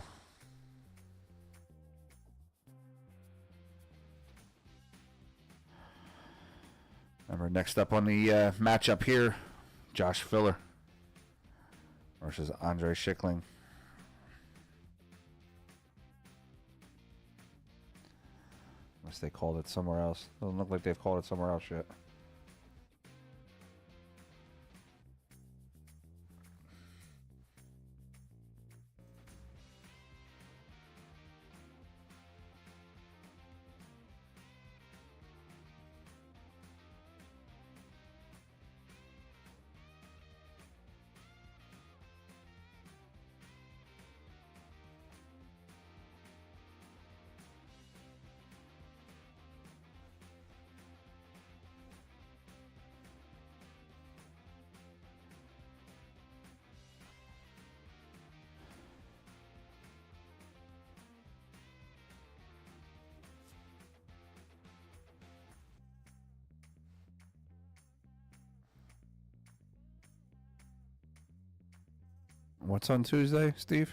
Remember, next up on the matchup here, Josh Filler versus Andre Schickling. Unless they called it somewhere else. Doesn't look like they've called it somewhere else yet. What's on Tuesday, Steve?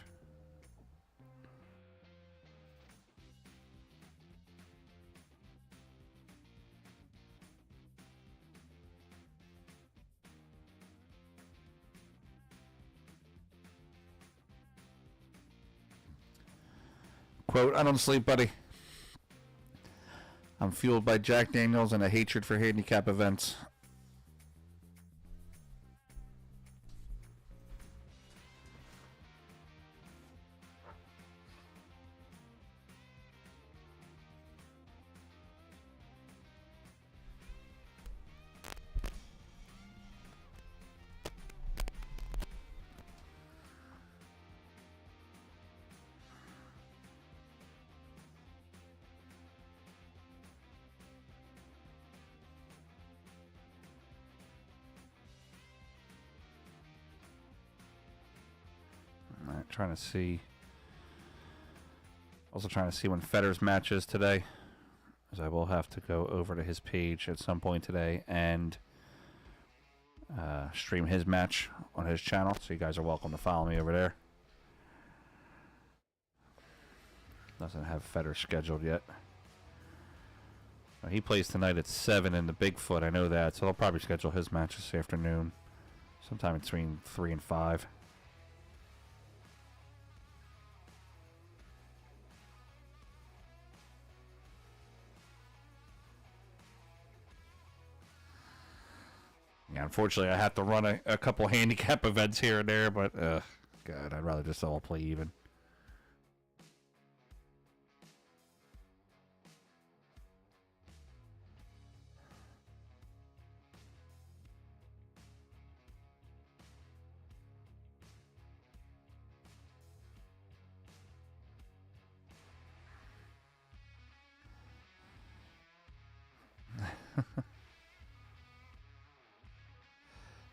Quote, I don't sleep, buddy. I'm fueled by Jack Daniels and a hatred for handicap events. Trying to see. Also trying to see when Federer's match is today, as I will have to go over to his page at some point today and stream his match on his channel. So you guys are welcome to follow me over there. Doesn't have Federer scheduled yet. He plays tonight at 7 in the Bigfoot. I know that, so I'll probably schedule his match this afternoon, sometime between 3 and 5. Yeah, unfortunately, I have to run a couple handicap events here and there, but God, I'd rather just all play even.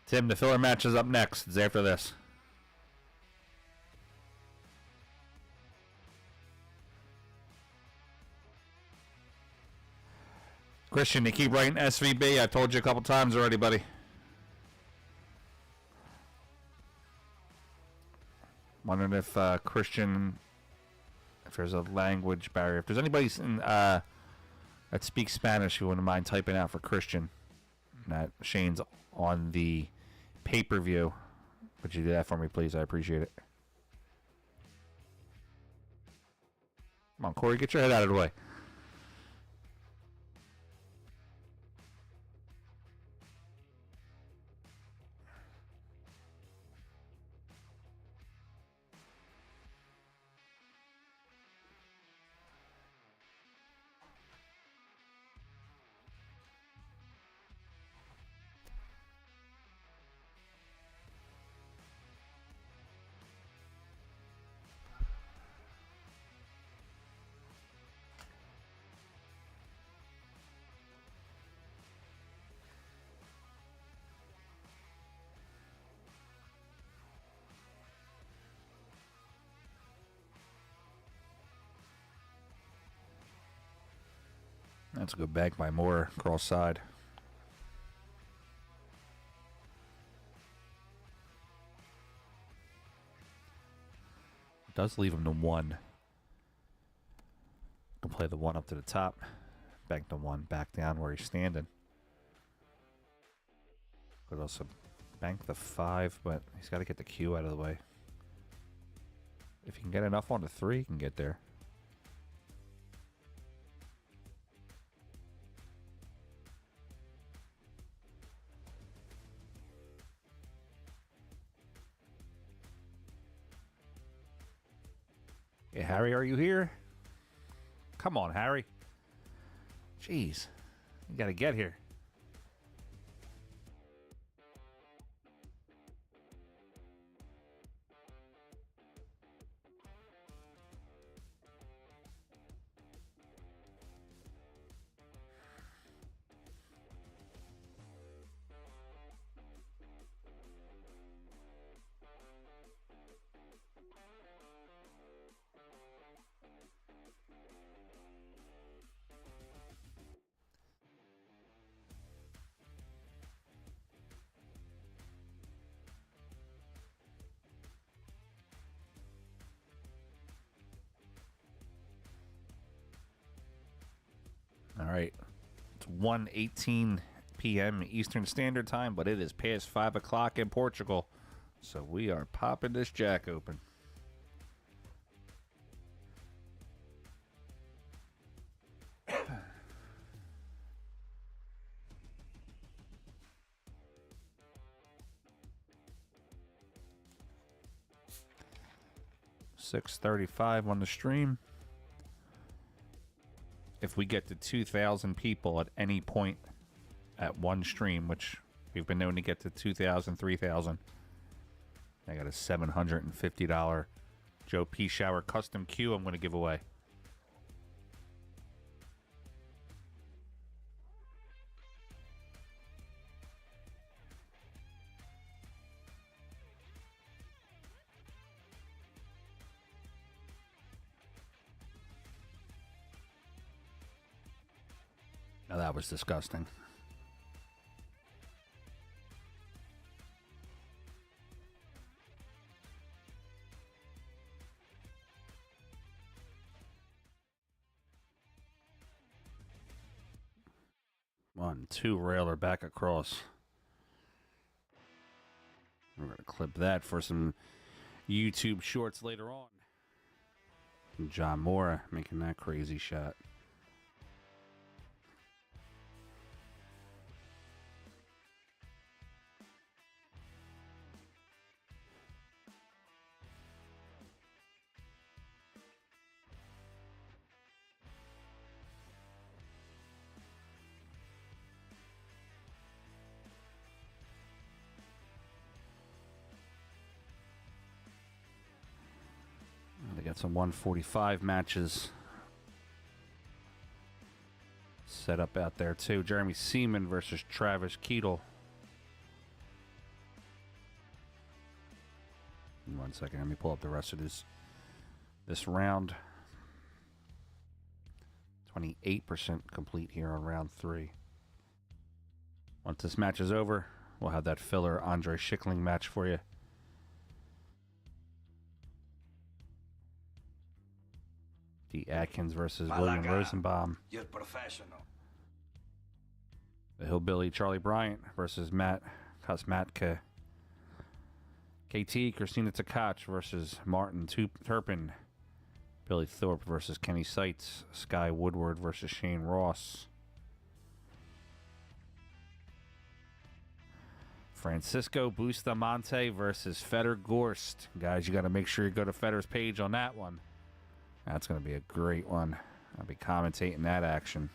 Tim, the filler match is up next. It's after this. Christian, they keep writing SVB. I told you a couple times already, buddy. Wondering if Christian, if there's a language barrier. If there's anybody that speaks Spanish who wouldn't mind typing out for Christian, that Shane's on the pay-per-view. Would you do that for me, please? I appreciate it. Come on, Corey, get your head out of the way. That's a good bag by Moore, cross side. Does leave him to 1. Can play the 1 up to the top. Bank the 1 back down where he's standing. Could also bank the 5, but he's got to get the cue out of the way. If he can get enough on the 3, he can get there. Hey, Harry, are you here? Come on, Harry. Jeez. You got to get here. All right. It's 1:18 p.m. Eastern Standard Time, but it is past 5 o'clock in Portugal. So we are popping this jack open. $6:35 on the stream. If we get to 2,000 people at any point at one stream, which we've been known to get to 2,000, 3,000, I got a $750 Joe P. Shower custom cue I'm going to give away. Now that was disgusting. One, two railer back across. We're going to clip that for some YouTube shorts later on. John Mora making that crazy shot. They got some 145 matches set up out there too. Jeremy Seaman versus Travis Keatle. 1 second, let me pull up the rest of this round. 28% complete here on round 3. Once this match is over, we'll have that filler Andre Schickling match for you. The Avkans versus William Rosenbaum.
You're professional.
The Hillbilly Charlie Bryant versus Matt Kosmatka. KT Christina Tkach versus Martin Turpin. Billy Thorpe versus Kenny Seitz. Sky Woodward versus Shane Ross. Francisco Bustamante versus Fedor Gorst. Guys, you got to make sure you go to Fedor's page on that one. That's going to be a great one. I'll be commentating that action.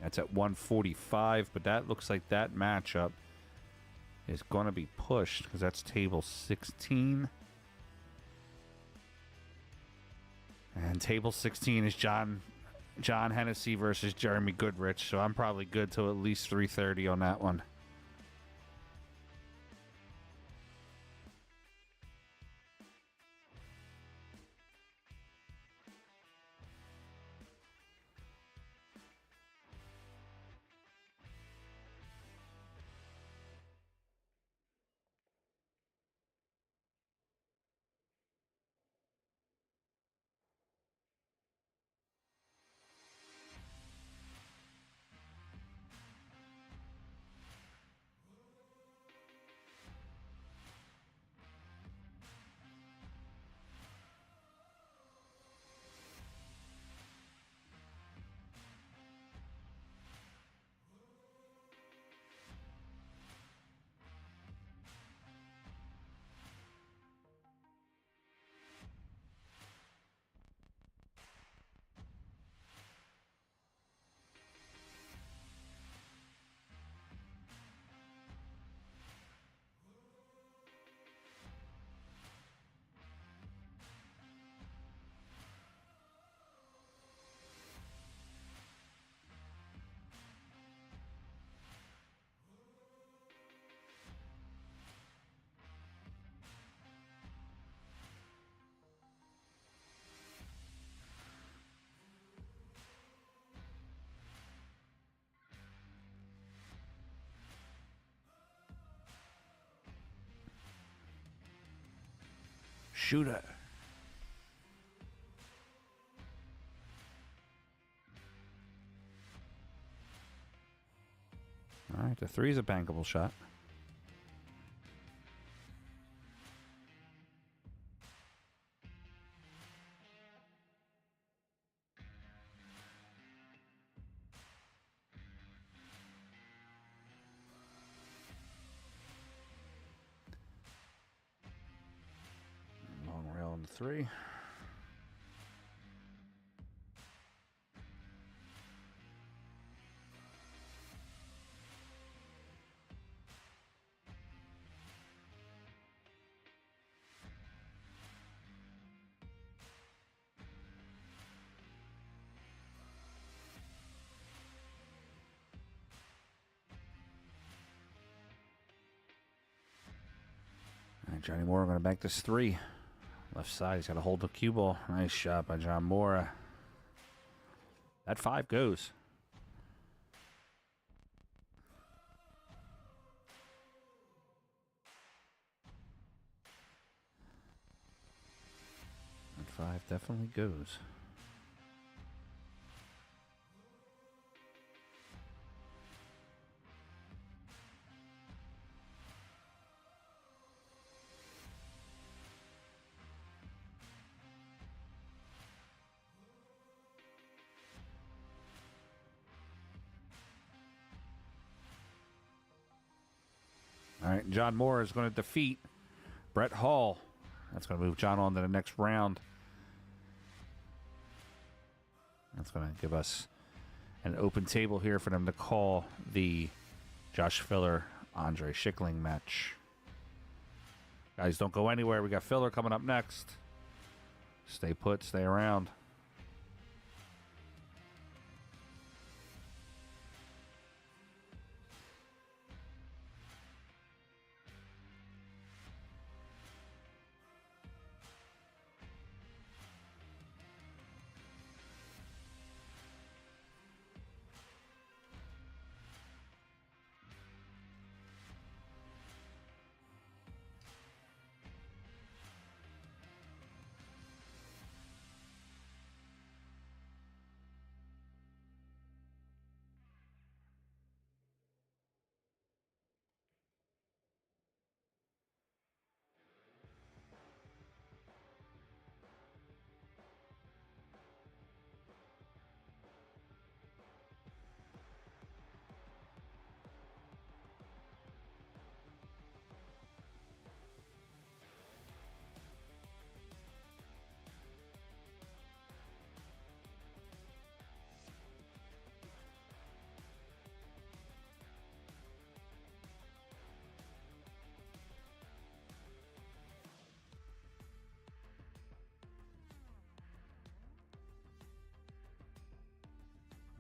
That's at 145, but that looks like that matchup is going to be pushed because that's table 16. And table 16 is John Hennessy versus Jeremy Goodrich, so I'm probably good till at least 3:30 on that one. shooter. All right, the 3 is a bankable shot. Long rail on the 3. All right, Johnny Moore going to bank this 3. Left side, he's got to hold the cue ball. Nice shot by John Mora. That 5 goes. That 5 definitely goes. All right, John Moore is going to defeat Brett Hall. That's going to move John on to the next round. That's going to give us an open table here for them to call the Josh Filler, Andre Schickling match. Guys, don't go anywhere. We got Filler coming up next. Stay put, stay around.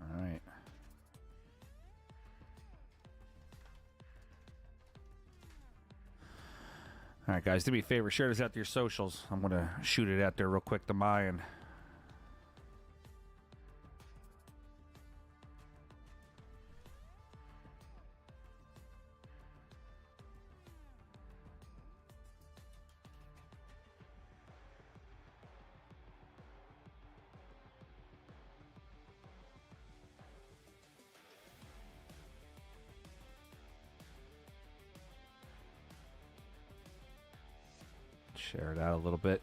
All right. All right, guys, do me a favor. Share this out to your socials. I'm going to shoot it out there real quick to mine. Share it out a little bit.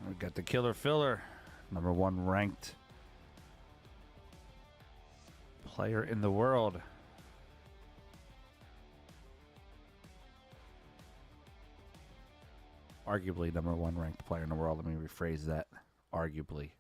We got the Killer Filler, #1 ranked player in the world. Arguably #1 ranked player in the world. Let me rephrase that. Arguably.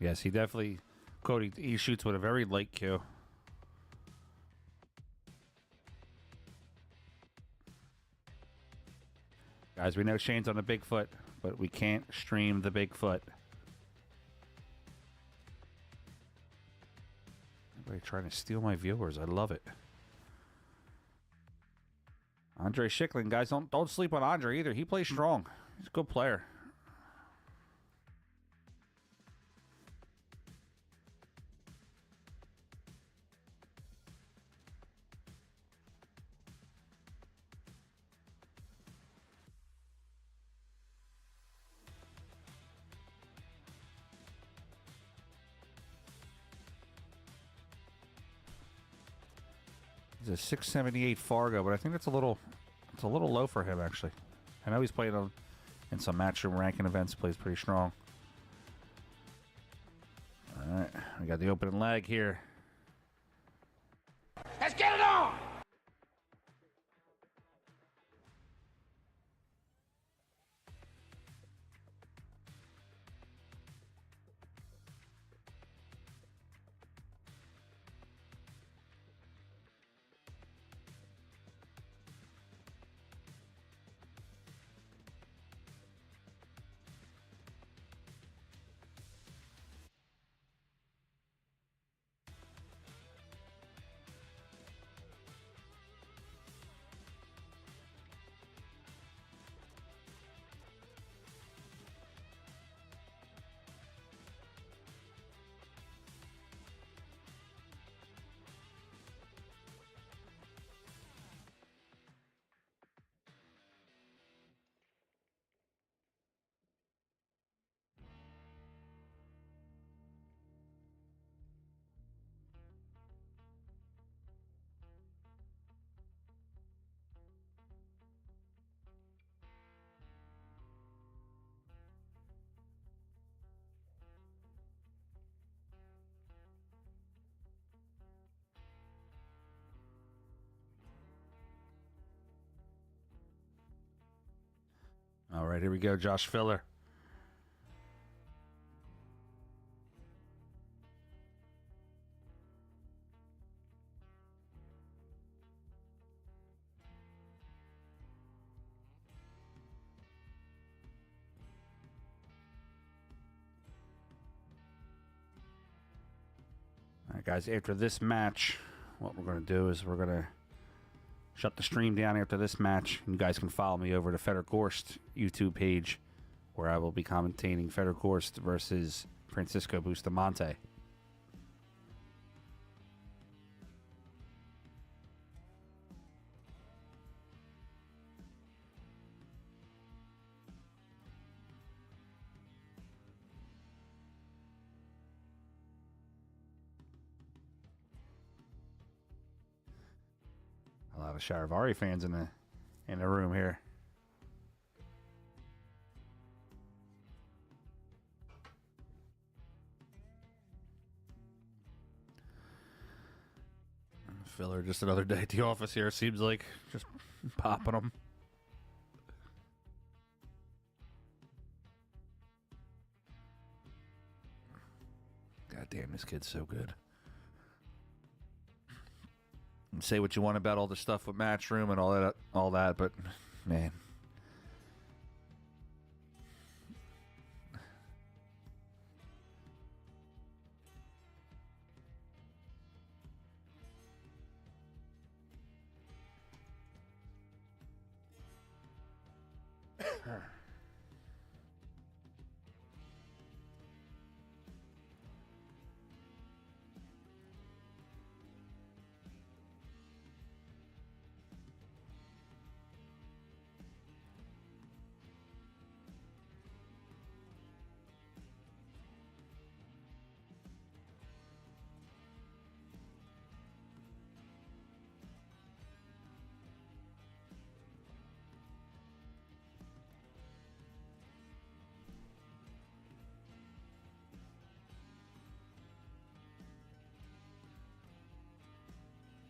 Yes, he definitely, Cody, he shoots with a very light cue. Guys, we know Shane's on the Bigfoot, but we can't stream the Bigfoot. Everybody trying to steal my viewers. I love it. Andre Schickling, guys, don't sleep on Andre either. He plays strong. He's a good player. He's a 678 Fargo, but I think it's a little low for him, actually. I know he's played in some matchroom ranking events. Plays pretty strong. All right, we got the opening leg here.
Let's get it on!
All right, here we go, Josh Filler. All right, guys, after this match, what we're going to do is we're going to shut the stream down after this match. You guys can follow me over to Feder Gorst YouTube page, where I will be commentating Feder Gorst versus Francisco Bustamante. A lot of Sharavari fans in the room here. Filler, just another day at the office here. Seems like just popping them. God damn, this kid's so good. And say what you want about all the stuff with Matchroom and all that, but man.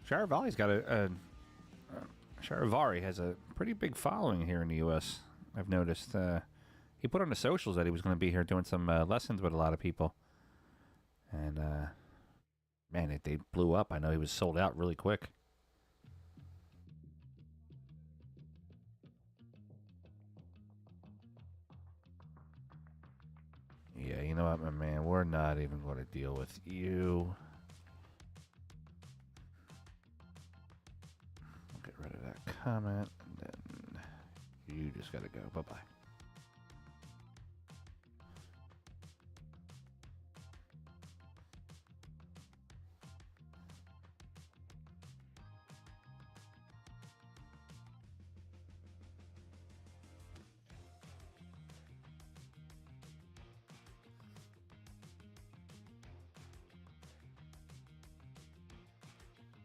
Sharavali's got Sharavari has a pretty big following here in the U.S. I've noticed. He put on the socials that he was going to be here doing some lessons with a lot of people. And, man, they blew up. I know he was sold out really quick. Yeah, you know what, my man? We're not even going to deal with you. I'll get rid of that comment, and then you just got to go. Bye-bye.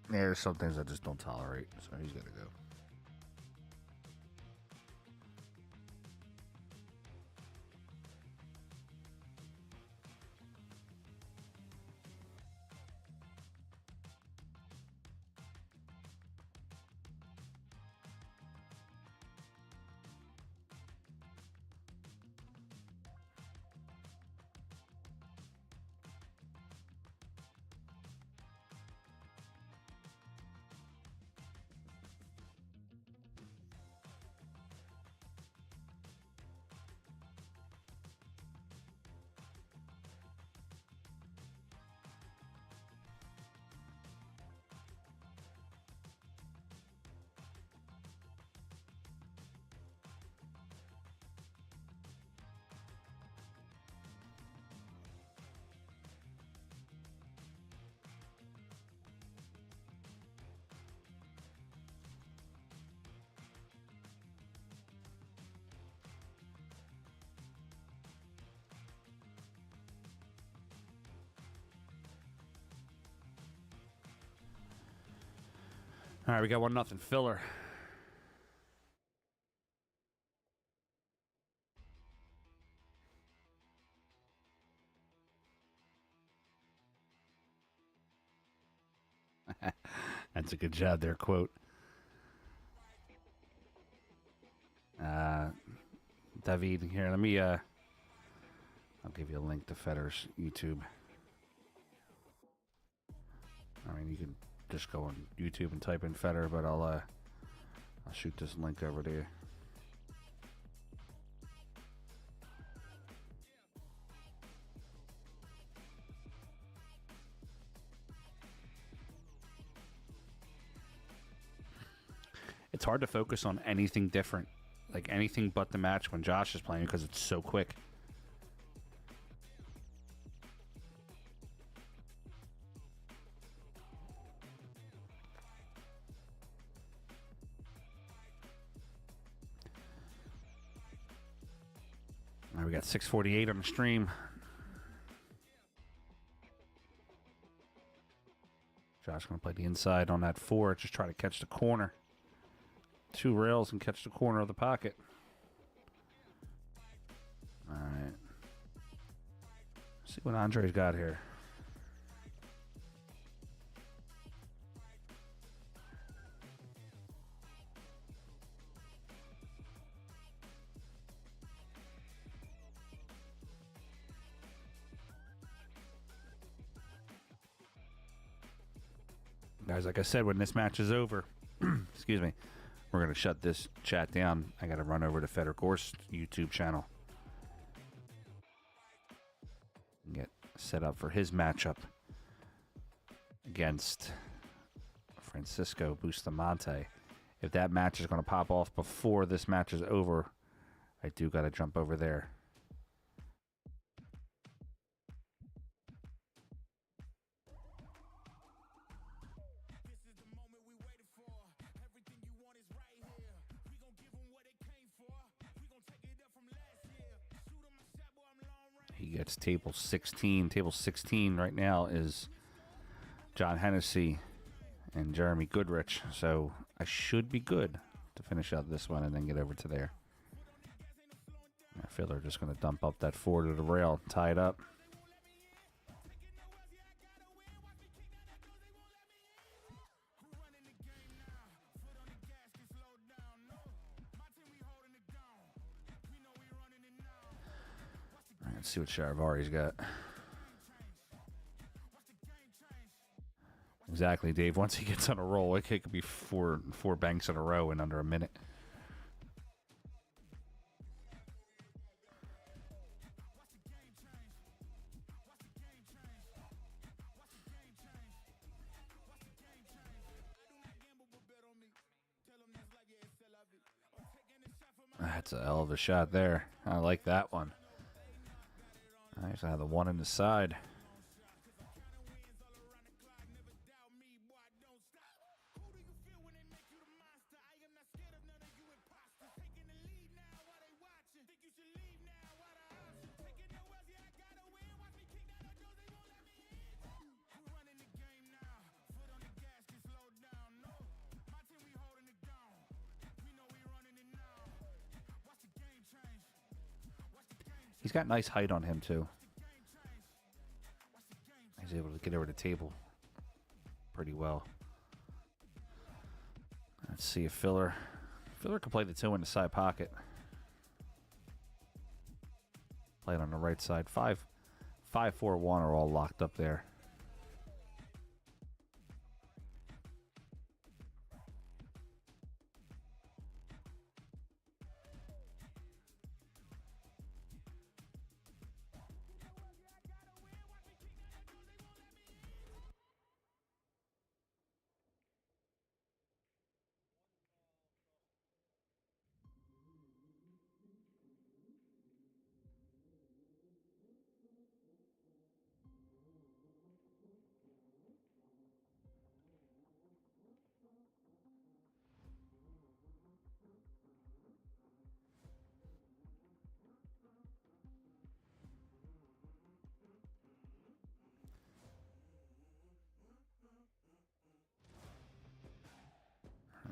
There's some things I just don't tolerate, so he's got to go. All right, we got 1-0 filler. That's a good job there, quote. David, here, let me, I'll give you a link to Federer's YouTube. I mean, you can just go on YouTube and type in Federer, but I'll shoot this link over to you. It's hard to focus on anything different, like anything but the match when Josh is playing because it's so quick. All right, we got 6:48 on the stream. Josh going to play the inside on that 4, just try to catch the corner. 2 rails and catch the corner of the pocket. All right. Let's see what Andre's got here. Guys, like I said, when this match is over, excuse me, we're going to shut this chat down. I got to run over to Federer Gorst's YouTube channel and get set up for his matchup against Francisco Bustamante. If that match is going to pop off before this match is over, I do got to jump over there. He gets table 16. Table 16 right now is John Hennessy and Jeremy Goodrich. So I should be good to finish out this one and then get over to there. I feel they're just going to dump up that 4 to the rail, tie it up. Let's see what Sharavari's got. Exactly, Dave. Once he gets on a roll, it could be four banks in a row in under a minute. That's a hell of a shot there. I like that one. I actually have the one in the side. He's got nice height on him, too. He's able to get over the table pretty well. Let's see if Filler can play the 2 in the side pocket. Play it on the right side. 5, 4, 1 are all locked up there.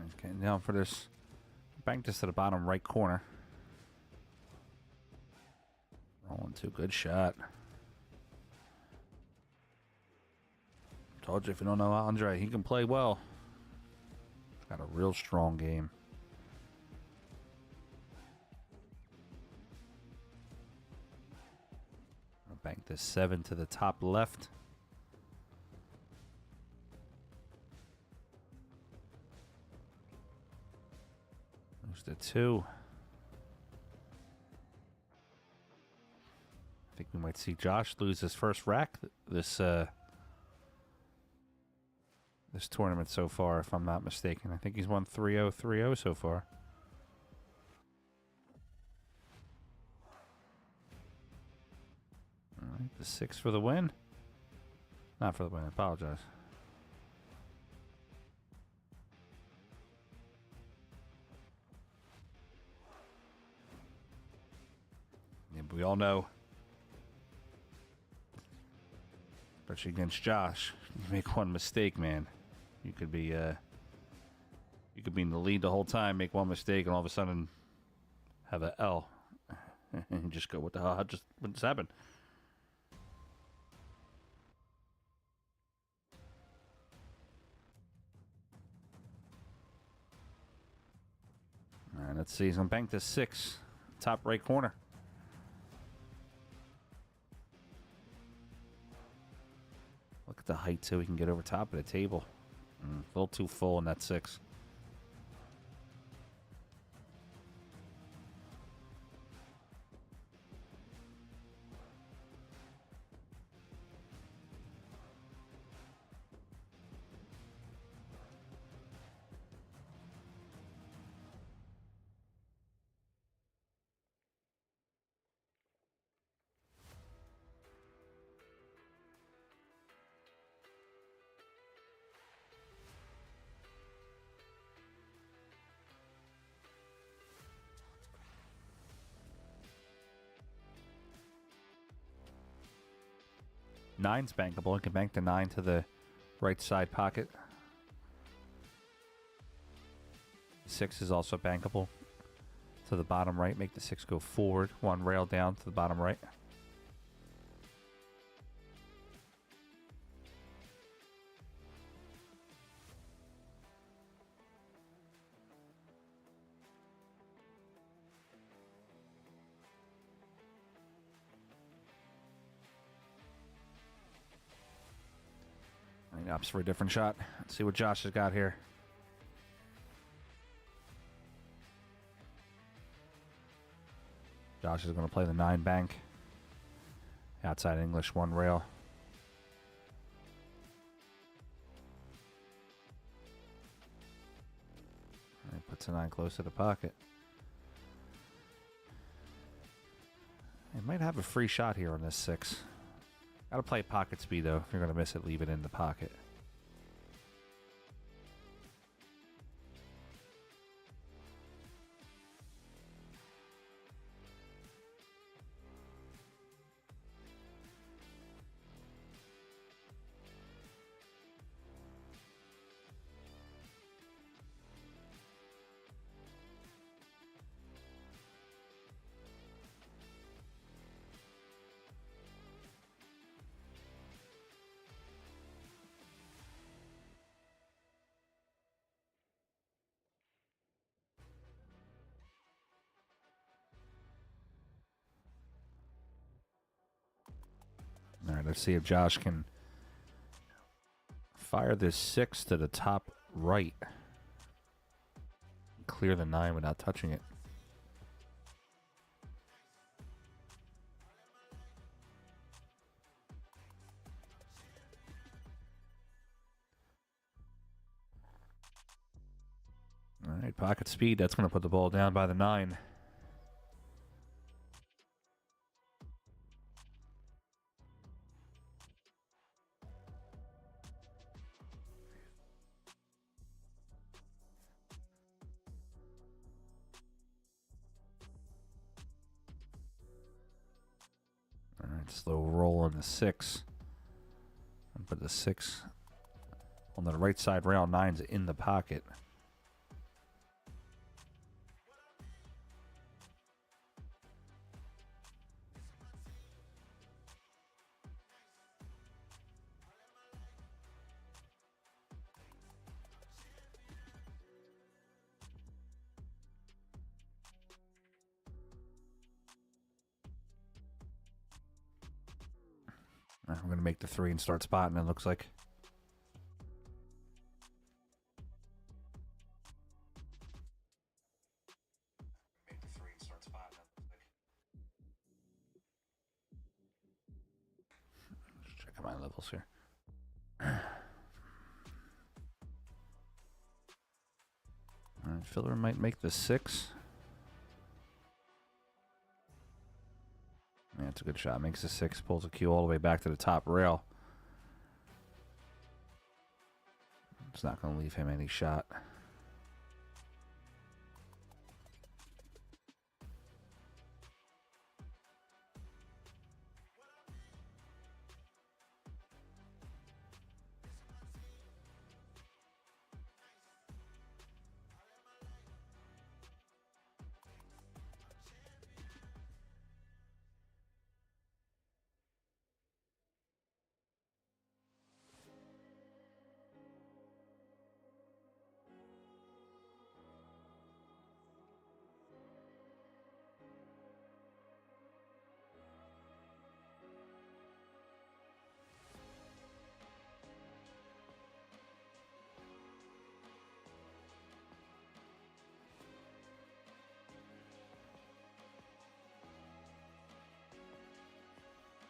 He's getting down for this. Bank this to the bottom right corner. Rolling 2. Good shot. Told you if you don't know Andre, he can play well. Got a real strong game. I'll bank this 7 to the top left. There's the 2. I think we might see Josh lose his first rack this tournament so far, if I'm not mistaken. I think he's won 3-0, 3-0 so far. All right, the 6 for the win. Not for the win, I apologize. Yeah, but we all know, especially against Josh, you make one mistake, man. You could be in the lead the whole time, make one mistake, and all of a sudden have an L, and just go, what the hell? What just happened? All right, let's see. He's gonna bank this 6, top right corner. Look at the height, too. He can get over top of the table. A little too full in that 6. Nine's bankable. You can bank the 9 to the right side pocket. 6 is also bankable. To the bottom right, make the 6 go forward. 1 rail down to the bottom right. He opts for a different shot. Let's see what Josh has got here. Josh is going to play the 9 bank. Outside English, 1 rail. He puts a 9 close to the pocket. He might have a free shot here on this 6. Gotta play pocket speed though. If you're gonna miss it, leave it in the pocket. All right, let's see if Josh can fire this 6 to the top right. Clear the 9 without touching it. All right, pocket speed. That's going to put the ball down by the 9. All right, slow roll on the 6. And put the 6 on the right side rail. 9's in the pocket. I'm going to make the 3 and start spotting, it looks like. Make the 3 and start spotting, it looks like. Just check out my levels here. All right, filler might make the 6. Yeah, it's a good shot. Makes a 6, pulls a cue all the way back to the top rail. It's not going to leave him any shot.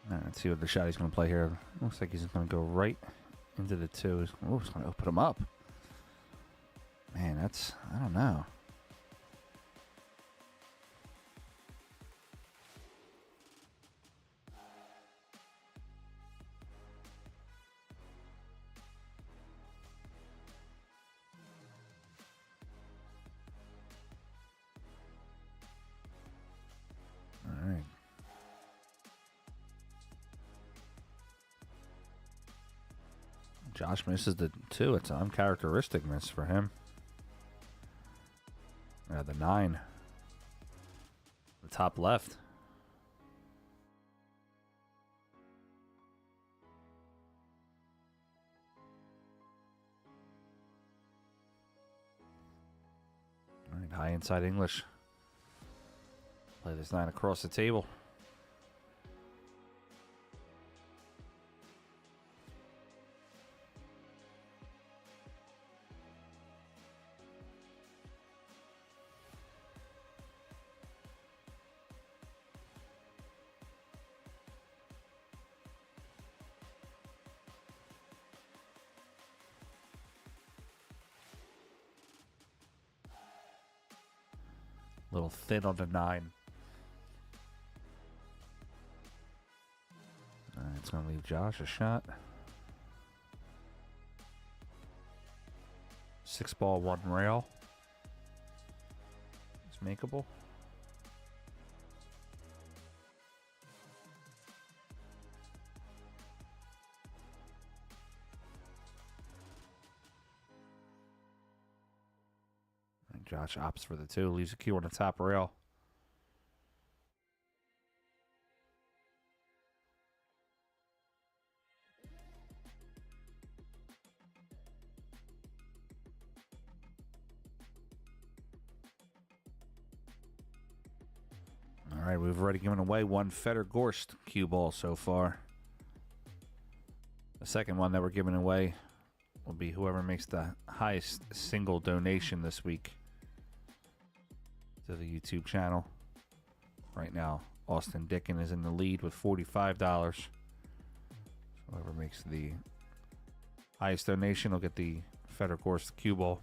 All right, let's see what the shot he's going to play here. Looks like he's going to go right into the 2. Oh, he's going to open him up. Man, that's, I don't know. All right. Josh misses the 2. It's an uncharacteristic miss for him. The 9. The top left. All right, high inside English. Play this 9 across the table. A little thin on the 9. All right, it's going to leave Josh a shot. 6 ball, 1 rail. It's makeable. And Josh opts for the 2, leaves a cue on the top rail. All right, we've already given away 1 Feder Gorst cue ball so far. The second one that we're giving away will be whoever makes the highest single donation this week to the YouTube channel. Right now, Austin Dickin is in the lead with $45. So whoever makes the highest donation will get the Feder Gorst cue ball.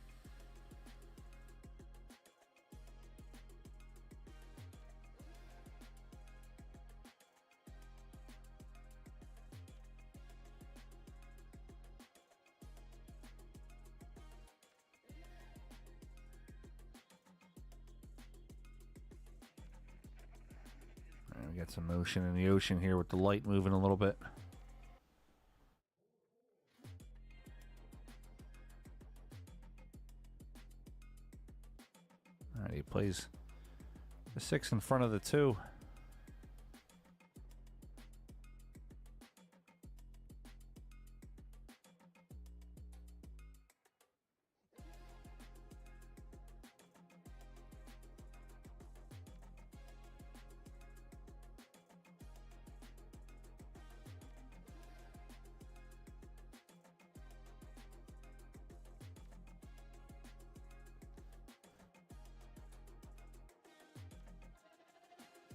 We got some motion in the ocean here with the light moving a little bit. All right, he plays the 6 in front of the 2.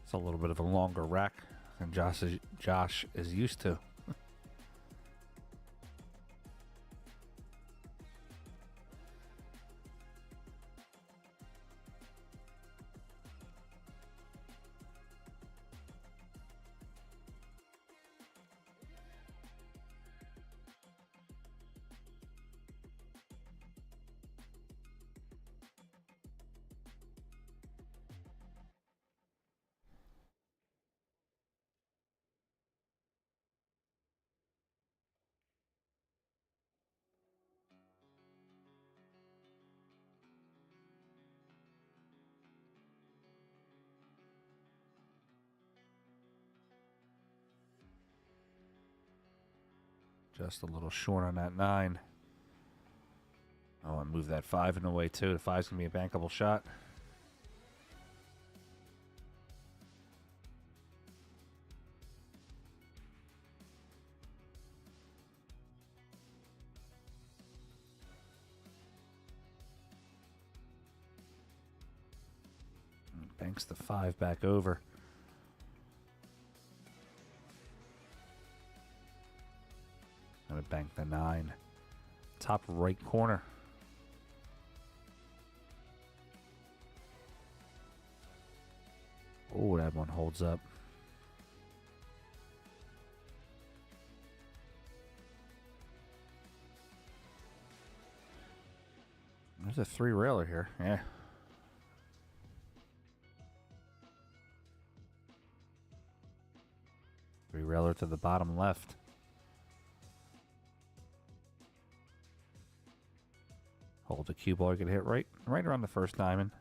It's a little bit of a longer rack than Josh is used to. Just a little short on that 9. Oh, and move that 5 in the way too. The 5's going to be a bankable shot. And banks the 5 back over. Gonna bank the 9. Top right corner. Oh, that one holds up. There's a 3 railer here. Yeah. Three railer to the bottom left. Hold the cue ball, you can hit right around the first diamond.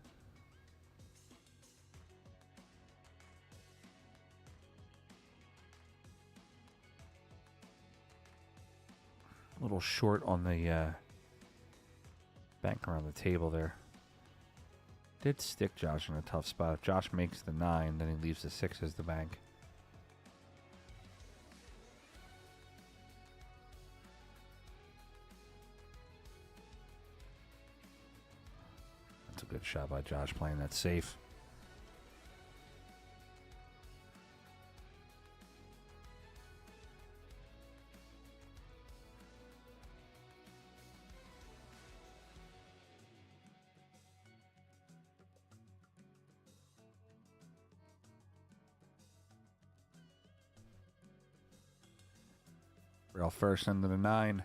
A little short on the bank around the table there. Did stick Josh in a tough spot. If Josh makes the 9, then he leaves the 6 as the bank. That's a good shot by Josh playing that safe. Rail first into the 9.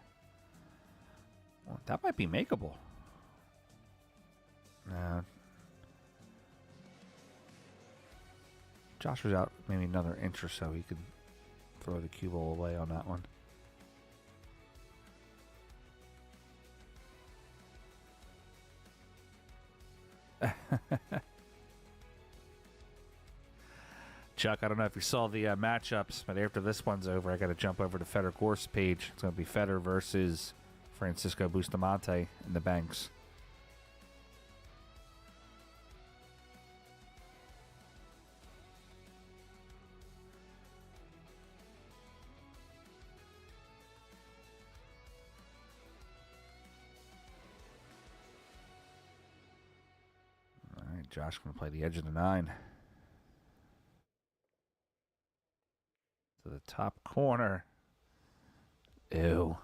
Well, that might be makeable. Josh was out maybe another inch or so. He could throw the cue ball away on that one. Chuck, I don't know if you saw the matchups, but after this one's over, I got to jump over to Federer course page. It's going to be Federer versus Francisco Bustamante in the Banks. All right, Josh going to play the edge of the 9. To the top corner. Ew.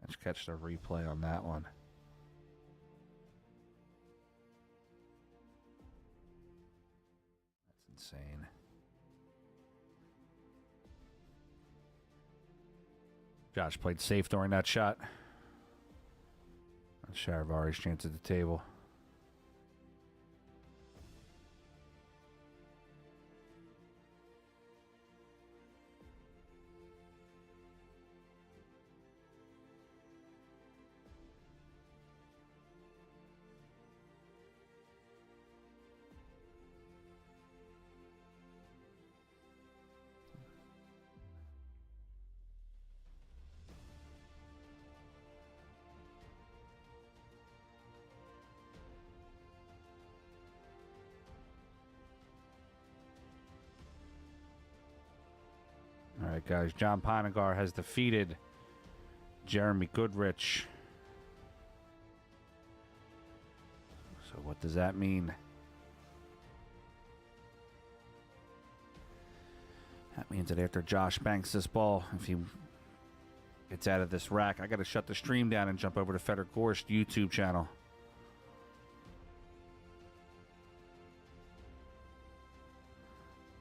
Let's catch the replay on that one. Insane. Josh played safe during that shot. Sharavari's chance at the table. All right, guys. John Pinegar has defeated Jeremy Goodrich. So what does that mean? That means that after Josh banks this ball, if he gets out of this rack, I got to shut the stream down and jump over to Federer Gorst YouTube channel.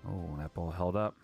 Oh, that ball held up.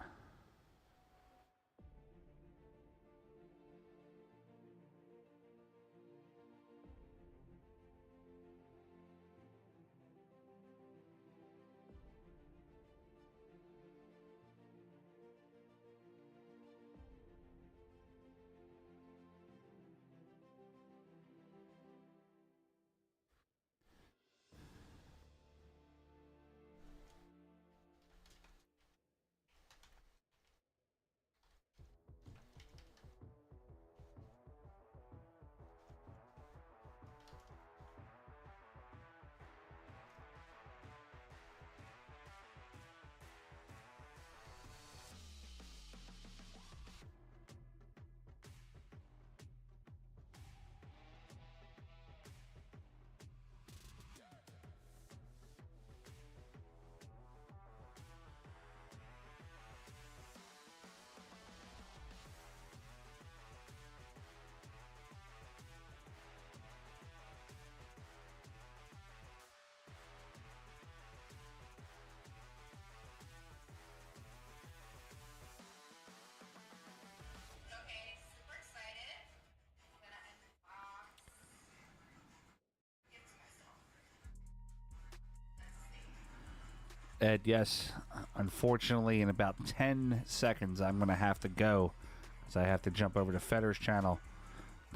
Ed, yes. Unfortunately, in about 10 seconds, I'm going to have to go, because I have to jump over to Federer's channel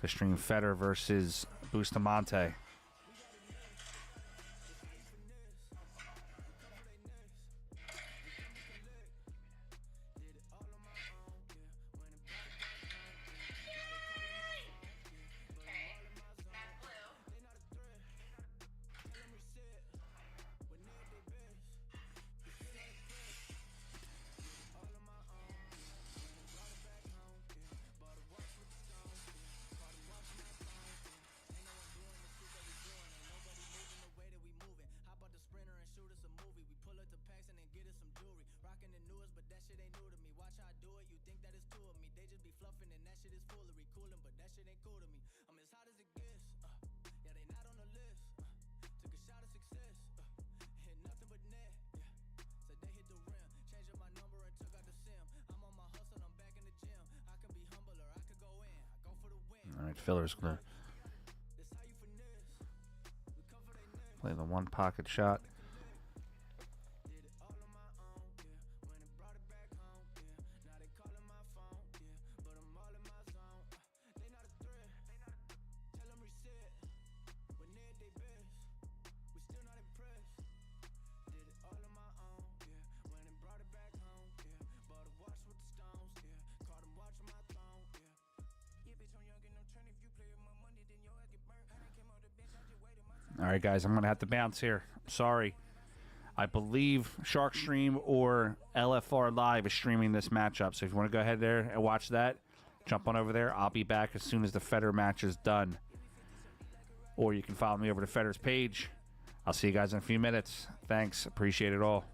to stream Federer versus Bustamante. All right, Filler's gonna play the one pocket shot. All right, guys, I'm going to have to bounce here. Sorry. I believe Sharkstream or LFR Live is streaming this matchup. So if you want to go ahead there and watch that, jump on over there. I'll be back as soon as the Federer match is done. Or you can follow me over to Federer's page. I'll see you guys in a few minutes. Thanks. Appreciate it all.